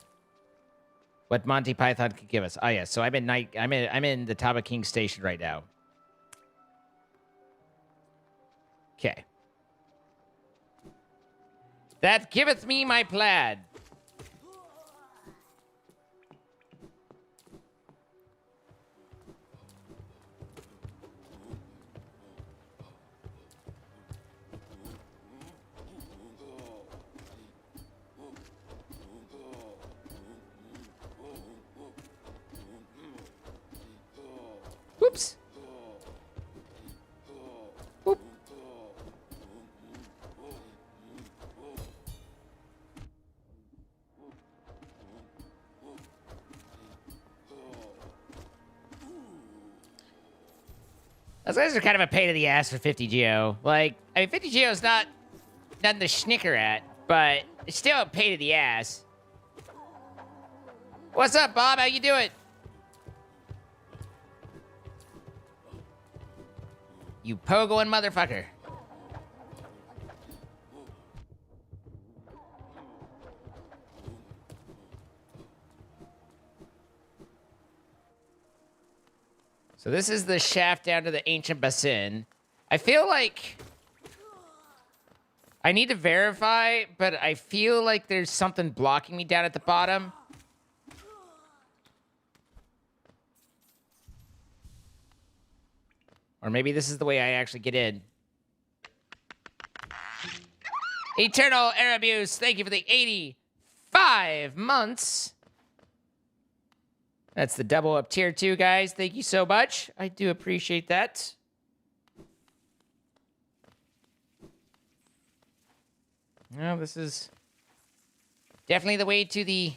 what Monty Python could give us. Oh yeah, so I'm in the top of King Station right now. Okay. That giveth me my plaid. Whoops. Whoop. Those guys are kind of a pain in the ass for 50 Geo. Like, I mean, 50 Geo's not nothing to snicker at, but it's still a pain in the ass. What's up, Bob? How you doing? You pogoing motherfucker. So this is the shaft down to the ancient basin. I feel like I need to verify, but I feel like there's something blocking me down at the bottom. Or maybe this is the way I actually get in. Eternal Air Abuse, thank you for the 85 months. That's the double up tier 2, guys. Thank you so much. I do appreciate that. Well, this is definitely the way to the...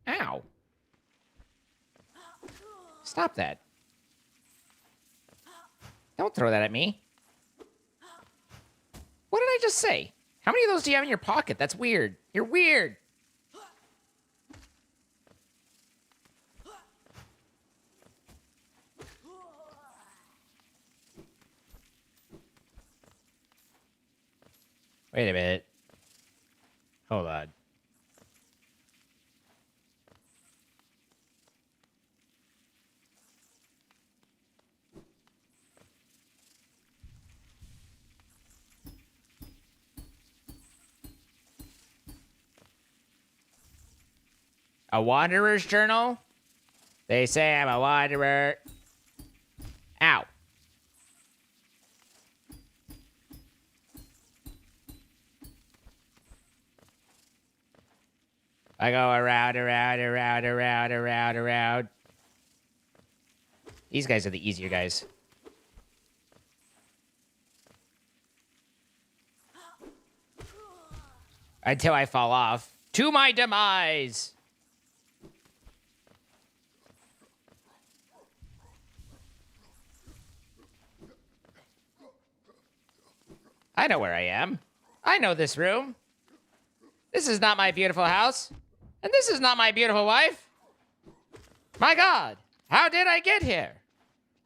Ow. Stop that. Don't throw that at me. What did I just say? How many of those do you have in your pocket? That's weird. You're weird. Wait a minute. Hold on. A wanderer's journal? They say I'm a wanderer. Ow. I go around. These guys are the easier guys. Until I fall off. To my demise! I know where I am. I know this room. This is not my beautiful house. And this is not my beautiful wife. My God, how did I get here?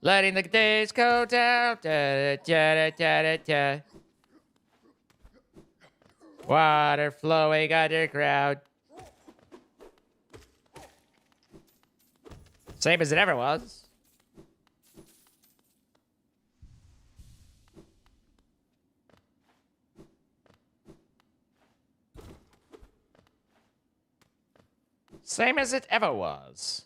Letting the days go down. Da, da, da, da, da. Water flowing underground. Same as it ever was. Same as it ever was.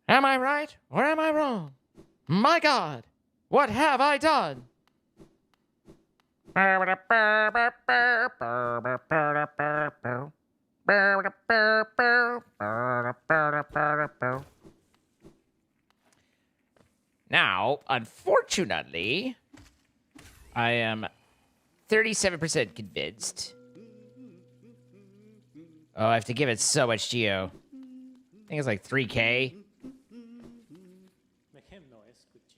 Am I right or am I wrong? My God, what have I done? Now, unfortunately, I am 37% convinced. Oh, I have to give it so much geo. I think it's like 3K.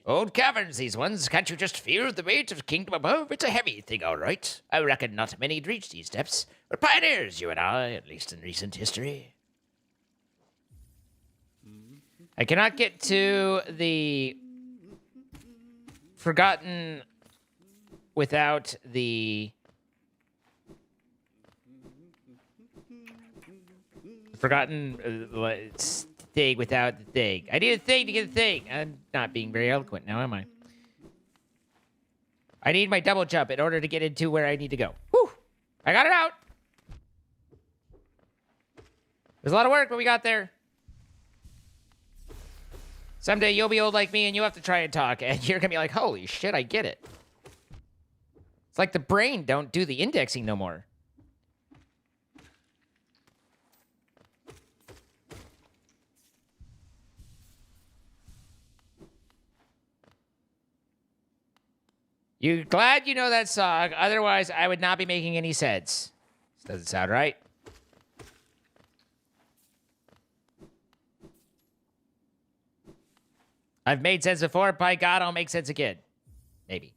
Old caverns, these ones. Can't you just feel the weight of kingdom above? It's a heavy thing, all right. I reckon not many'd reach these depths. We're pioneers, you and I, at least in recent history. I cannot get to the Forgotten without the Forgotten thing without the thing. I need a thing to get a thing. I'm not being very eloquent now, am I? I need my double jump in order to get into where I need to go. Whew! I got it out! There's a lot of work, but we got there. Someday you'll be old like me and you'll have to try and talk, and you're gonna be like, holy shit, I get it. It's like the brain don't do the indexing no more. You're glad you know that song, otherwise I would not be making any sense. This doesn't sound right. I've made sense before. By God, I'll make sense again. Maybe.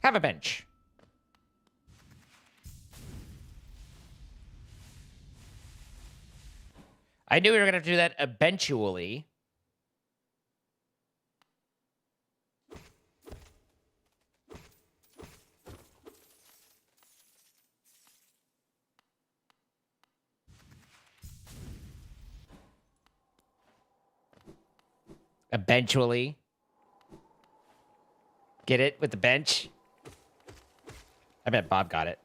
Have a bench. I knew we were going to have to do that eventually. Eventually. Get it with the bench? I bet Bob got it.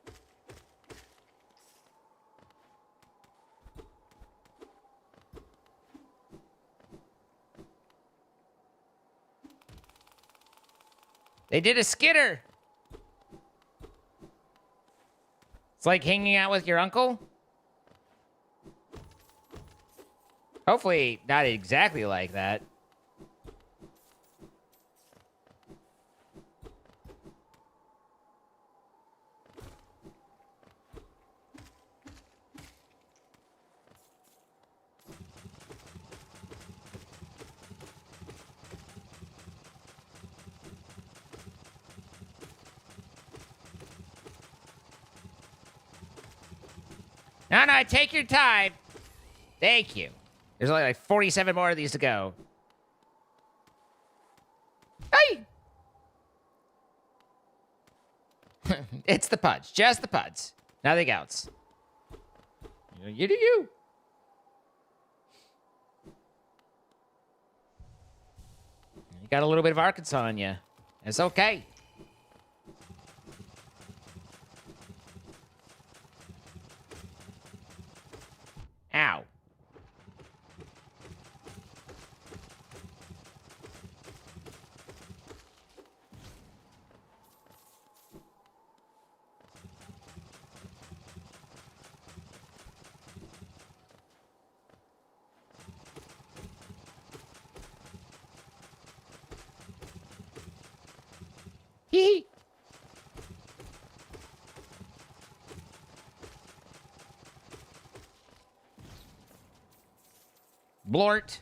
They did a skitter. It's like hanging out with your uncle. Hopefully not exactly like that. No, take your time. Thank you. There's only like 47 more of these to go. Hey! It's the puds. Just the puds. Nothing else. You do you. You got a little bit of Arkansas in you. It's okay. Ow. Hee. Blort.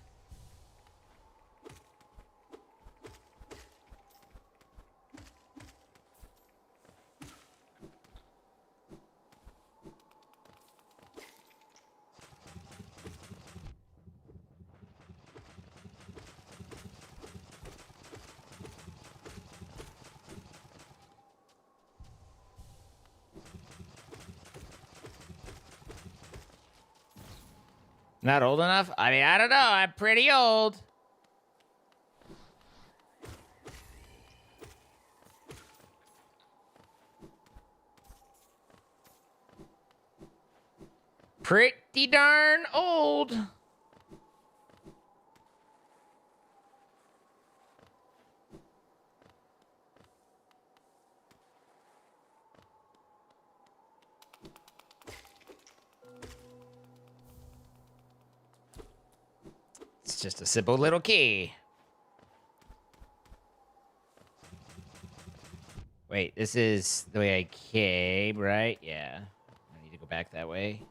Not old enough? I mean, I don't know. I'm pretty old. Pretty darn old. It's just a simple little key. Wait, this is the way I came, right? Yeah. I need to go back that way.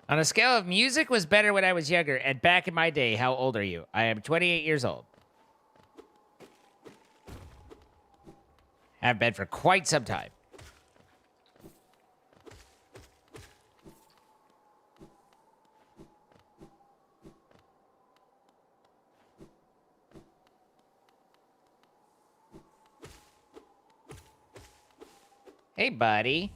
On a scale of music was better when I was younger and back in my day, how old are you? I am 28 years old. Have been for quite some time. Hey, buddy.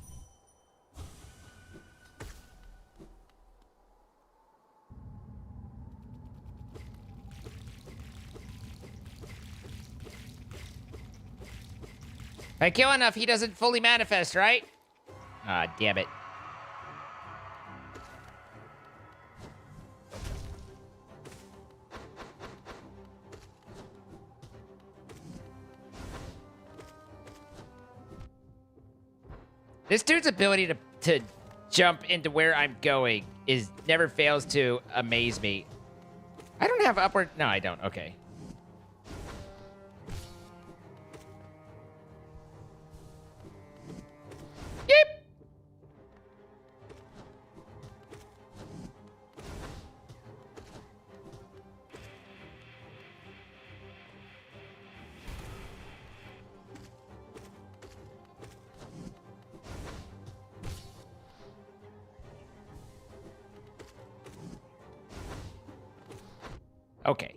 If I kill enough, he doesn't fully manifest, right? Ah, damn it. This dude's ability to jump into where I'm going never fails to amaze me. I don't have upward... No, I don't. Okay. Yep. Okay.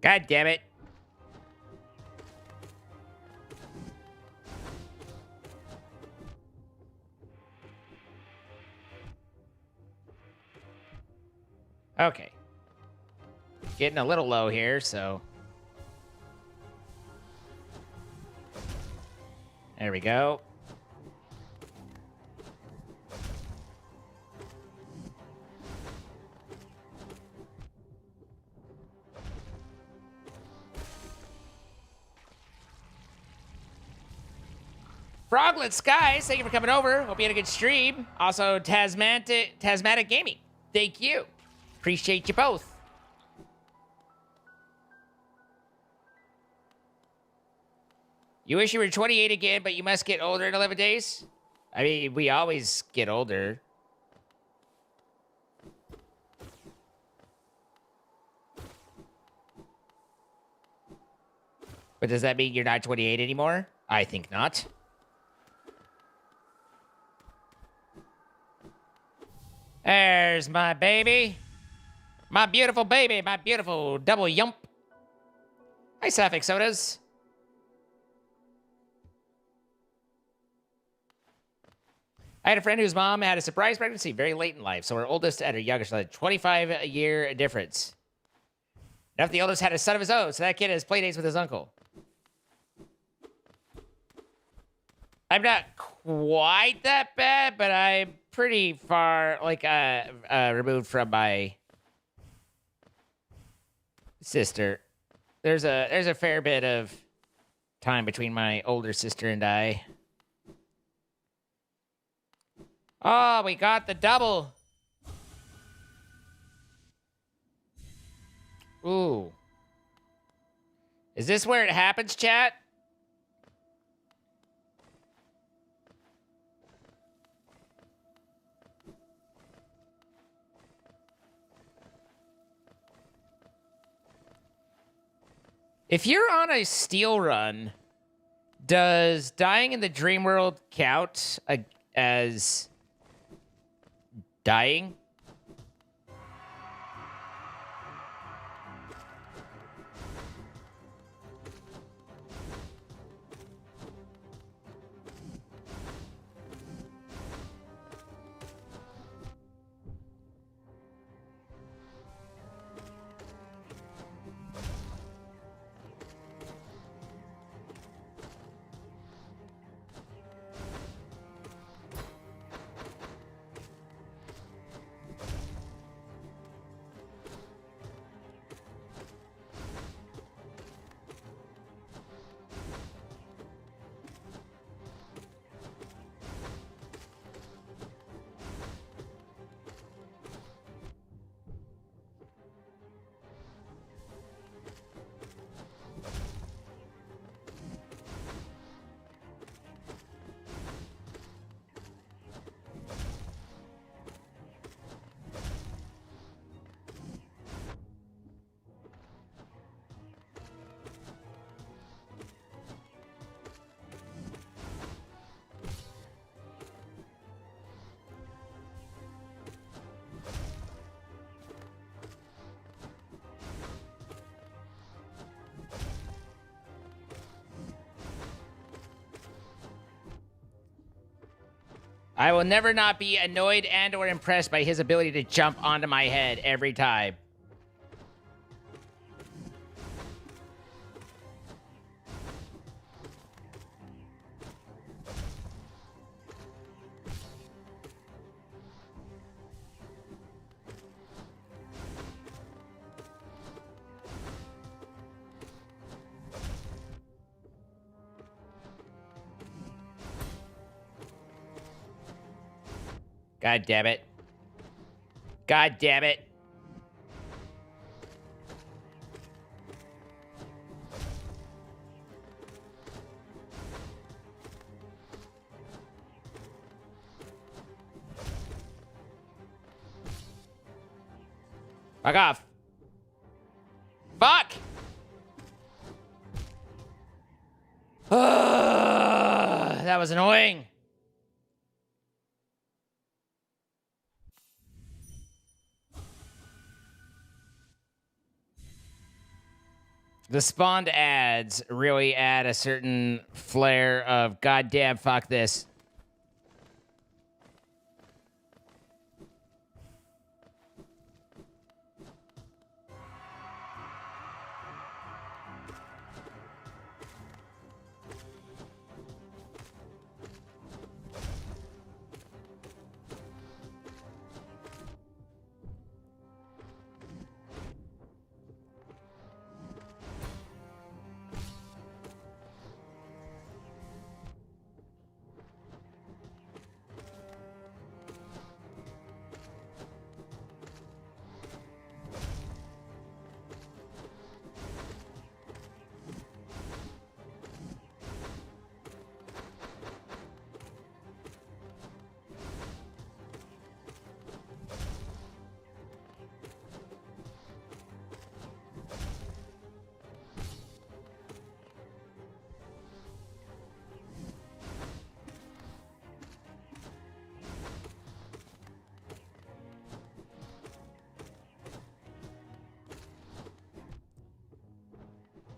God damn it. Okay. Getting a little low here, so... There we go. Froglet Skies, thank you for coming over. Hope you had a good stream. Also, Tasmatic Gaming, thank you. Appreciate you both. You wish you were 28 again, but you must get older in 11 days? I mean, we always get older. But does that mean you're not 28 anymore? I think not. There's my baby. My beautiful baby. My beautiful double yump. Hi, Sapphic Sodas. I had a friend whose mom had a surprise pregnancy very late in life, so her oldest and her youngest had a 25-year difference. Now, if the oldest had a son of his own, so that kid has play dates with his uncle. I'm not quite that bad, but I'm pretty far, like, removed from my sister. There's a fair bit of time between my older sister and I. Oh, we got the double. Ooh. Is this where it happens, chat? If you're on a steal run, does dying in the dream world count as dying? I will never not be annoyed and or impressed by his ability to jump onto my head every time. God damn it. God damn it. Fuck off. Fuck! That was annoying. The spawned ads really add a certain flair of goddamn fuck this.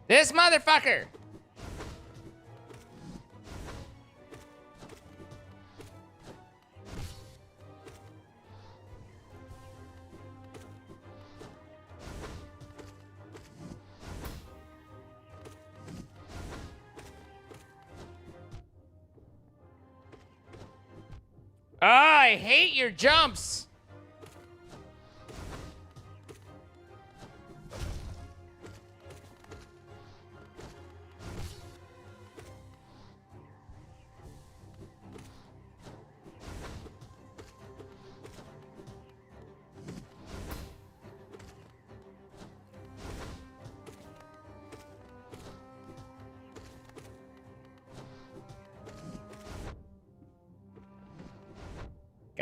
This motherfucker! Oh, I hate your jumps!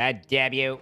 God damn you.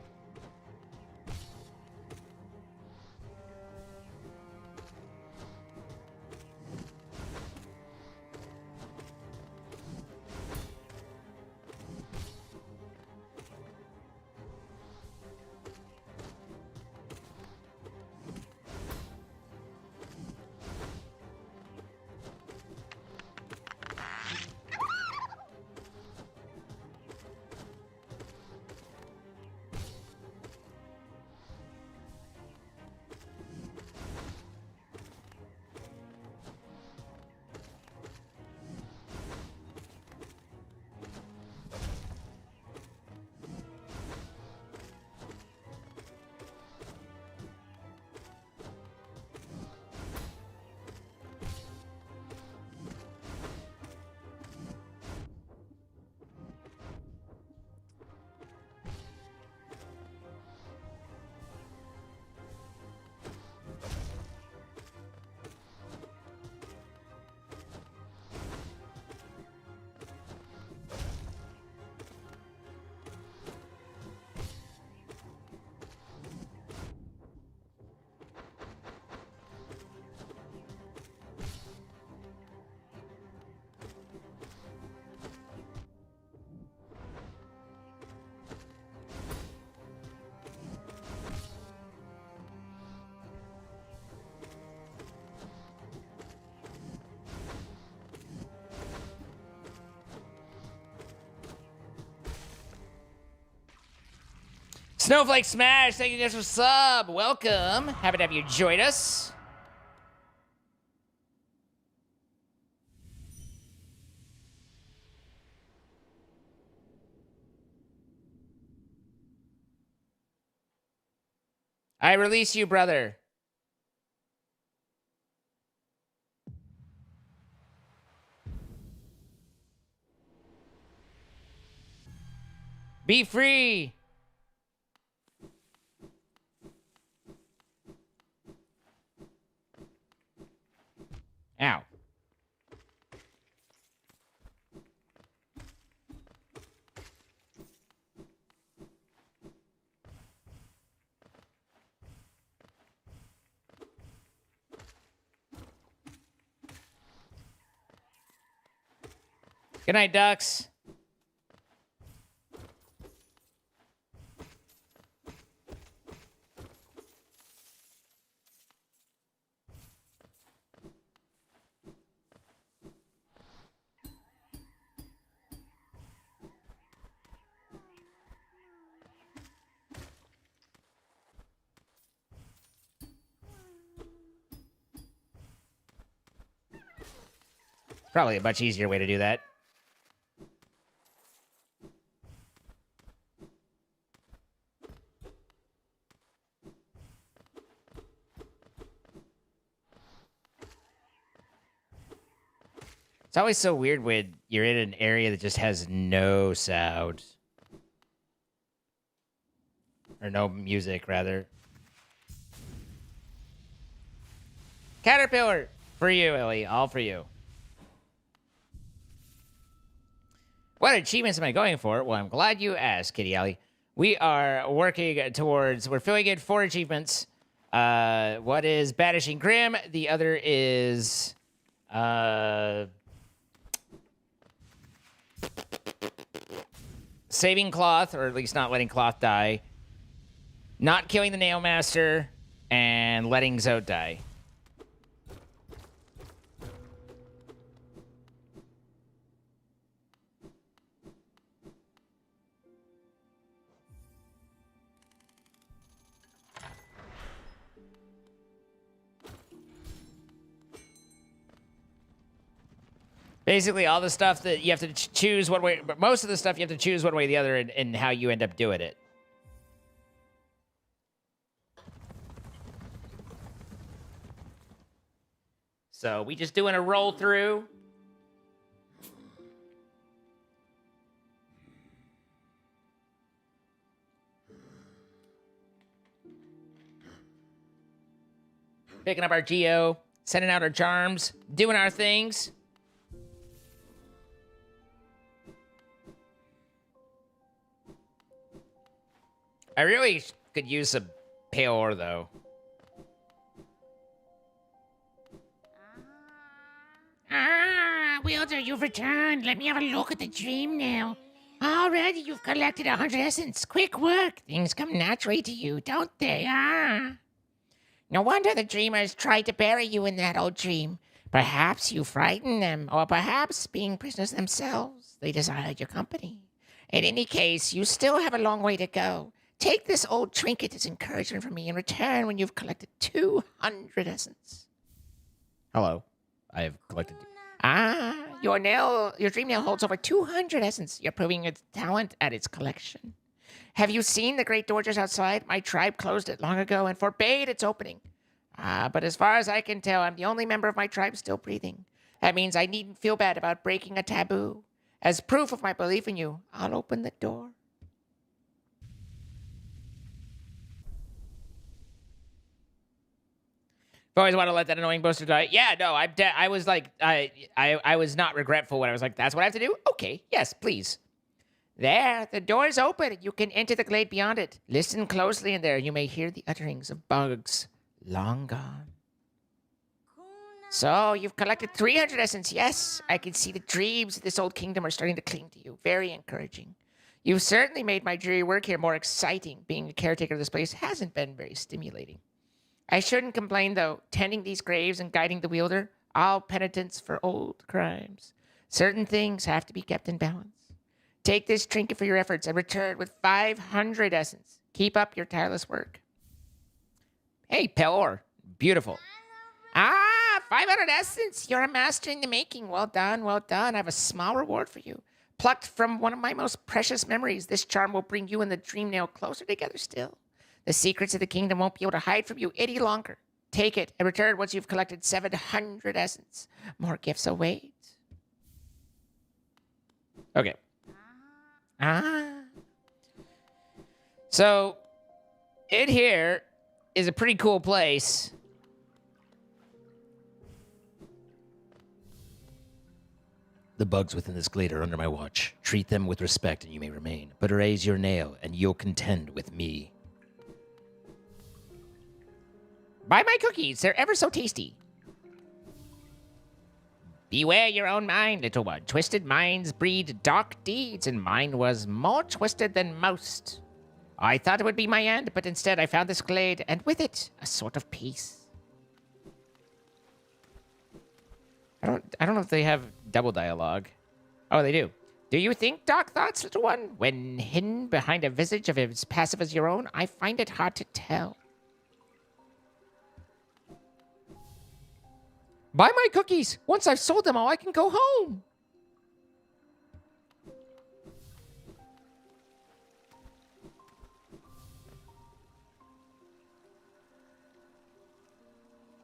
Snowflake Smash, thank you guys for sub. Welcome. Happy to have you join us. I release you, brother. Be free. Ow. Good night, ducks. Probably a much easier way to do that. It's always so weird when you're in an area that just has no sound. Or no music, rather. Caterpillar! For you, Ellie. All for you. What achievements am I going for? Well, I'm glad you asked, Kitty Ellie. We are working towards... We're filling in 4 achievements. One is Banishing Grim. The other is... saving Cloth, or at least not letting Cloth die. Not killing the Nail Master. And letting Zote die. Basically, all the stuff that you have to choose one way, but most of the stuff you have to choose one way or the other in how you end up doing it. So we just doing a roll through. Picking up our geo, sending out our charms, doing our things. I really could use some pale ore, though. Wielder, you've returned. Let me have a look at the dream now. Already you've collected 100 essence. Quick work. Things come naturally to you, don't they? No wonder the dreamers tried to bury you in that old dream. Perhaps you frightened them, or perhaps, being prisoners themselves, they desired your company. In any case, you still have a long way to go. Take this old trinket as encouragement from me and return when you've collected 200 essence. Hello. I have collected... Your dream nail holds over 200 essence. You're proving its talent at its collection. Have you seen the great door just outside? My tribe closed it long ago and forbade its opening. But as far as I can tell, I'm the only member of my tribe still breathing. That means I needn't feel bad about breaking a taboo. As proof of my belief in you, I'll open the door. I've always want to let that annoying boaster die. Yeah, no, I was like, I was not regretful when I was like, that's what I have to do? Okay, yes, please. There, the door is open. You can enter the glade beyond it. Listen closely in there. You may hear the utterings of bugs long gone. So, you've collected 300 essence. Yes, I can see the dreams of this old kingdom are starting to cling to you. Very encouraging. You've certainly made my dreary work here more exciting. Being a caretaker of this place hasn't been very stimulating. I shouldn't complain, though. Tending these graves and guiding the wielder, all penitence for old crimes. Certain things have to be kept in balance. Take this trinket for your efforts and return with 500 essence. Keep up your tireless work. Hey, Pelor. Beautiful. 500 essence. You're a master in the making. Well done, well done. I have a small reward for you. Plucked from one of my most precious memories, this charm will bring you and the dream nail closer together still. The secrets of the kingdom won't be able to hide from you any longer. Take it and return once you've collected 700 essence. More gifts await. Okay. So, it here is a pretty cool place. The bugs within this glade are under my watch. Treat them with respect and you may remain. But raise your nail and you'll contend with me. Buy my cookies. They're ever so tasty. Beware your own mind, little one. Twisted minds breed dark deeds, and mine was more twisted than most. I thought it would be my end, but instead I found this glade, and with it, a sort of peace. I don't know if they have double dialogue. Oh, they do. Do you think dark thoughts, little one? When hidden behind a visage of as passive as your own, I find it hard to tell. Buy my cookies. Once I've sold them all, I can go home.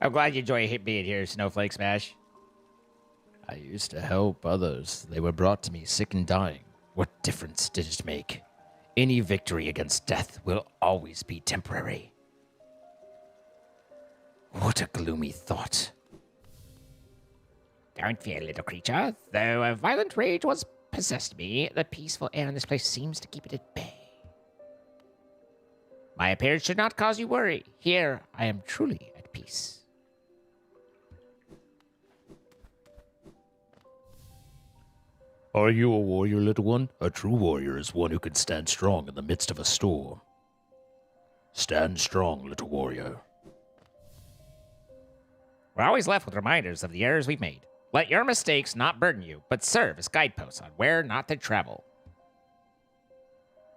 I'm glad you enjoy being here, Snowflake Smash. I used to help others. They were brought to me sick and dying. What difference did it make? Any victory against death will always be temporary. What a gloomy thought. Don't fear, little creature. Though a violent rage once possessed me, the peaceful air in this place seems to keep it at bay. My appearance should not cause you worry. Here, I am truly at peace. Are you a warrior, little one? A true warrior is one who can stand strong in the midst of a storm. Stand strong, little warrior. We're always left with reminders of the errors we've made. Let your mistakes not burden you, but serve as guideposts on where not to travel.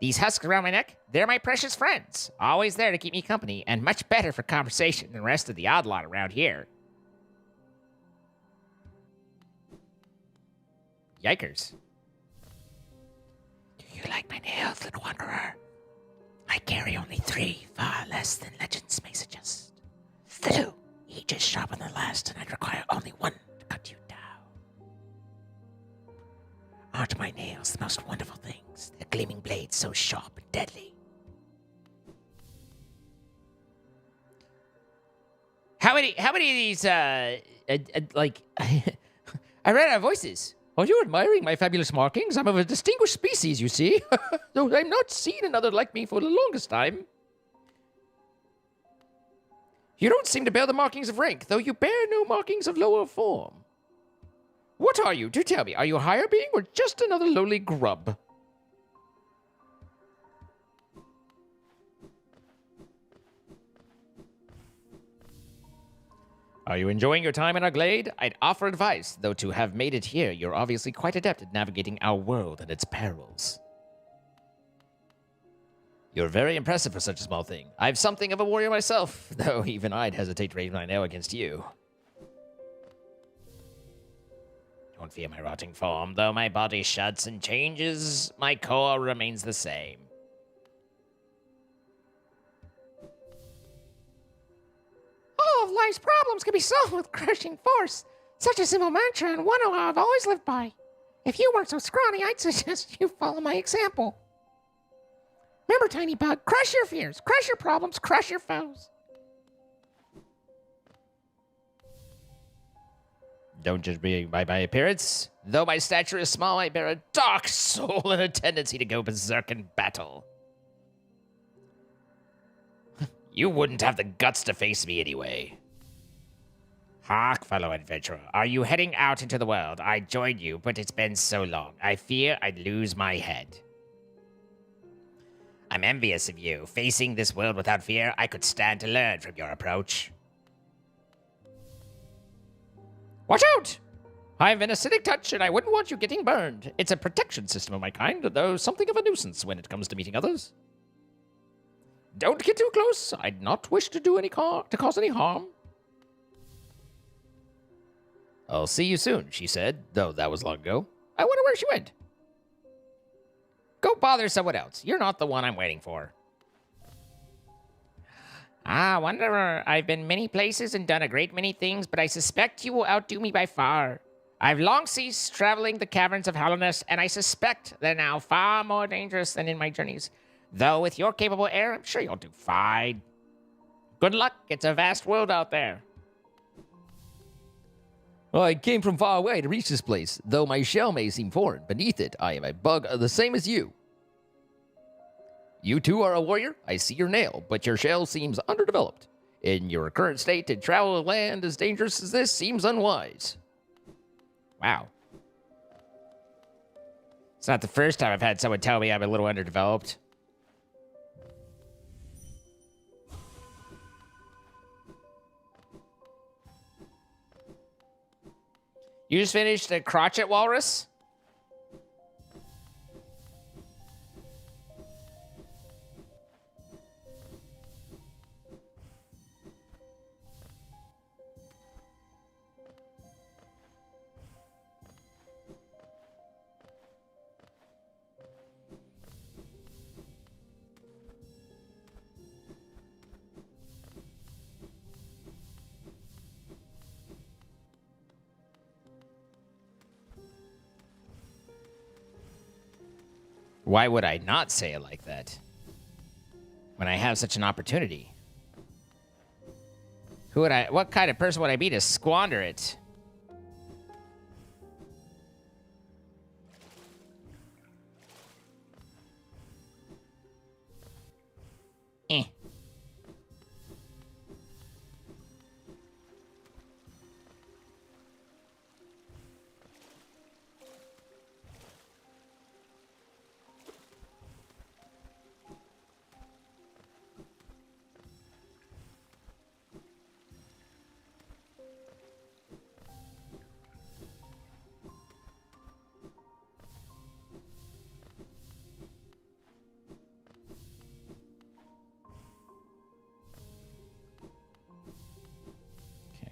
These husks around my neck, they're my precious friends. Always there to keep me company, and much better for conversation than the rest of the odd lot around here. Yikers. Do you like my nails, little wanderer? I carry only 3, far less than legends may suggest. The 2, each is sharper than the last, and I'd require only 1 to cut you down. Aren't my nails the most wonderful things? Their gleaming blades so sharp and deadly. How many of these, like, I ran out of voices. Are you admiring my fabulous markings? I'm of a distinguished species, you see. Though I've not seen another like me for the longest time. You don't seem to bear the markings of rank, though you bear no markings of lower form. What are you? Do tell me. Are you a higher being or just another lowly grub? Are you enjoying your time in our glade? I'd offer advice, though to have made it here, you're obviously quite adept at navigating our world and its perils. You're very impressive for such a small thing. I've something of a warrior myself, though even I'd hesitate to raise my nail against you. Don't fear my rotting form. Though my body shuds and changes, my core remains the same. All of life's problems can be solved with crushing force. Such a simple mantra and one I've always lived by. If you weren't so scrawny, I'd suggest you follow my example. Remember, Tiny Bug, crush your fears, crush your problems, crush your foes. Don't judge me by my appearance. Though my stature is small, I bear a dark soul and a tendency to go berserk in battle. You wouldn't have the guts to face me anyway. Hark, fellow adventurer. Are you heading out into the world? I joined you, but it's been so long. I fear I'd lose my head. I'm envious of you. Facing this world without fear, I could stand to learn from your approach. Watch out! I have an acidic touch, and I wouldn't want you getting burned. It's a protection system of my kind, though something of a nuisance when it comes to meeting others. Don't get too close. I'd not wish to do cause any harm. I'll see you soon, she said, though that was long ago. I wonder where she went. Go bother someone else. You're not the one I'm waiting for. Ah, Wanderer, I've been many places and done a great many things, but I suspect you will outdo me by far. I've long ceased traveling the caverns of Hallowness, and I suspect they're now far more dangerous than in my journeys. Though with your capable air, I'm sure you'll do fine. Good luck. It's a vast world out there. I came from far away to reach this place, though my shell may seem foreign. Beneath it, I am a bug the same as you. You too are a warrior. I see your nail, but your shell seems underdeveloped. In your current state, to travel a land as dangerous as this seems unwise. Wow. It's not the first time I've had someone tell me I'm a little underdeveloped. You just finished a crotchet walrus? Why would I not say it like that? When I have such an opportunity? What kind of person would I be to squander it? Eh.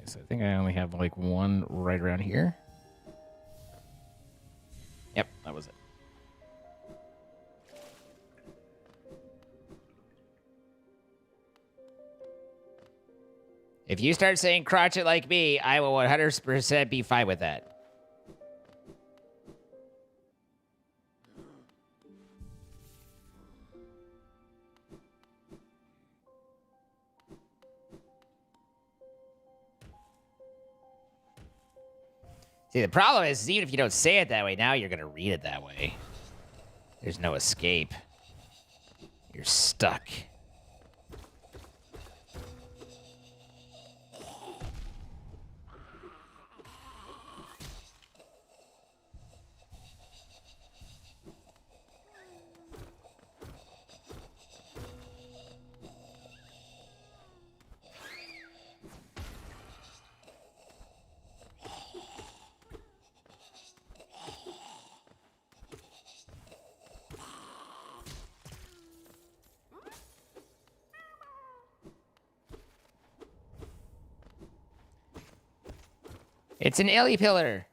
So I think I only have like one right around here. Yep, that was it. If you start saying crotchet like me, I will 100% be fine with that. See, the problem is, even if you don't say it that way, now you're going to read it that way. There's no escape. You're stuck. It's an Ellie pillar.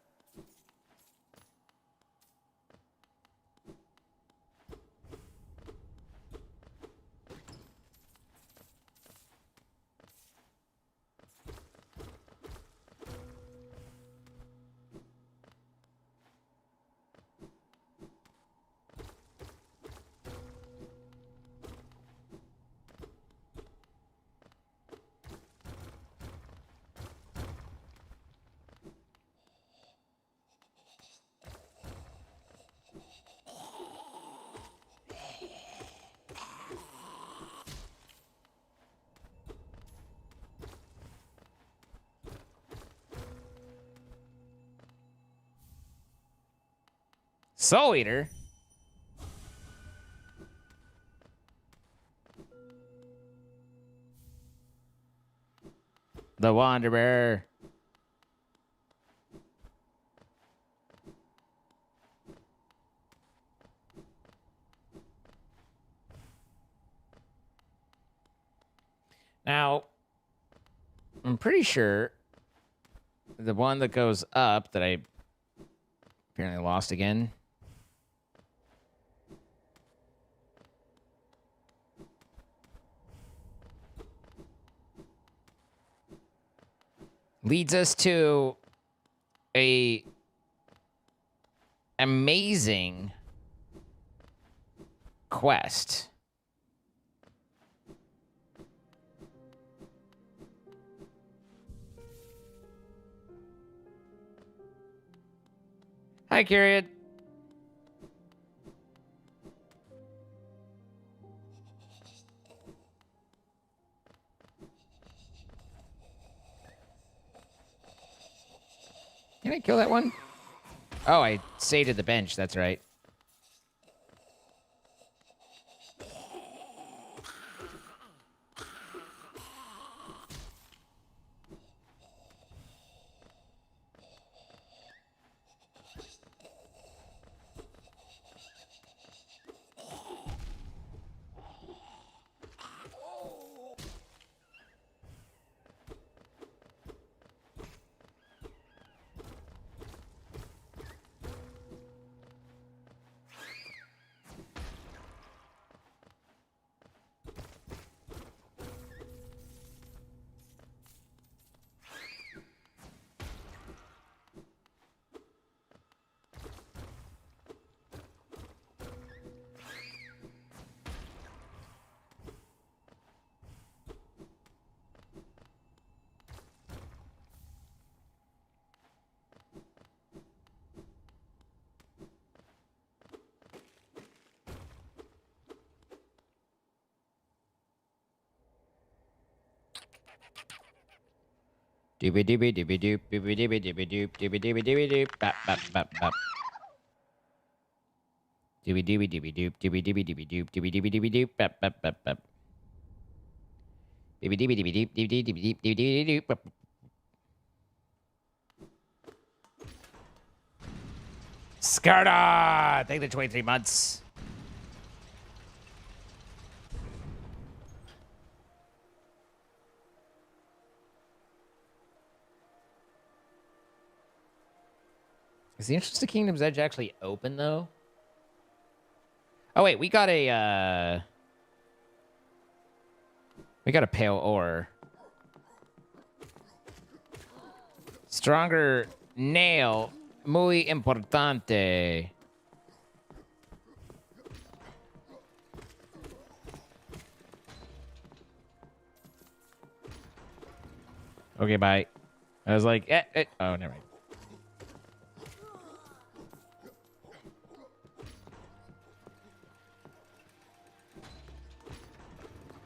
Soul Eater? The Wanderer. Now, I'm pretty sure the one that goes up that I apparently lost again. Leads us to a amazing quest. Hi, Kyriad. Can I kill that one? Oh, I saved at the bench. That's right. Doobie doobie doobie doop doobie doobie doobie doop doobie doobie doobie doop bap bap bap bap. Doobie doobie doobie doop doobie doobie doobie doop doobie doobie doobie doop bap bap bap bap. Doobie doobie doobie doop doobie doobie doop doobie doobie doop bap. Skarda! Thank the 23 months. Is the Entrance to Kingdom's Edge actually open, though? Oh, wait, we got a pale ore. Stronger nail. Muy importante. Okay, bye. I was like, oh, never mind.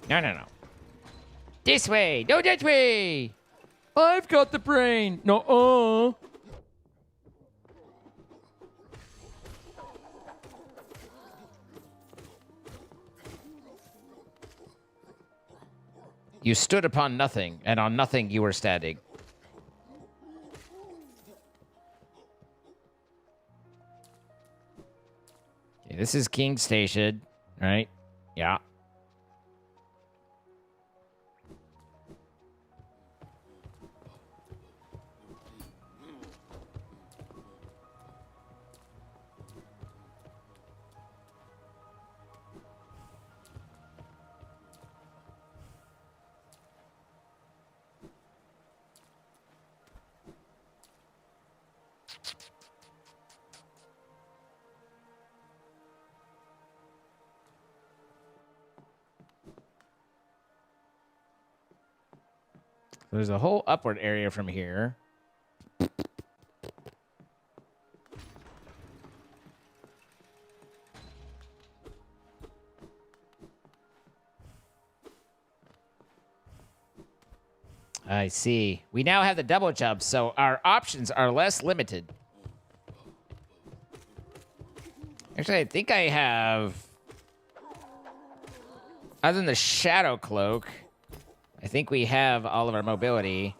No, no, no. This way. No, that way. I've got the brain. No, You stood upon nothing, and on nothing you were standing. Okay, this is King Station, right? Yeah. There's a whole upward area from here. I see. We now have the double jump, so our options are less limited. Actually, I think I have... Other than the Shadow Cloak, I think we have all of our mobility.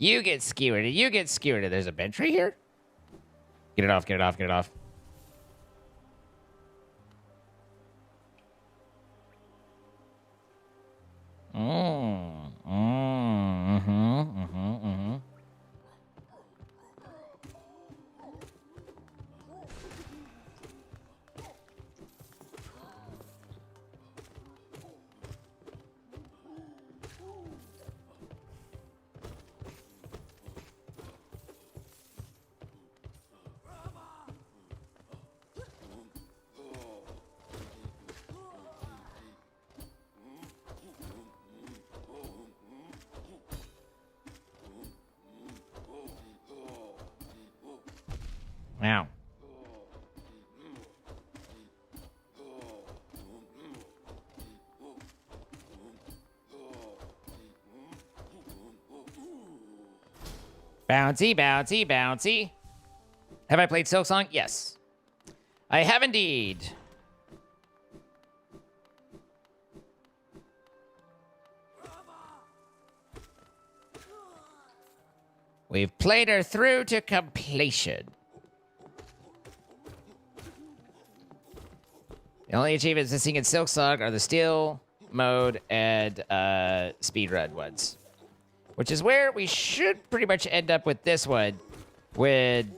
You get skewered. You get skewered. There's a bench right here. Get it off. Get it off. Get it off. Mm-hmm. Wow. Bouncy, bouncy, bouncy. Have I played Silksong? Yes. I have indeed. We've played her through to completion. The only achievements missing in Silksong are the Steel mode and speedrun ones. Which is where we should pretty much end up with this one when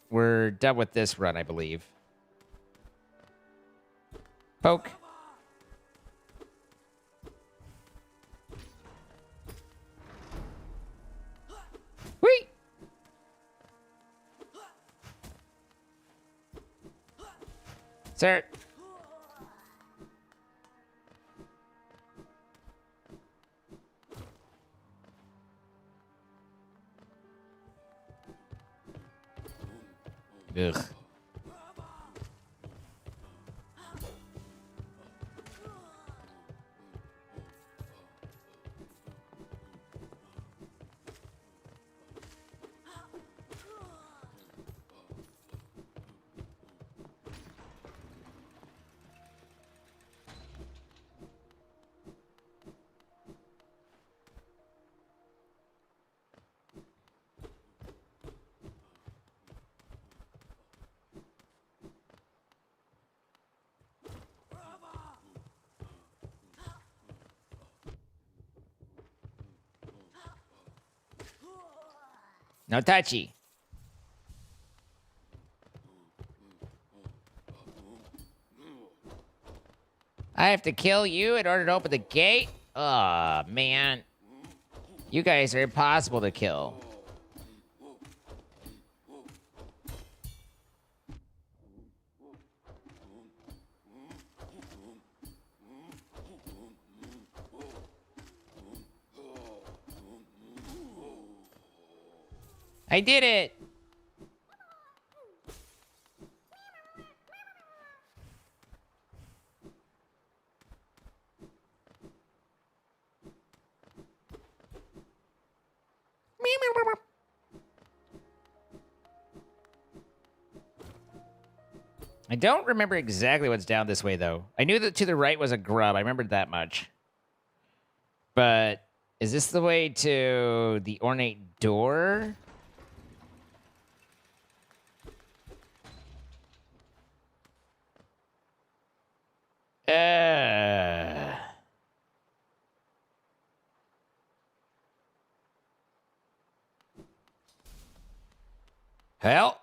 we're done with this run, I believe. Poke. Whee! Sir. Ugh. No touchy. I have to kill you in order to open the gate? Aw, man. You guys are impossible to kill. I did it! I don't remember exactly what's down this way, though. I knew that to the right was a grub. I remembered that much. But is this the way to the ornate door? Hell.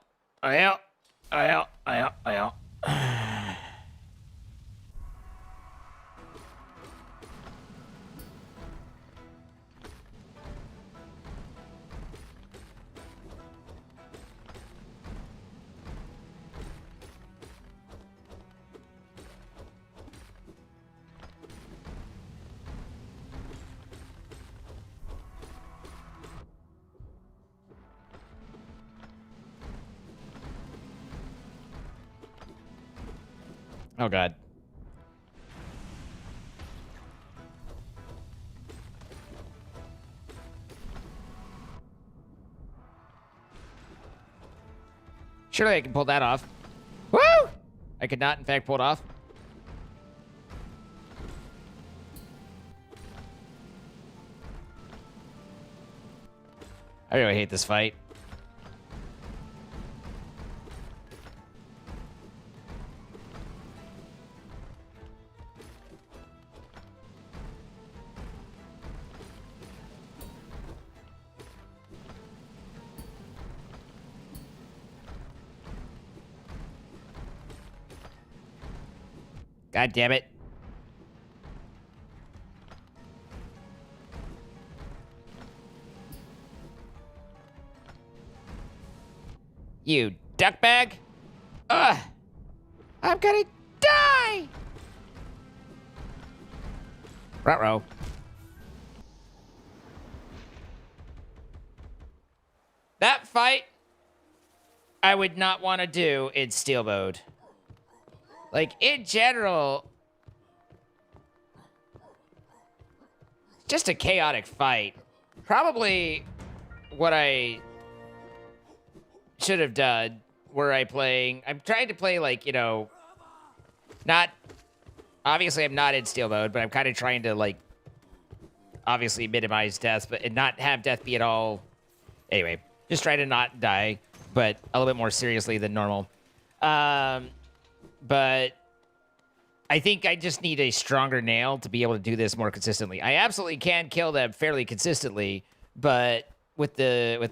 Oh, God. Surely I can pull that off. Woo! I could not, in fact, pull it off. I really hate this fight. God damn it. You duckbag? Ugh! I'm gonna die! Ruh-roh. That fight, I would not want to do in steel mode. Like, in general, just a chaotic fight. Probably what I should have done were I'm trying to play, like, you know, not, obviously I'm not in steel mode, but I'm kind of trying to, like, obviously minimize death, but and not have death be at all. Anyway, just try to not die, but a little bit more seriously than normal. But I think I just need a stronger nail to be able to do this more consistently. I absolutely can kill them fairly consistently, but with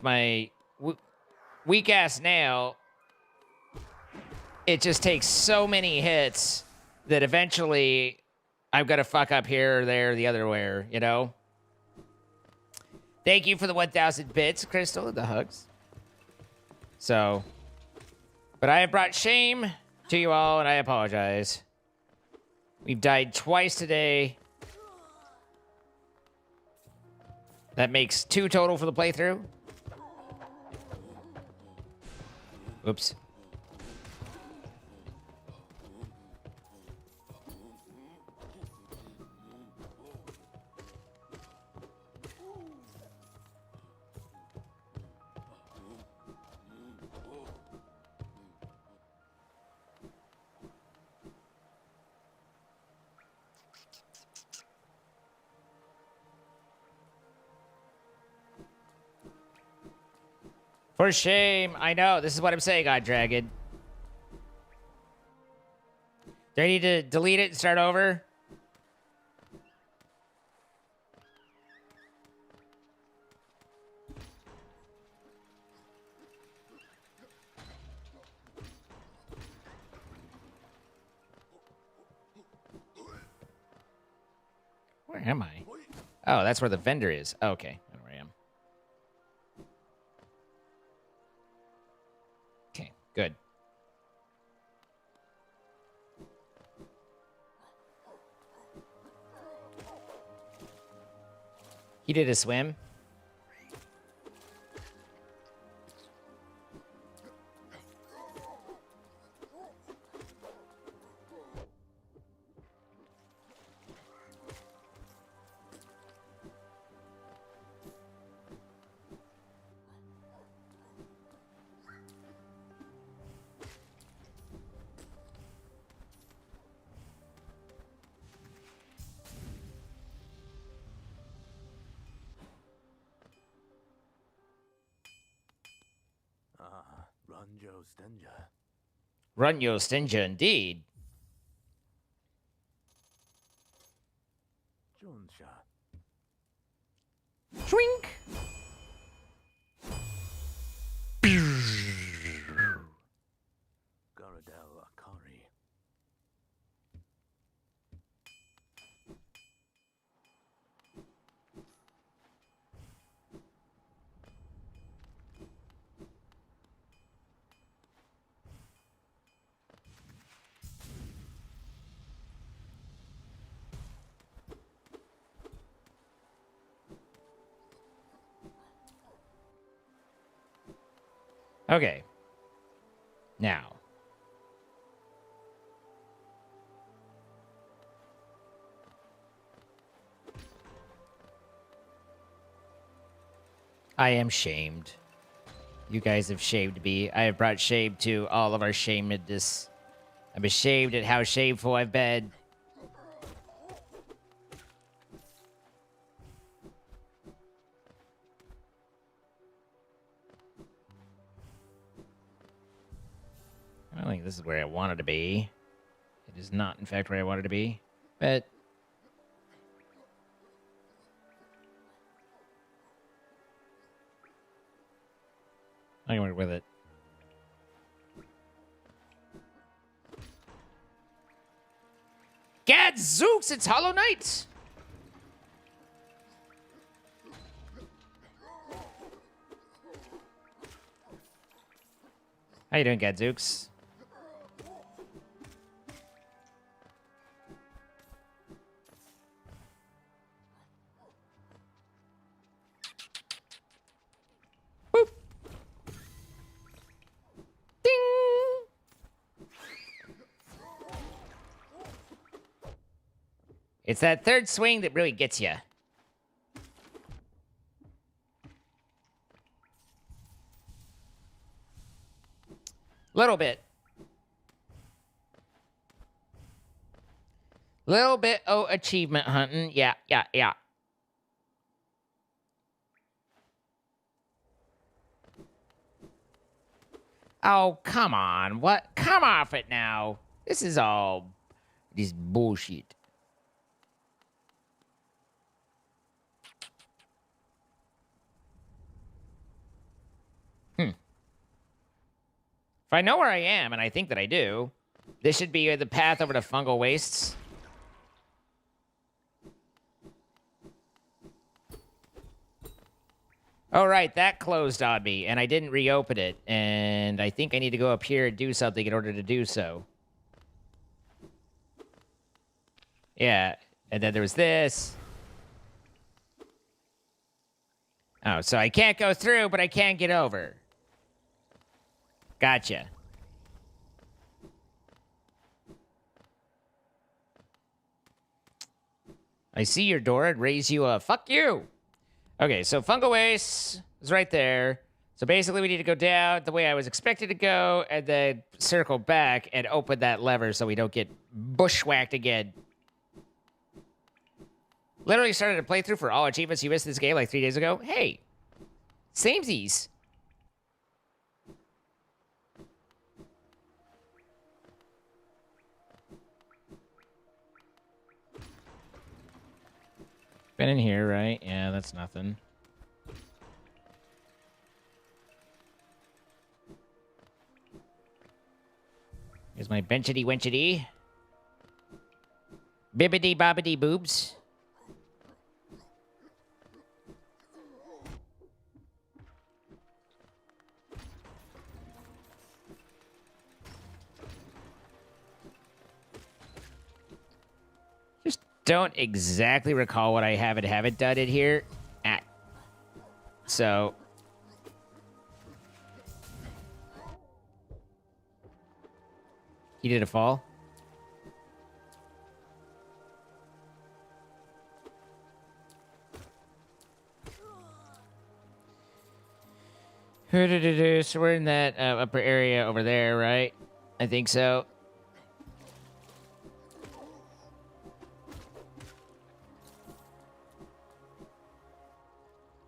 my weak ass nail, it just takes so many hits that eventually I'm gonna fuck up here or there, the other way, you know? Thank you for the 1,000 bits, Crystal, and the hugs. So, but I have brought shame to you all, and I apologize. We've died twice today. That makes 2 total for the playthrough. Oops. For shame. I know. This is what I'm saying, God Dragon. Do I need to delete it and start over? Where am I? Oh, that's where the vendor is. Oh, okay. I know where I am. Okay, good. He did a swim. Ranjo Stenja. Run your Stinja, indeed. Jonsha. Drink! Garadel Akari. Okay. Now. I am shamed. You guys have shamed me. I have brought shame to all of our shamedness. I'm ashamed at how shameful I've been. this is where I wanted to be. It is not, in fact, where I wanted to be. But I can work with it. Gadzooks, it's Hollow Knight! How you doing, Gadzooks? Boop. Ding! It's that third swing that really gets you. Little bit. Little bit of achievement hunting. Yeah. Oh, come on. What? Come off it now. This is all this bullshit. If I know where I am, and I think that I do, this should be the path over to Fungal Wastes. Oh, right, that closed on me, and I didn't reopen it. And I think I need to go up here and do something in order to do so. Yeah, and then there was this. Oh, so I can't go through, but I can get over. Gotcha. I see your door and raise you a fuck you. Okay, so Fungal Waste is right there. So basically we need to go down the way I was expected to go and then circle back and open that lever so we don't get bushwhacked again. Literally started a playthrough for all achievements you missed in this game like 3 days ago. Hey, samesies. Been in here, right? Yeah, that's nothing. Here's my benchity wenchity. Bibbidi bobbidi boobs. Don't exactly recall what I haven't done in here. So he did a fall. So we're in that upper area over there, right? I think so.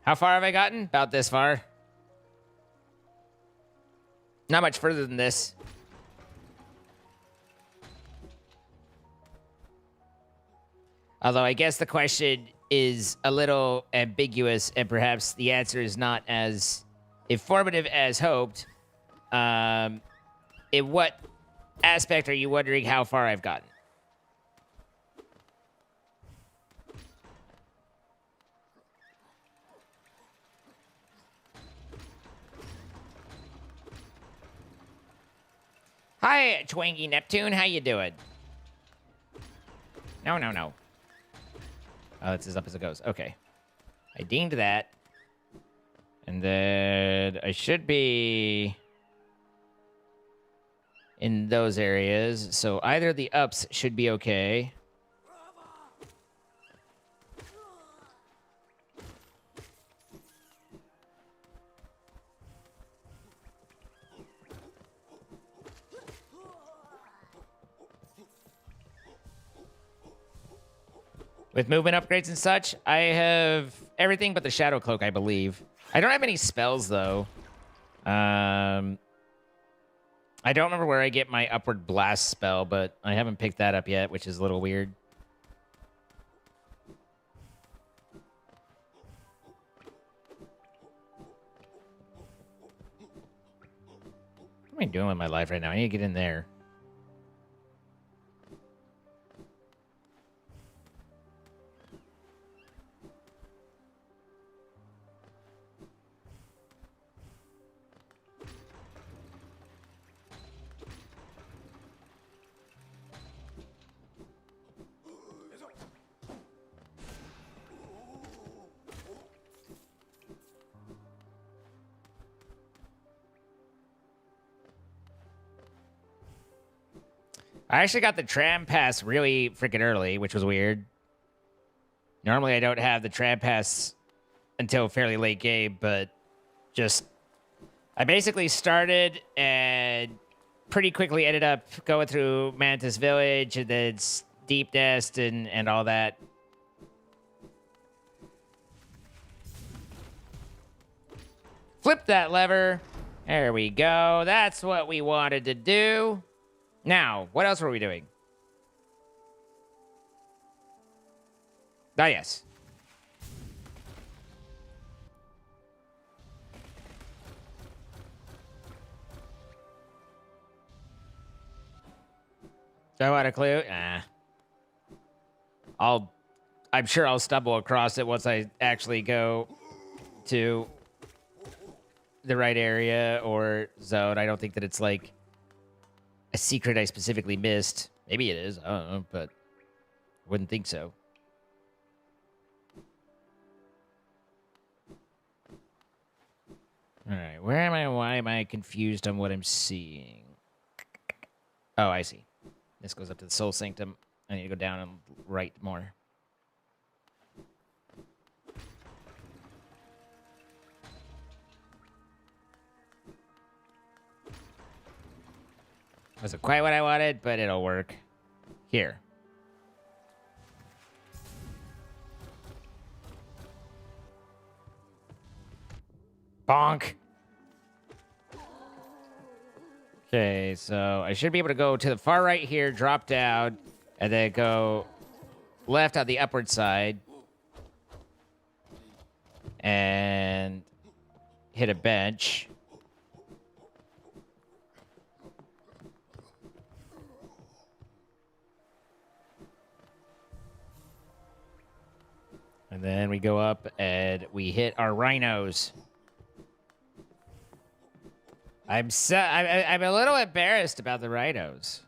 How far have I gotten? About this far. Not much further than this. Although I guess the question is a little ambiguous, and perhaps the answer is not as informative as hoped. In what aspect are you wondering how far I've gotten? Hi, Twangy Neptune. How you doing? No. Oh, it's as up as it goes. Okay. I dinged that. And then I should be in those areas. So either the ups should be okay. With movement upgrades and such, I have everything but the Shadow Cloak, I believe. I don't have any spells, though. I don't remember where I get my upward blast spell, but I haven't picked that up yet, which is a little weird. What am I doing with my life right now? I need to get in there. I actually got the tram pass really freaking early, which was weird. Normally, I don't have the tram pass until fairly late game, but just... I basically started and pretty quickly ended up going through Mantis Village and then Deep Nest and all that. Flip that lever. There we go. That's what we wanted to do. Now, what else were we doing? Ah, yes. Do I want a clue? Nah. I'm sure I'll stumble across it once I actually go to the right area or zone. I don't think that it's like a secret I specifically missed. Maybe it is. I don't know, but wouldn't think so. All right, where am I? Why am I confused on what I'm seeing? Oh, I see. This goes up to the Soul Sanctum. I need to go down and right more. Wasn't quite what I wanted, but it'll work. Here. Bonk. Okay, so I should be able to go to the far right here, drop down, and then go left on the upward side. And hit a bench. And then we go up and we hit our rhinos. I'm a little embarrassed about the rhinos.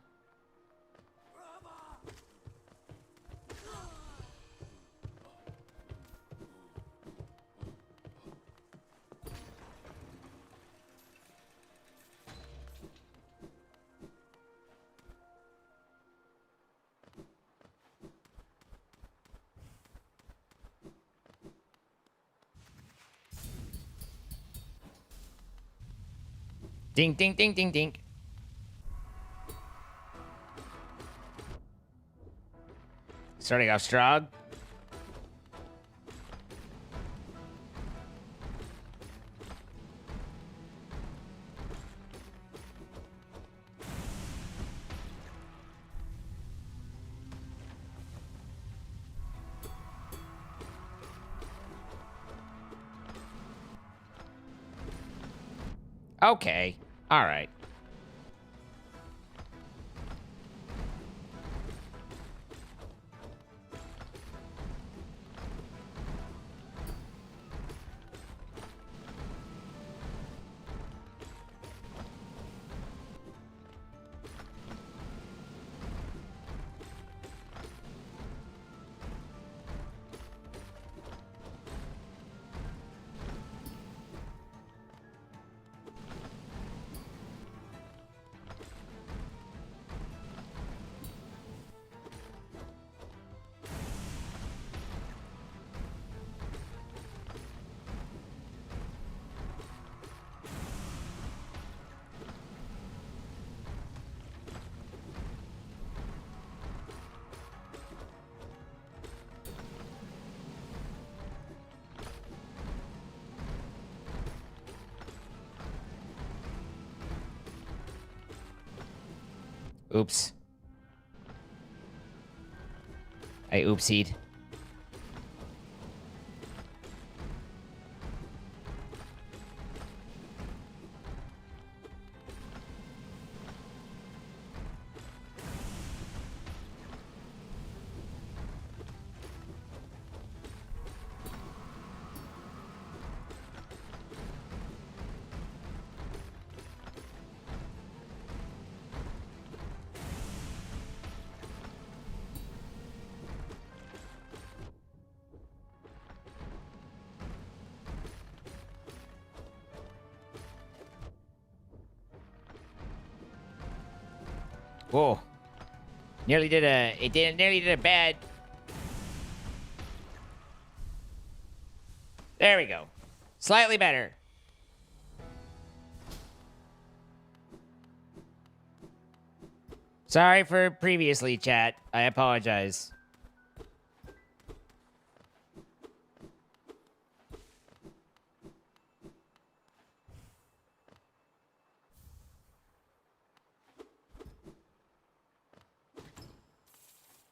Ding, ding, ding, ding, ding. Starting off strong. Okay. All right. Oops. I oopsied. Whoa. Nearly did a bad. There we go. Slightly better. Sorry for previously, chat. I apologize.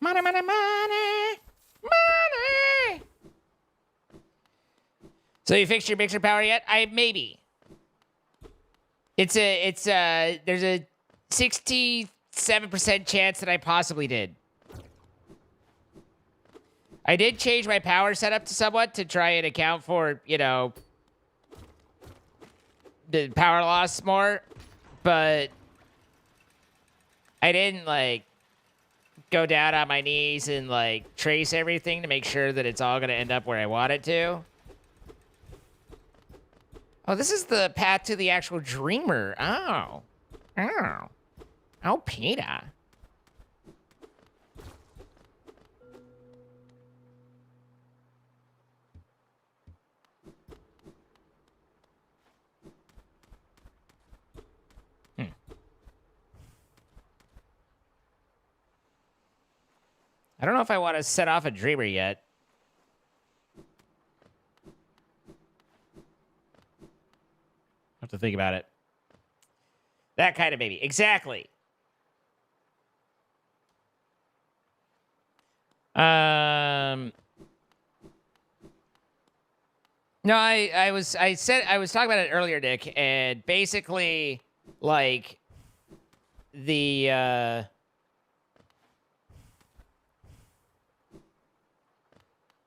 Money, money, money! Money! So you fixed your mixer power yet? Maybe. There's a 67% chance that I possibly did. I did change my power setup to somewhat to try and account for, you know, the power loss more, but I didn't, like, go down on my knees and, like, trace everything to make sure that it's all going to end up where I want it to. Oh, this is the path to the actual dreamer. Oh. Oh. Oh, Peter. I don't know if I want to set off a dreamer yet. Have to think about it. That kind of baby. Exactly. No, I was talking about it earlier, Nick, and basically, like, the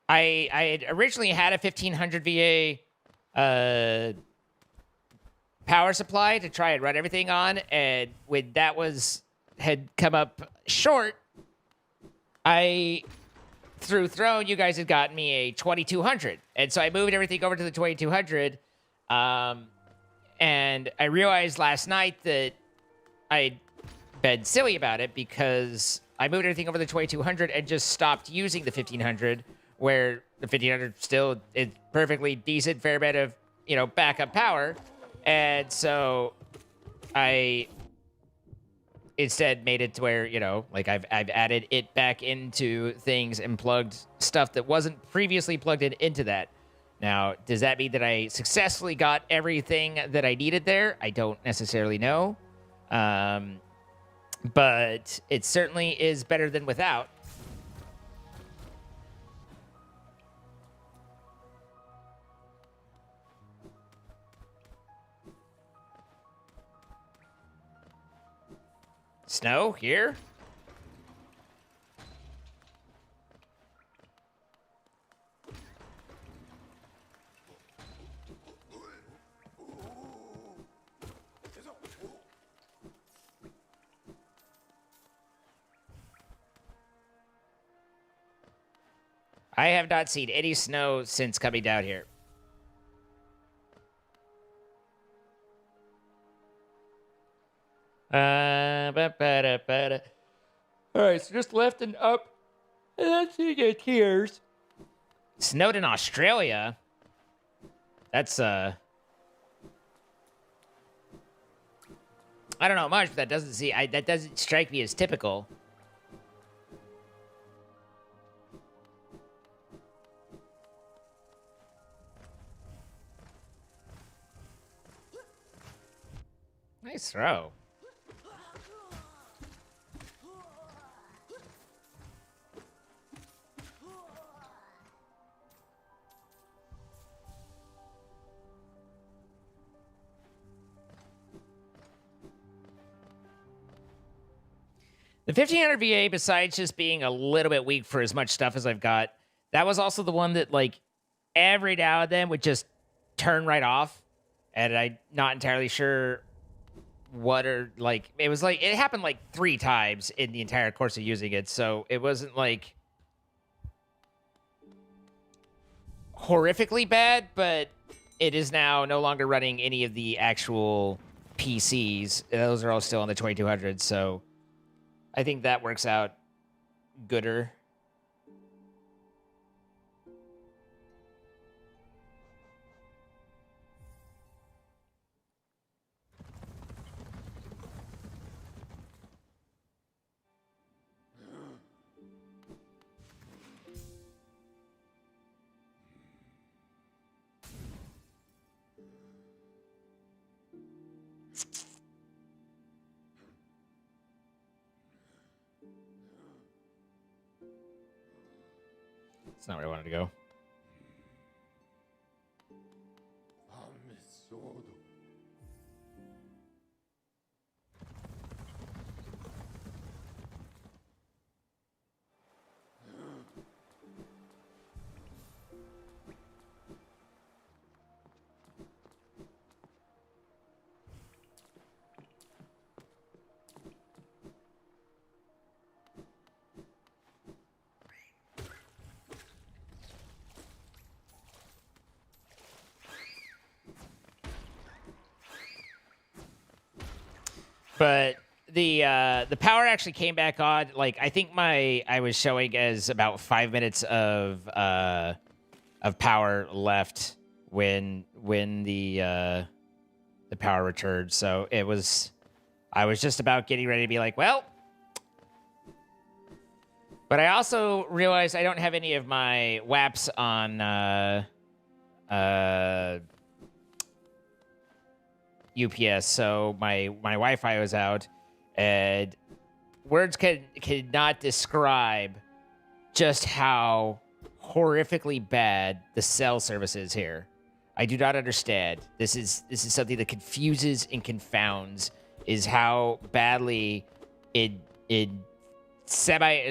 I had originally had a 1500 VA power supply to try and run everything on, and when that had come up short, through Throne, you guys had gotten me a 2200, and so I moved everything over to the 2200, and I realized last night that I'd been silly about it because I moved everything over to the 2200 and just stopped using the 1500, where the 1500 still is perfectly decent, fair bit of, you know, backup power. And so I instead made it to where, you know, like I've added it back into things and plugged stuff that wasn't previously plugged into that. Now, does that mean that I successfully got everything that I needed there? I don't necessarily know. But it certainly is better than without. Snow here? I have not seen any snow since coming down here. All right, so just left and up. And let's see the tears. Snowed in Australia? That's, I don't know much, but that doesn't strike me as typical. Nice throw. The 1500 VA, besides just being a little bit weak for as much stuff as I've got, that was also the one that, like, every now and then would just turn right off. And I'm not entirely sure what or, like, it was like, it happened like 3 times in the entire course of using it. So it wasn't like horrifically bad, but it is now no longer running any of the actual PCs. Those are all still on the 2200s. So I think that works out gooder. It's not where I wanted to go. But the power actually came back on. Like, I think I was showing as about 5 minutes of power left when the power returned. So I was just about getting ready to be like, well. But I also realized I don't have any of my WAPs on UPS, so my Wi-Fi was out, and words could not describe just how horrifically bad the cell service is here. I do not understand. This is something that confuses and confounds, is how badly in suburban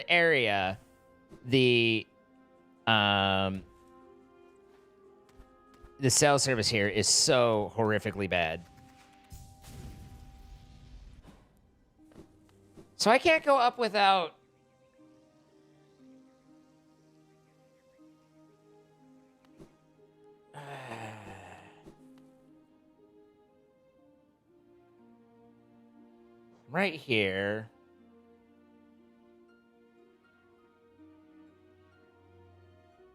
area the cell service here is so horrifically bad. So I can't go up without... right here.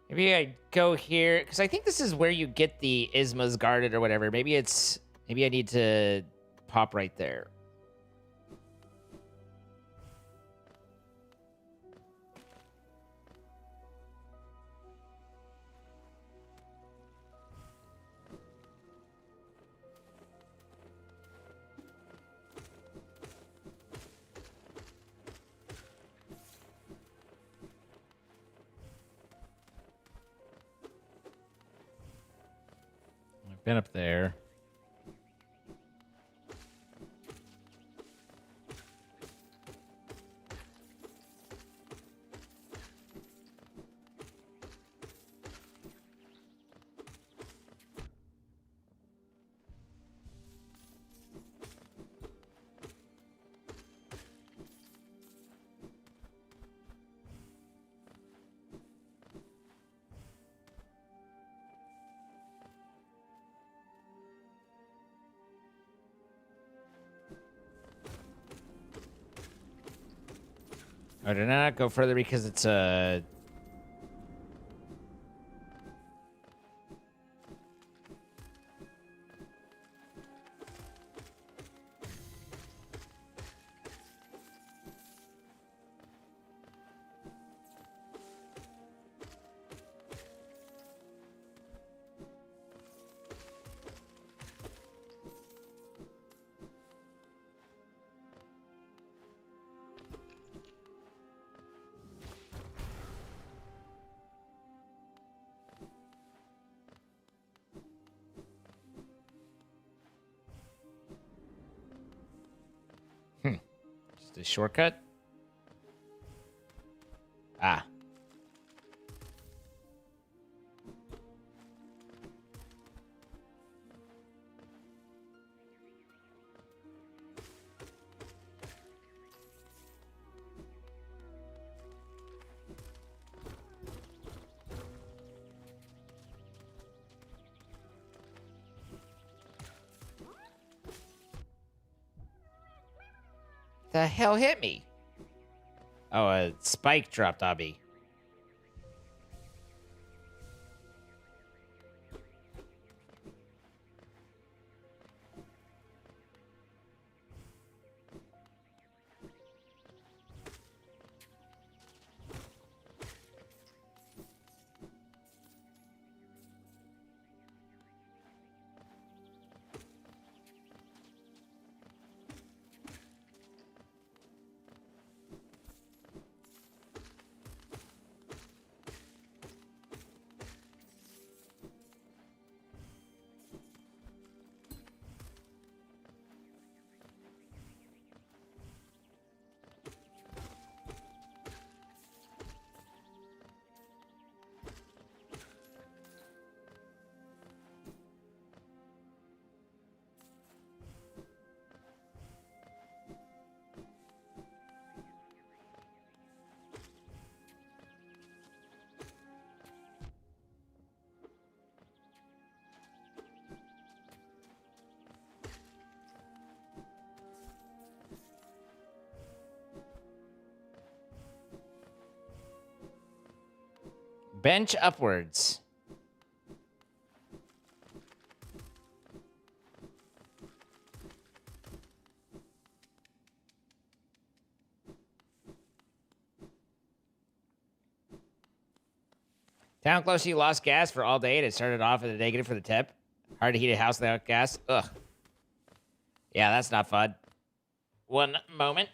Maybe I go here, because I think this is where you get the Isma's guarded or whatever. Maybe I need to pop right there. I've been up there. I did not go further because it's a... Just a shortcut? Ah. The hell hit me? Oh, a spike dropped Obby. Bench upwards. Town close, you lost gas for all day and it started off at a negative for the tip. Hard to heat a house without gas. Ugh. Yeah, that's not fun. One moment.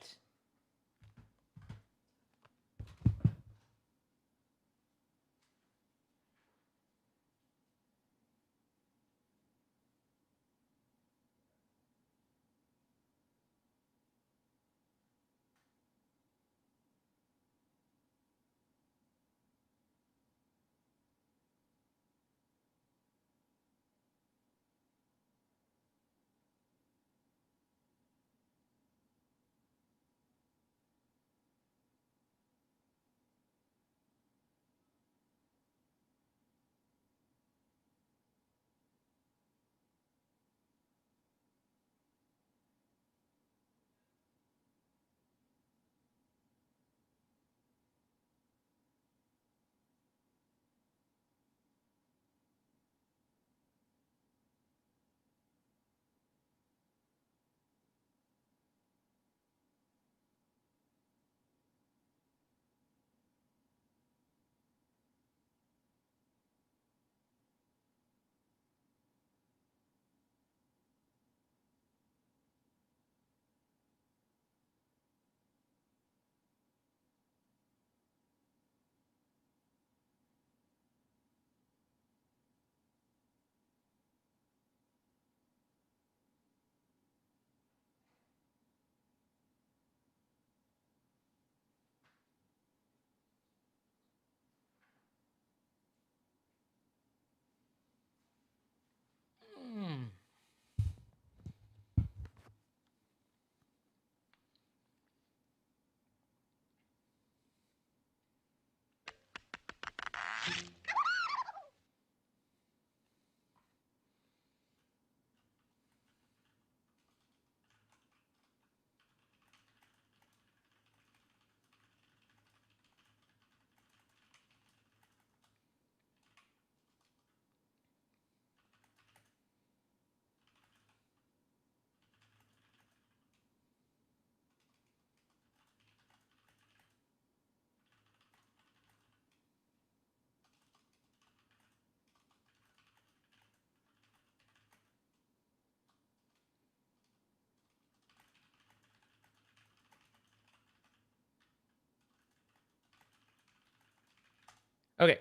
Okay.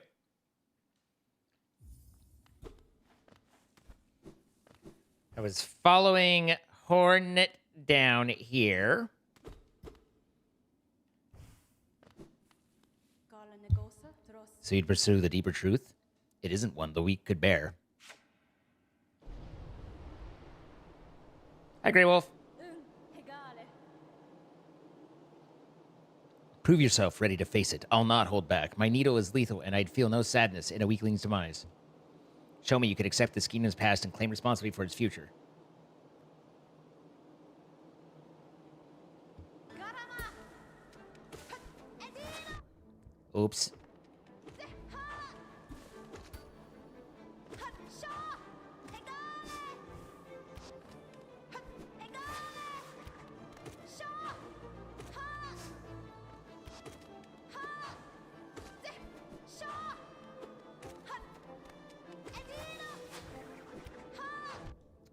I was following Hornet down here. So you'd pursue the deeper truth? It isn't one the weak could bear. Hi, Grey Wolf. Prove yourself ready to face it. I'll not hold back. My needle is lethal, and I'd feel no sadness in a weakling's demise. Show me you could accept this kingdom's past and claim responsibility for its future. Oops.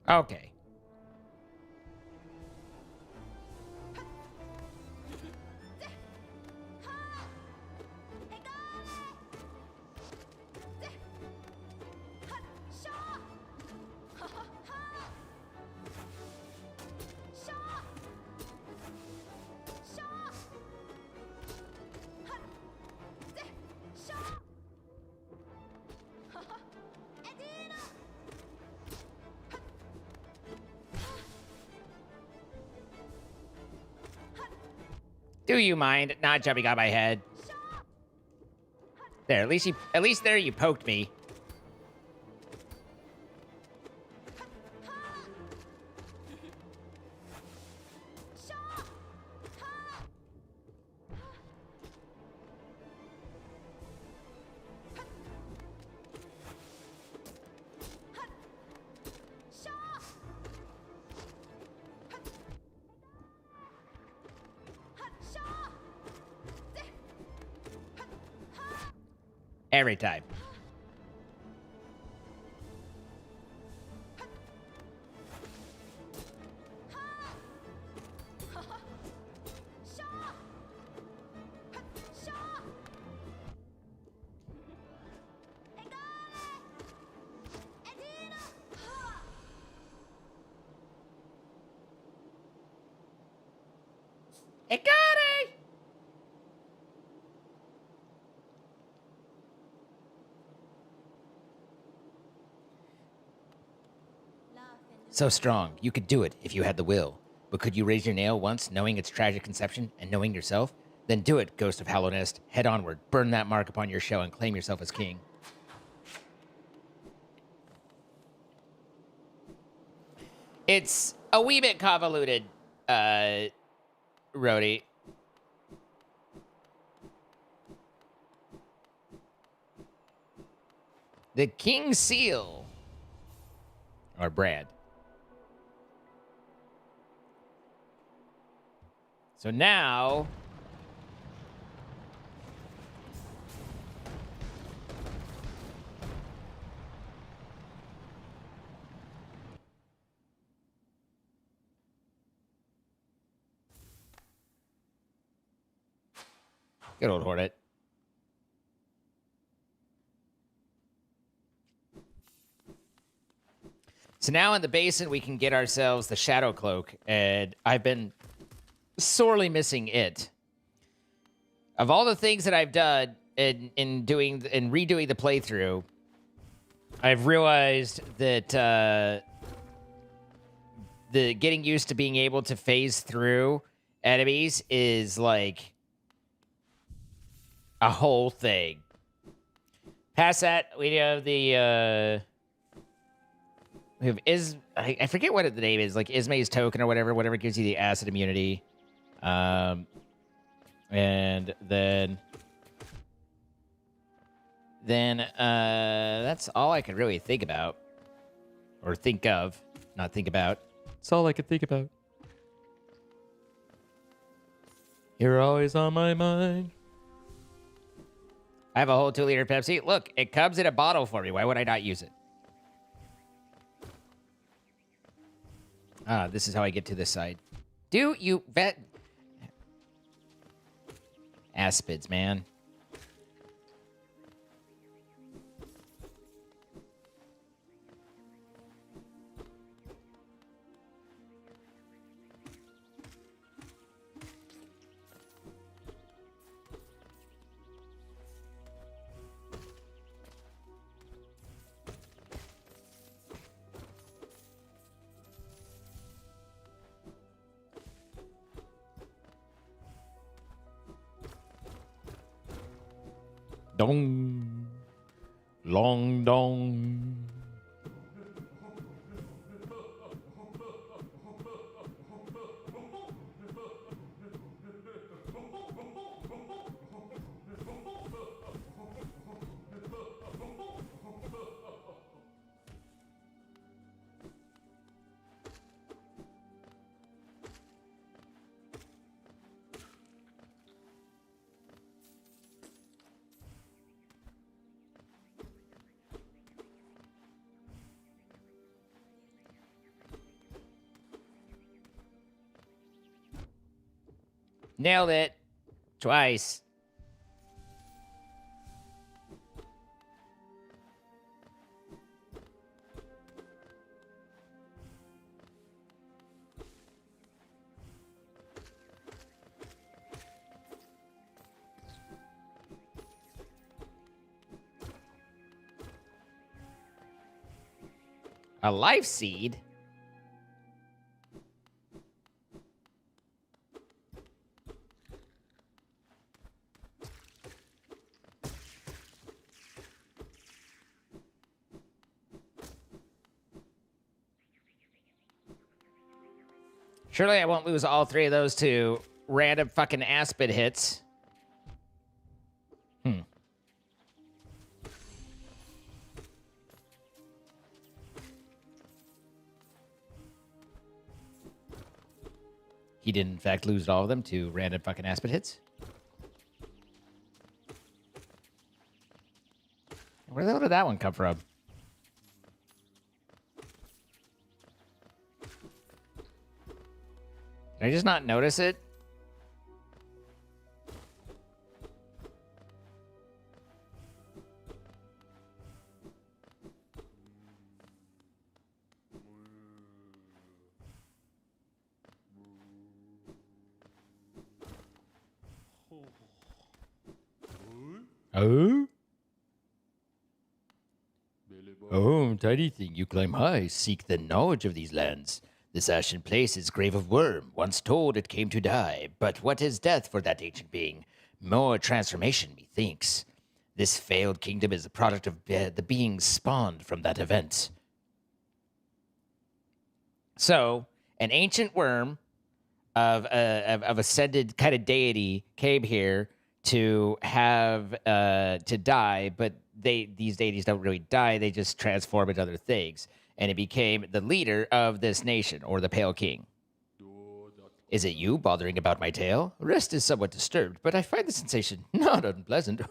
Okay. Do you mind not jumping on my head? There, at least there you poked me. Every time. It got it! So strong, you could do it if you had the will. But could you raise your nail once, knowing its tragic conception and knowing yourself? Then do it, Ghost of Hallownest. Head onward, burn that mark upon your shell, and claim yourself as king. It's a wee bit convoluted, Rhodey. The King's Seal. Or Brad. So now... Good old Hornet. So now in the basin, we can get ourselves the Shadow Cloak, and I've been sorely missing it. Of all the things that I've done in redoing the playthrough, I've realized that the getting used to being able to phase through enemies is like a whole thing. Past that, we have the we have I forget what the name is, like Ismay's token or whatever gives you the acid immunity. And then that's all I could really think about. Or think of. Not think about. That's all I could think about. You're always on my mind. I have a whole 2-liter Pepsi. Look, it comes in a bottle for me. Why would I not use it? Ah, this is how I get to this side. Do you vet... Aspids, man. Dong. Long dong. Nailed it. Twice. A life seed? Surely I won't lose all three of those to random fucking Aspid hits. He did, in fact, lose all of them to random fucking Aspid hits. Where the hell did that one come from? Did I just not notice it? Oh? Oh, tiny thing, you climb high, seek the knowledge of these lands. This ashen place is grave of worm. Once told it came to die. But what is death for that ancient being? More transformation, methinks. This failed kingdom is a product of the beings spawned from that event. So, an ancient worm of ascended kind of deity came here to have to die, but these deities don't really die; they just transform into other things, and it became the leader of this nation, or the Pale King. Is it you bothering about my tail? Rest is somewhat disturbed, but I find the sensation not unpleasant.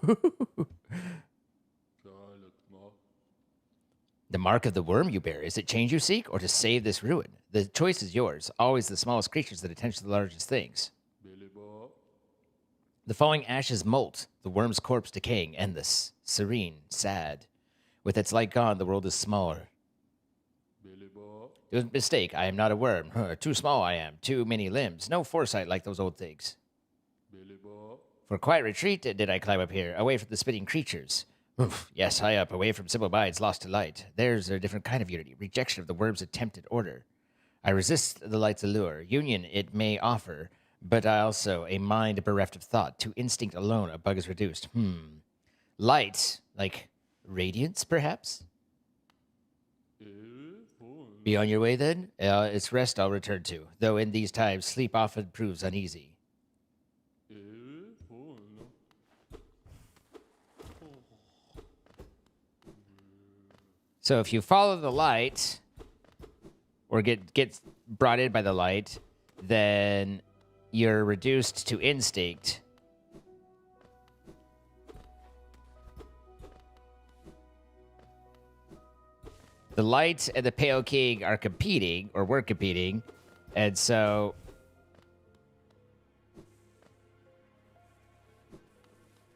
The mark of the worm you bear, is it change you seek, or to save this ruin? The choice is yours. Always the smallest creatures that attend to the largest things. The falling ashes molt, the worm's corpse decaying, endless, serene, sad. With its light gone, the world is smaller. It was a mistake. I am not a worm. Too small I am. Too many limbs. No foresight like those old things. For quiet retreat did I climb up here, away from the spitting creatures. Oof, yes, high up, away from simple minds lost to light. There's a different kind of unity, rejection of the worm's attempted order. I resist the light's allure, union it may offer, but I also a mind bereft of thought. To instinct alone, a bug is reduced. Light, like radiance, perhaps? Be on your way, then? It's rest I'll return to, though in these times sleep often proves uneasy. So if you follow the light, or get brought in by the light, then you're reduced to instinct. The light and the Pale King are competing, or were competing, and so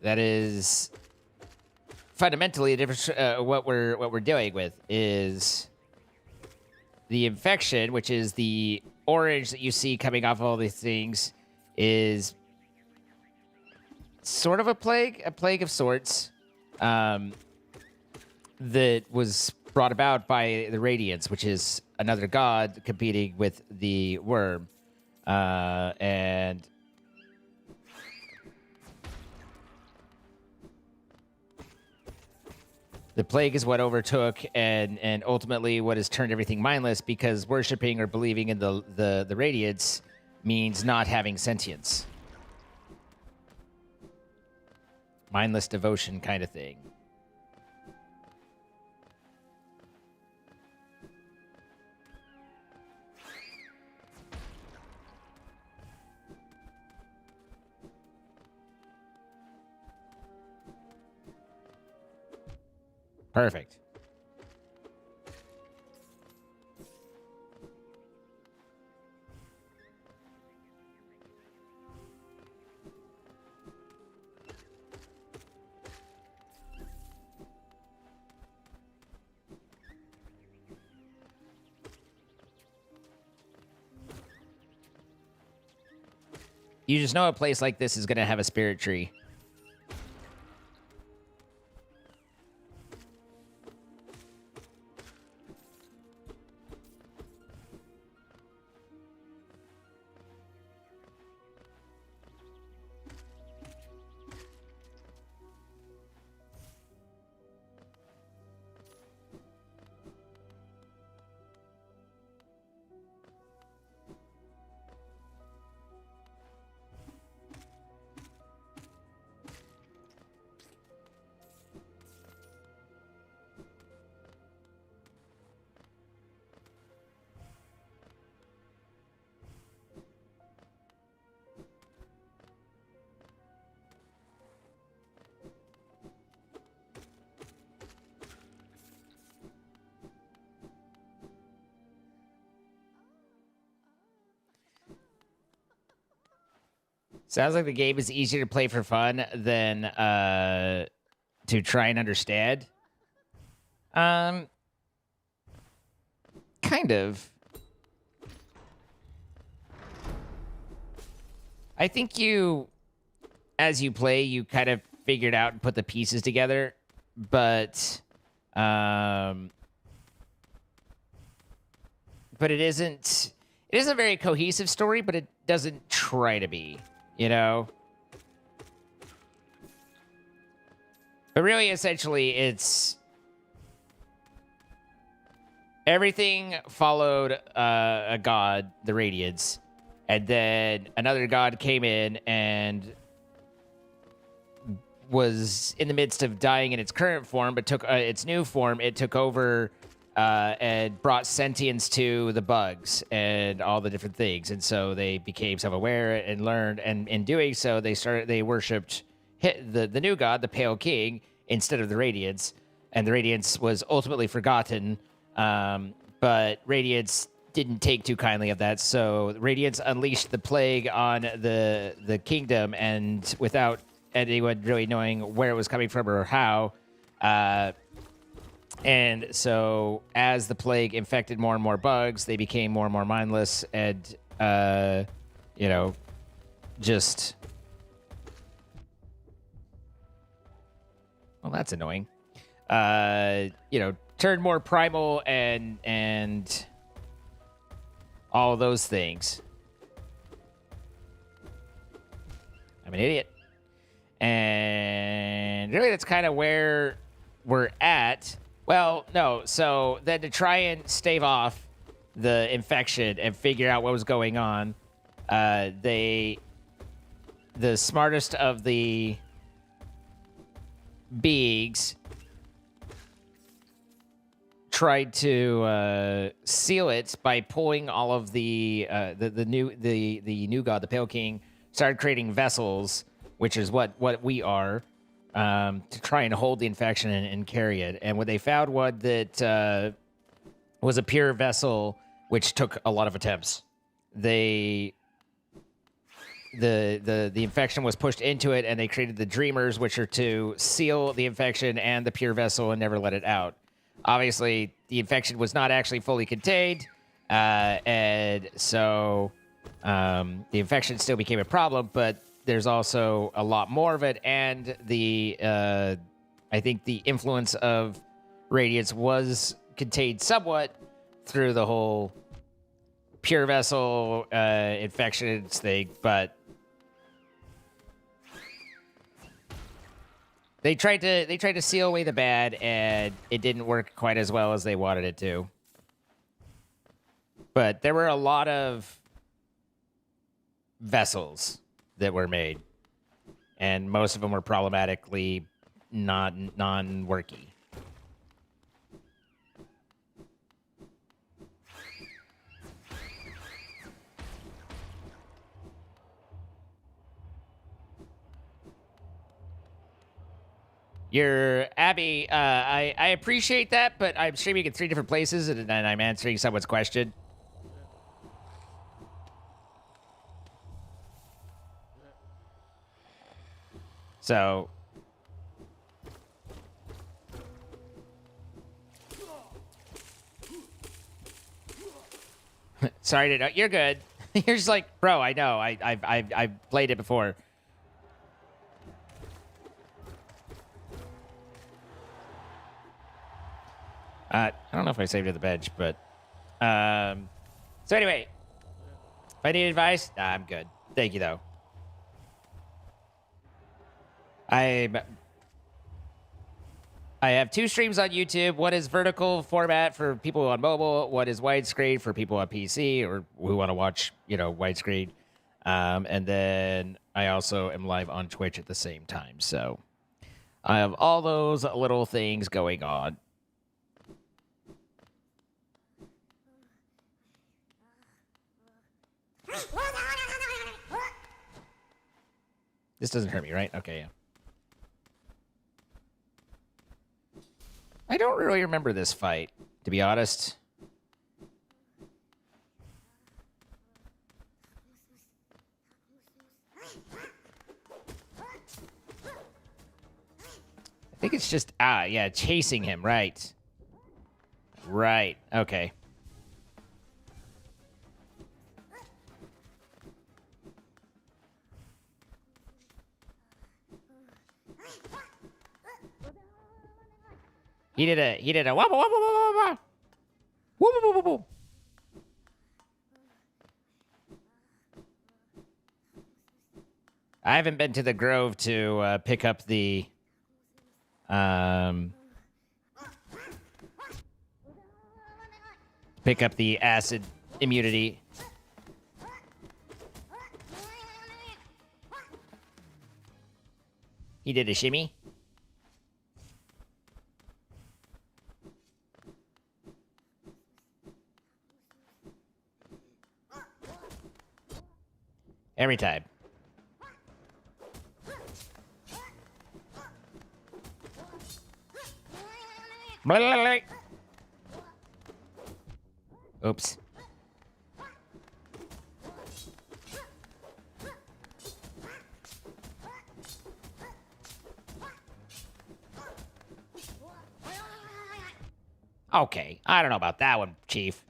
that is fundamentally a difference. What we're dealing with is the infection, which is the orange that you see coming off all these things, is sort of a plague of sorts, that was brought about by the Radiance, which is another god competing with the worm, and The plague is what overtook and ultimately what has turned everything mindless, because worshiping or believing in the radiance means not having sentience. Mindless devotion kind of thing. Perfect. You just know a place like this is going to have a spirit tree. Sounds like the game is easier to play for fun than to try and understand. Kind of. I think as you play, you kind of figured out and put the pieces together, but it isn't a very cohesive story, but it doesn't try to be. You know? But really, essentially, it's... everything followed a god, the Radiance, and then another god came in and was in the midst of dying in its current form, but took its new form. It took over and brought sentience to the bugs and all the different things, and so they became self-aware and learned. And in doing so, they worshipped the new god, the Pale King, instead of the Radiance, and the Radiance was ultimately forgotten. But Radiance didn't take too kindly of that, so Radiance unleashed the plague on the kingdom, and without anyone really knowing where it was coming from or how. And so as the plague infected more and more bugs, they became more and more mindless and, just... well, that's annoying. Turned more primal and all those things. I'm an idiot. And really, that's kind of where we're at. Well, no. So then to try and stave off the infection and figure out what was going on, the smartest of the beings tried to seal it by pulling all of the new god, the Pale King, started creating vessels, which is what we are, to try and hold the infection and carry it. And what they found that was a pure vessel, which took a lot of attempts. The infection was pushed into it, and they created the Dreamers, which are to seal the infection and the pure vessel and never let it out. Obviously, the infection was not actually fully contained, and so the infection still became a problem, but there's also a lot more of it, and I think the influence of Radiance was contained somewhat through the whole pure vessel infection thing, but They tried to seal away the bad, and it didn't work quite as well as they wanted it to. But there were a lot of vessels that were made, and most of them were problematically non-worky. Your Abby, I appreciate that, but I'm streaming in 3 different places, and I'm answering someone's question. So, sorry to know. You're good. You're just like, bro. I know. I've played it before. I don't know if I saved it at the bench, but so anyway, if I need advice, nah, I'm good. Thank you though. I have 2 streams on YouTube. One is vertical format for people on mobile. One is widescreen for people on PC or who want to watch, widescreen. And then I also am live on Twitch at the same time. So I have all those little things going on. This doesn't hurt me, right? Okay, yeah. I don't really remember this fight, to be honest. I think it's just, yeah, chasing him, right. Right, okay. He did a wobble, wobble, wobble, wobble. Wobble, wobble, wobble. I haven't been to the Grove to pick up the acid immunity. He did a shimmy. Every time. Oops. Okay, I don't know about that one, Chief.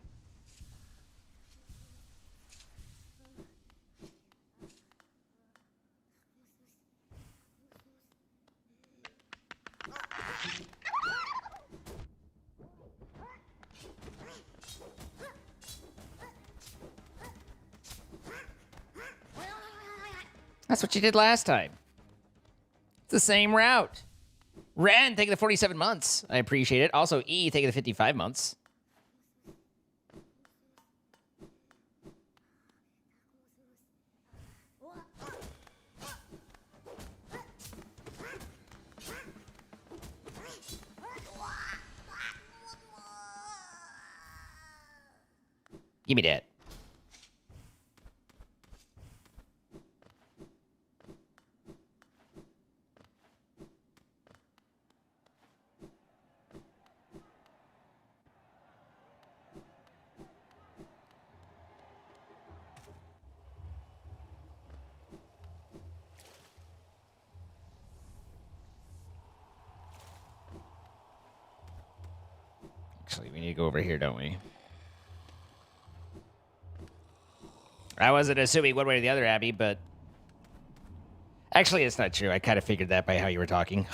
That's what you did last time. It's the same route. Ren taking the 47 months. I appreciate it. Also, E taking the 55 months. Give me that. Actually, we need to go over here, don't we? I wasn't assuming one way or the other, Abby, but... Actually, it's not true. I kind of figured that by how you were talking.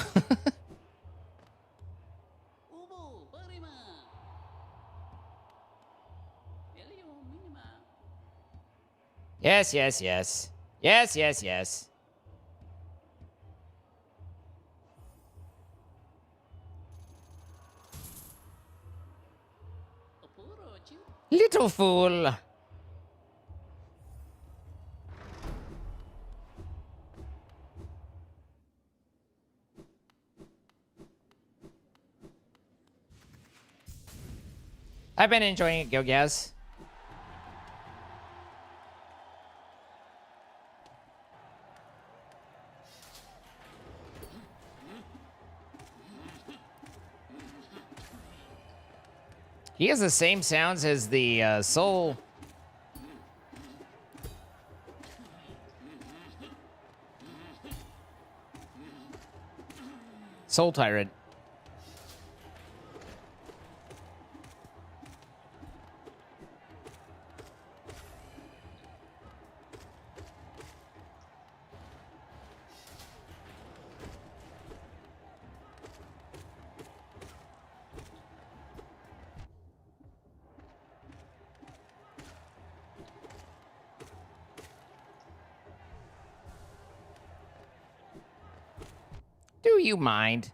Yes, yes, yes. Yes, yes, yes. Little fool. I've been enjoying it, Gilgaz. He has the same sounds as the Soul. Soul Tyrant. Do you mind?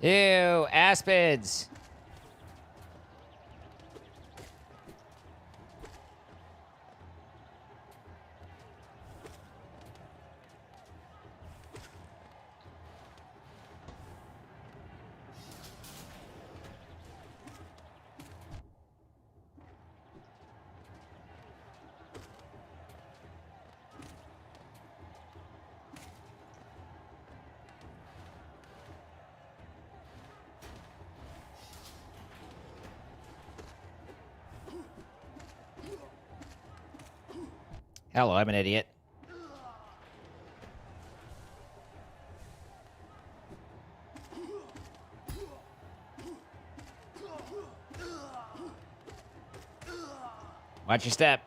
Ew, aspids. Hello, I'm an idiot. Watch your step.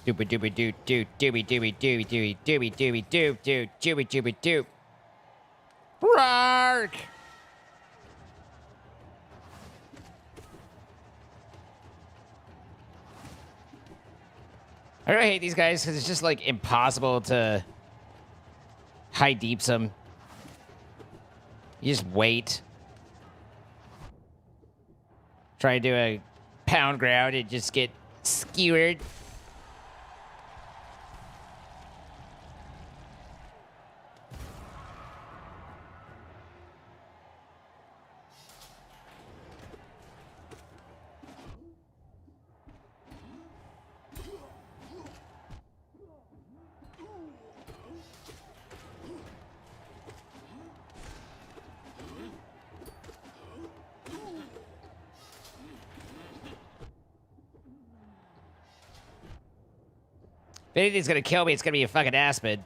Dooby dooby doo doo dooby dooby dooby dooby dooby dooby doo doo dooby dooby doo. Roark! I really hate these guys because it's just like impossible to high deeps them. You just wait. Try to do a pound ground and just get skewered. If anything's gonna kill me, it's gonna be a fucking aspid.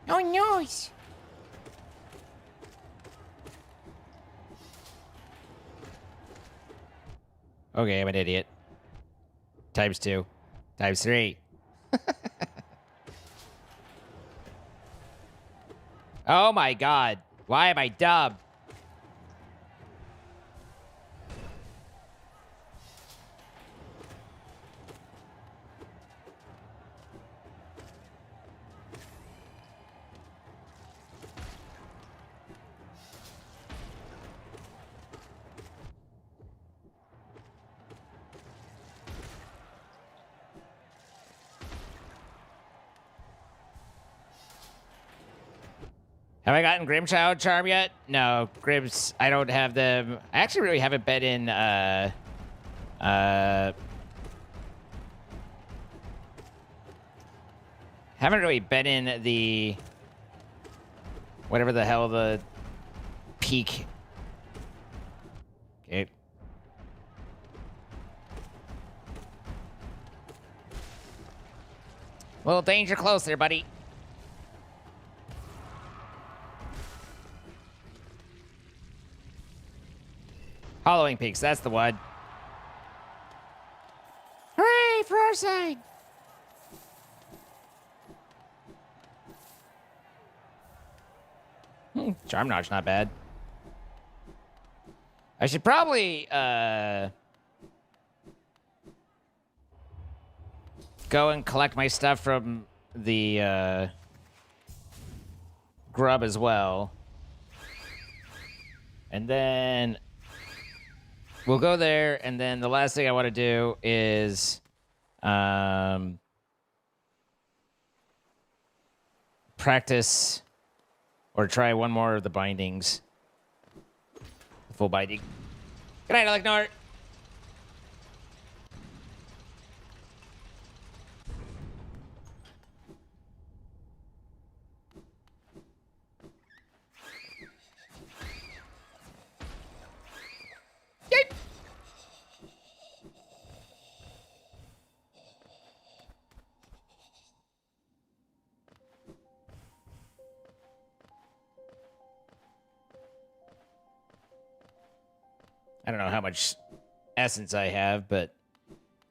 Oh, nice. Okay, I'm an idiot. Times 2. Times 3. Oh my god. Why am I dumb? Have I gotten Grimchild Charm yet? No, Grims, I don't have them. I actually really haven't been in, haven't really been in the, whatever the hell the peak. Okay. Little danger close there, buddy. Hollowing Peaks, that's the one. Hooray for our side! Charm Notch, not bad. I should probably, go and collect my stuff from the, grub as well. And then we'll go there, and then the last thing I want to do is, practice or try one more of the bindings. The full binding. Good night, Elecnor. I don't know how much essence I have, but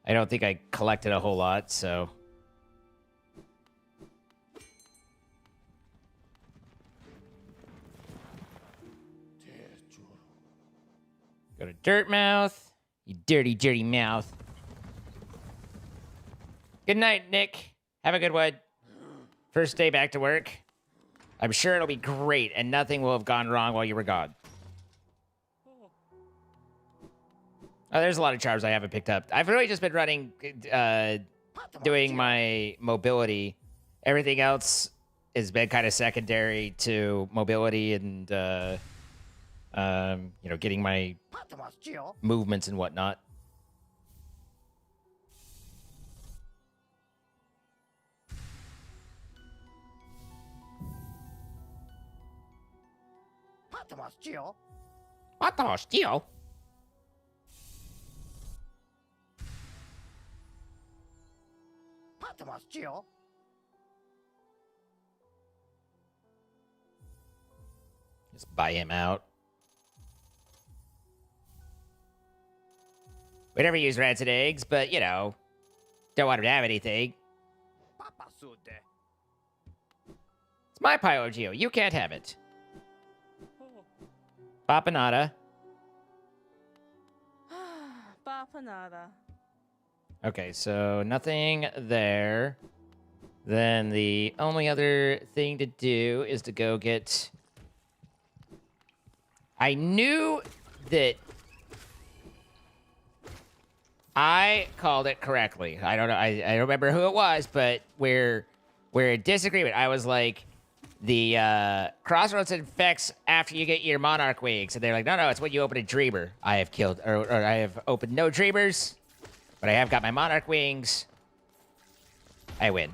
I don't think I collected a whole lot, so. Go to Dirt Mouth. You dirty, dirty mouth. Good night, Nick. Have a good one. First day back to work. I'm sure it'll be great, and nothing will have gone wrong while you were gone. Oh, there's a lot of charms I haven't picked up. I've really just been running, doing my mobility. Everything else has been kind of secondary to mobility and, you know, getting my movements and whatnot. What the steel? Just buy him out. We never use rancid eggs, but, you know, don't want him to have anything. It's my Pyro Geo. You can't have it. Papanada. Bapanada. Okay, so nothing there. Then the only other thing to do is to go get... I knew that I called it correctly. I don't know. I don't remember who it was, but we're in disagreement. I was like, the crossroads infects after you get your monarch wings, and they're like, no, it's when you open a dreamer. I have killed, or I have opened no dreamers, but I have got my monarch wings. I win.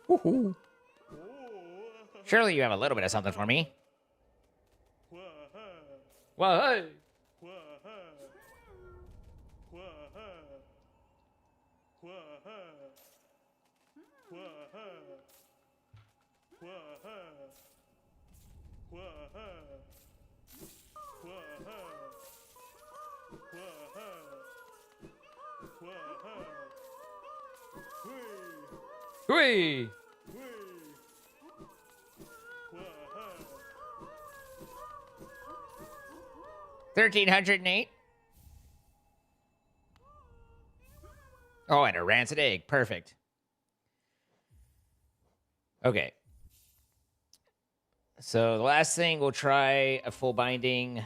Woohoo. Surely you have a little bit of something for me. Whoa, hey. Whee! 1,308. Oh, and a rancid egg. Perfect. Okay. So the last thing, we'll try a full binding.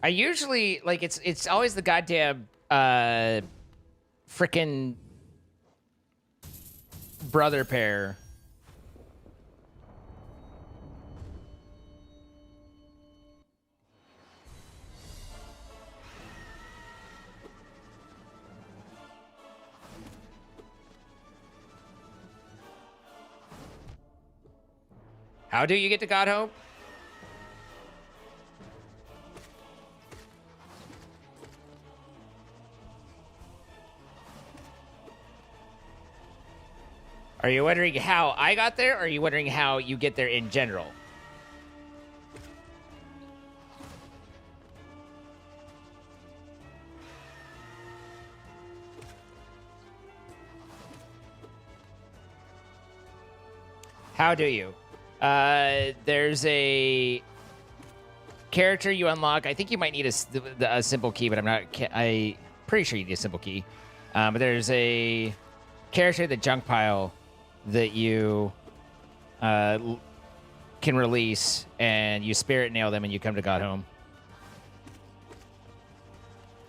I usually like it's always the goddamn frickin' brother pair. How do you get to God Hope? Are you wondering how I got there, or are you wondering how you get there in general? How do you? There's a character you unlock. I think you might need a simple key, but I'm pretty sure you need a simple key. But there's a character, the junk pile, that you can release, and you spirit nail them, and you come to God Home.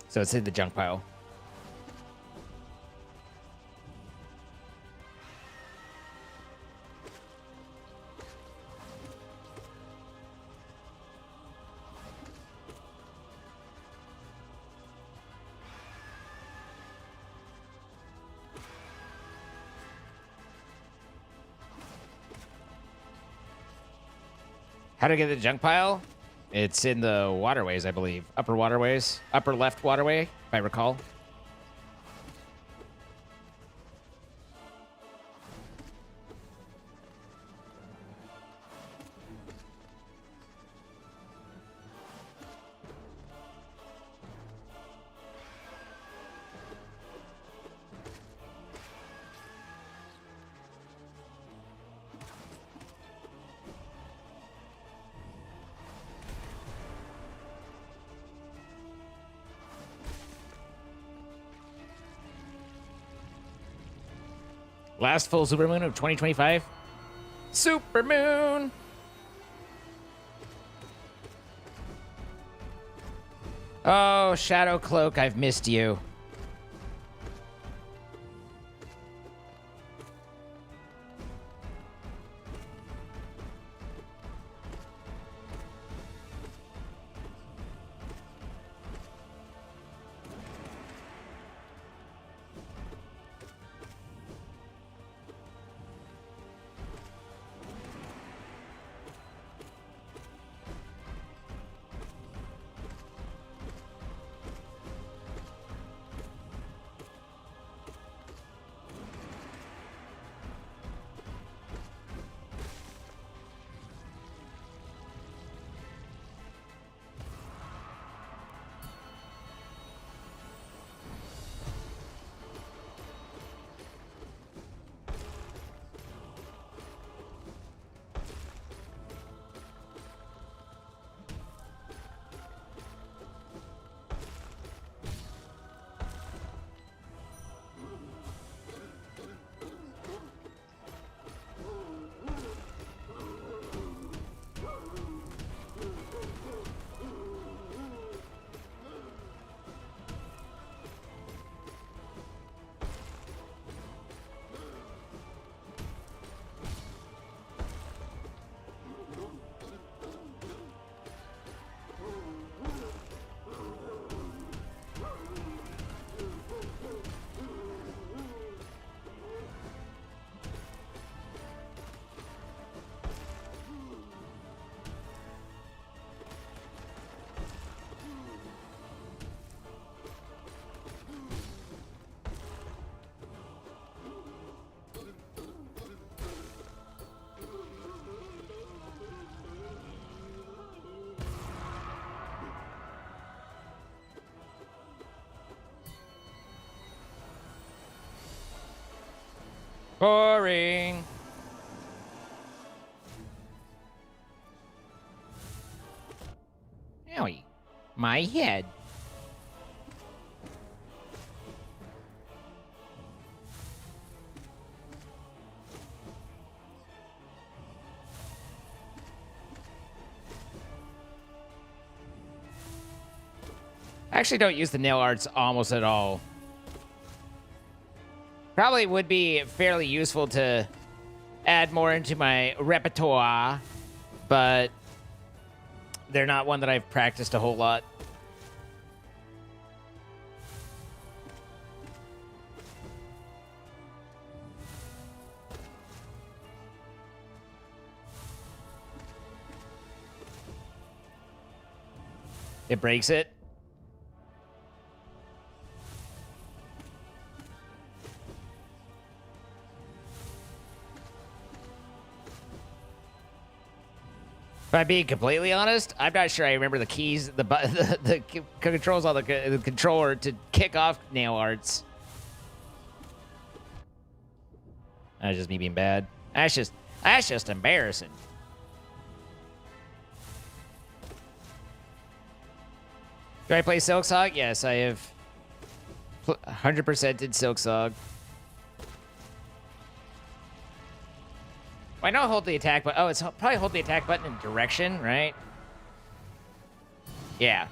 So it's in the junk pile. How to get the junk pile? It's in the waterways, I believe. Upper waterways. Upper left waterway, if I recall. Last full supermoon of 2025. Supermoon! Oh, Shadow Cloak, I've missed you. Boring. Owie. My head. I actually don't use the nail arts almost at all. Probably would be fairly useful to add more into my repertoire, but they're not one that I've practiced a whole lot. It breaks it. If I'm being completely honest, I'm not sure I remember the keys, the controls on the controller to kick off nail arts. That's just me being bad. That's just embarrassing. Do I play Silksong? Yes, I have 100% did Silksong. Why not hold the attack button? Oh, it's probably hold the attack button in direction, right? Yeah.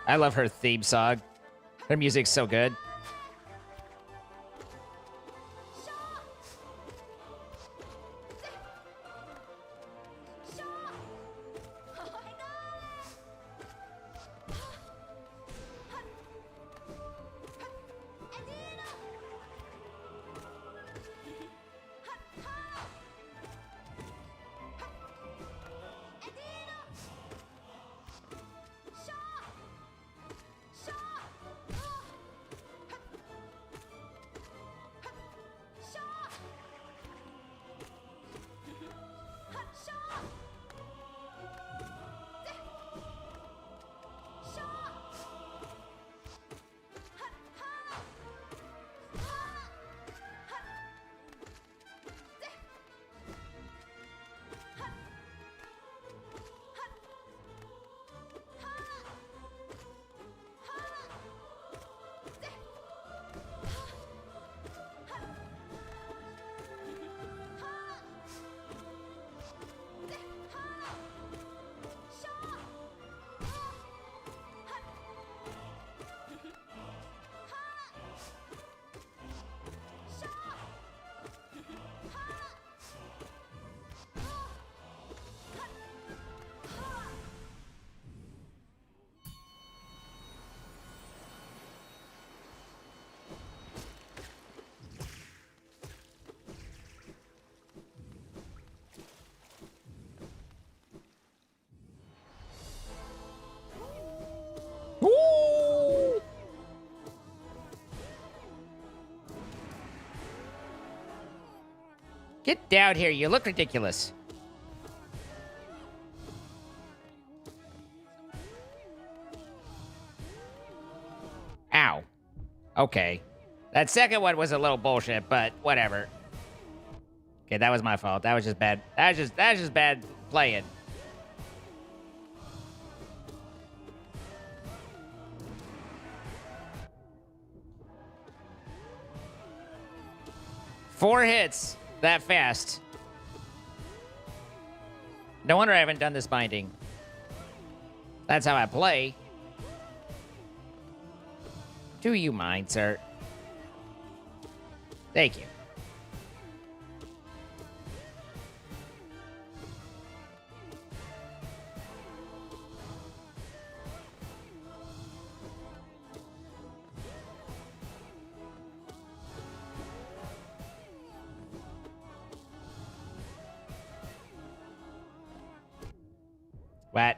I love her theme song. Her music's so good. Get down here, you look ridiculous. Ow. Okay. That second one was a little bullshit, but whatever. Okay, that was my fault. That was just bad. That was just bad playing. Four hits that fast. No wonder I haven't done this binding. That's how I play. Do you mind, sir? Thank you. What?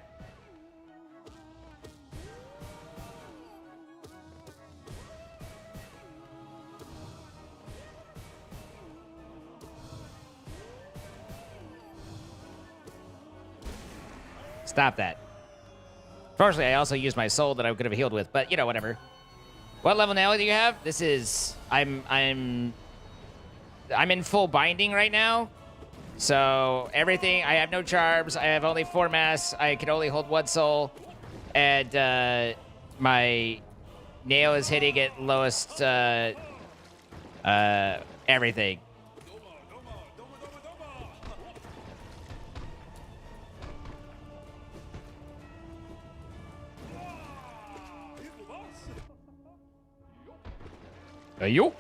Stop that. Fortunately, I also used my soul that I could have healed with, but you know, whatever. What level now do you have? This is I'm in full binding right now. So everything, I have no charms. I have only 4 mass. I can only hold 1 soul, and my nail is hitting at lowest everything. Yo.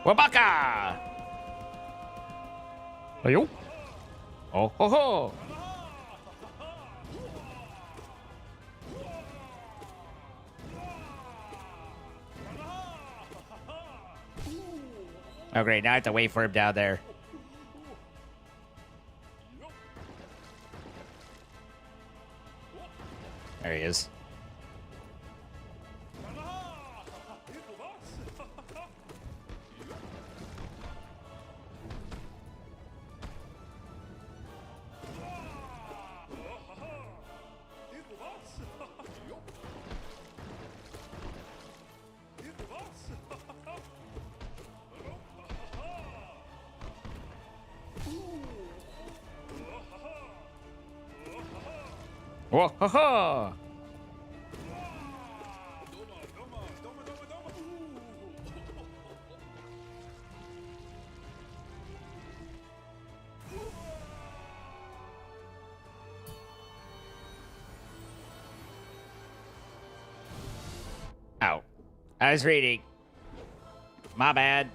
Wabaka! Ayo. Oh ho ho! Oh great, now I have to wait for him down there. There he is. Whoa, ho, ho. Ow. I was reading. My bad.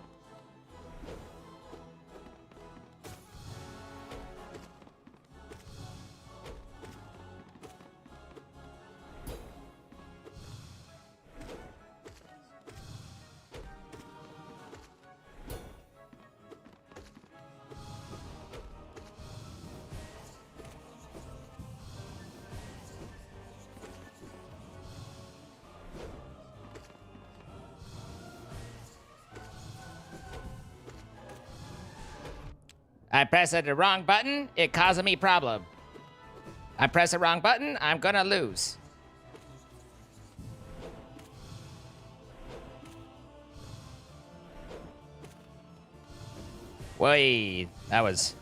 I pressed the wrong button, it caused me problem. I press the wrong button, I'm gonna lose. Wait, that was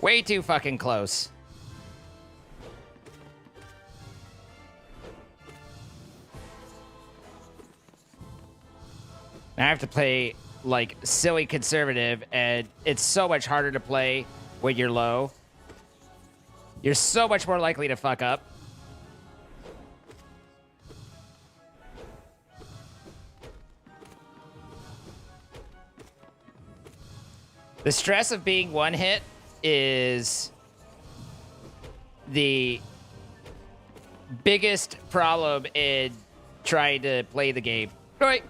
way too fucking close. I have to play like silly conservative, and it's so much harder to play when you're low. You're so much more likely to fuck up. The stress of being one hit is the biggest problem in trying to play the game. Right.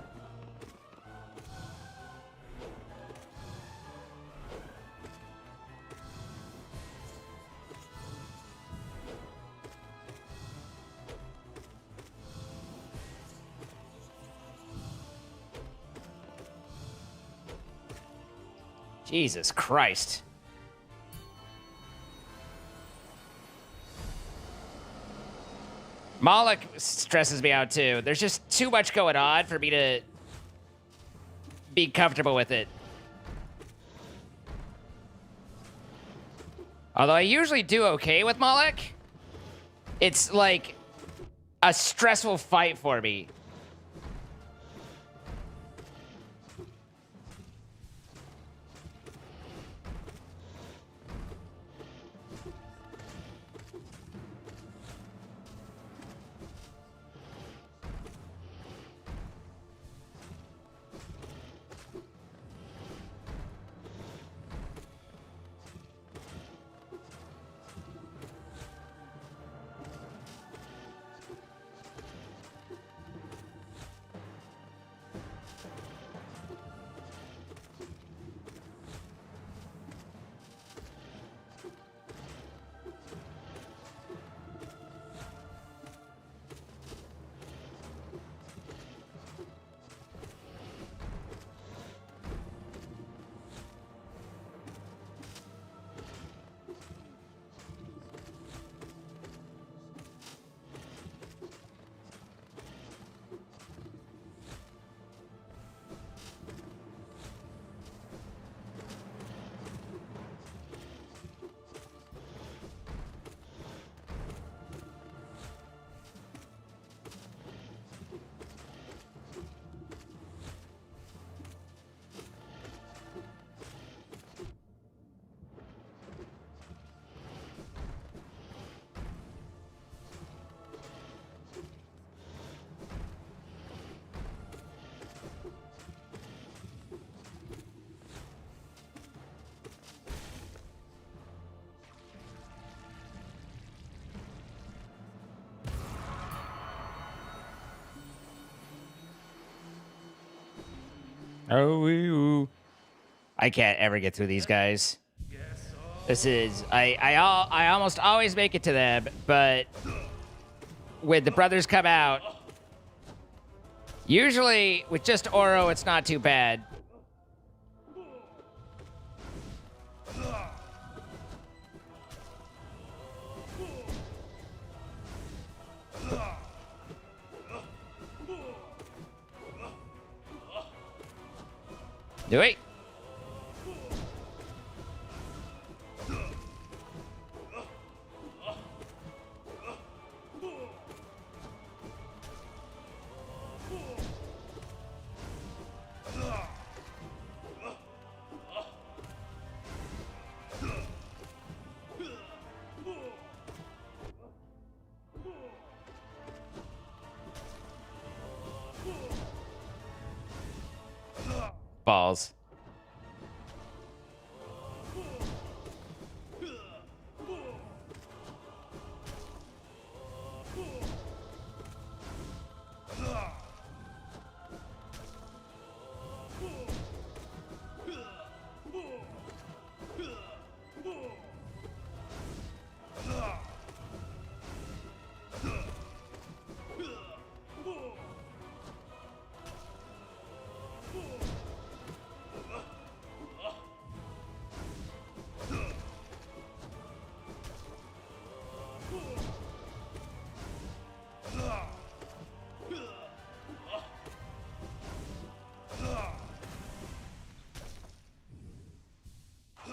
Jesus Christ. Moloch stresses me out too. There's just too much going on for me to be comfortable with it. Although I usually do okay with Moloch, it's like a stressful fight for me. Oh, ooh. I can't ever get through these guys. This is I almost always make it to them, but when the brothers come out, usually with just Oro, it's not too bad. Do it. Balls.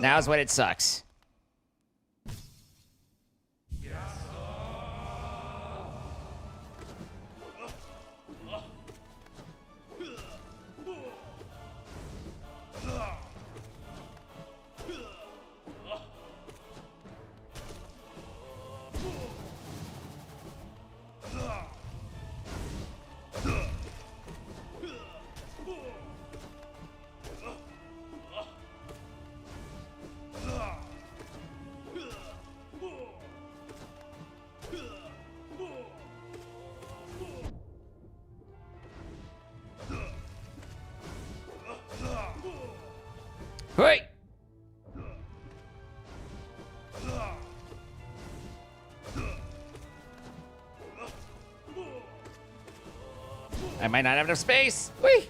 Now's when it sucks. Hey! I might not have enough space. Whee!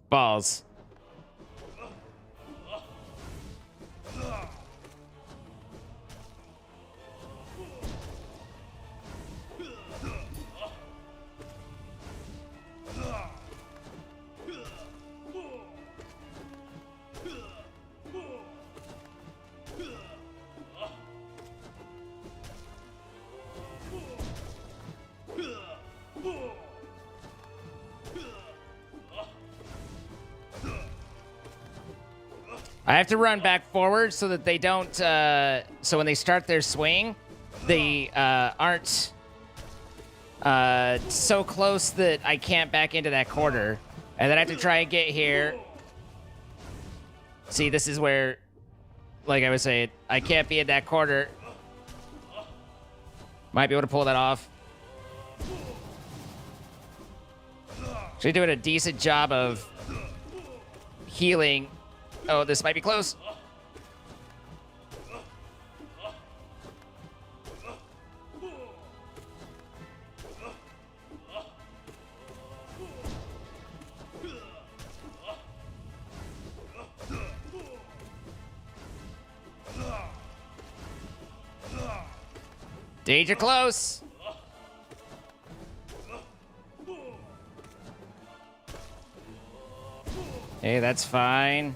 Balls. I have to run back forward so that they don't, so when they start their swing, they aren't so close that I can't back into that corner. And then I have to try and get here. See, this is where, like I was saying, I can't be in that corner. Might be able to pull that off. Actually doing a decent job of healing. Oh, this might be close. Danger close. Hey, that's fine.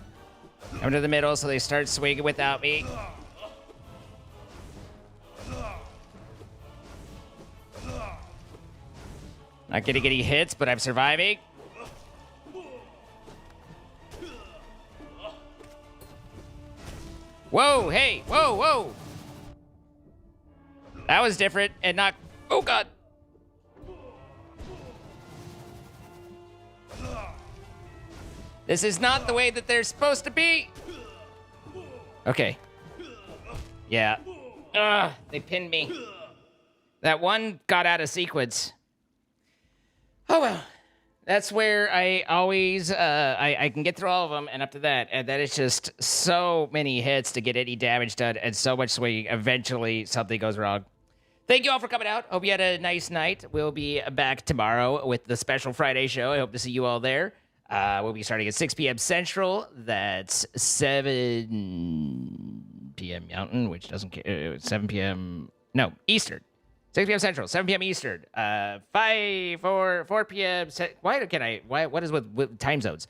I'm to the middle, so they start swinging without me. Not getting any hits, but I'm surviving. Whoa, hey, whoa, whoa. That was different and not... Oh, God. This is not the way that they're supposed to be. Okay. Yeah. Ugh, they pinned me. That one got out of sequence. Oh, well. That's where I always, I can get through all of them and up to that. And that is just so many hits to get any damage done and so much swinging. Eventually, something goes wrong. Thank you all for coming out. Hope you had a nice night. We'll be back tomorrow with the special Friday show. I hope to see you all there. We'll be starting at 6 p.m. Central. That's 7 p.m. Mountain, which doesn't... 7 p.m... No, Eastern. 6 p.m. Central, 7 p.m. Eastern, 4 p.m. What is with time zones?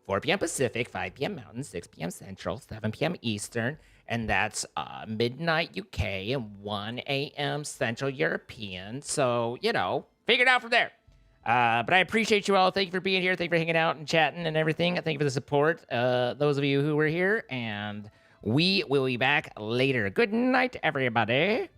4 p.m. Pacific, 5 p.m. Mountain, 6 p.m. Central, 7 p.m. Eastern, and that's midnight UK and 1 a.m. Central European. So, figure it out from there. But I appreciate you all. Thank you for being here. Thank you for hanging out and chatting and everything. Thank you for the support, those of you who were here, and we will be back later. Good night, everybody.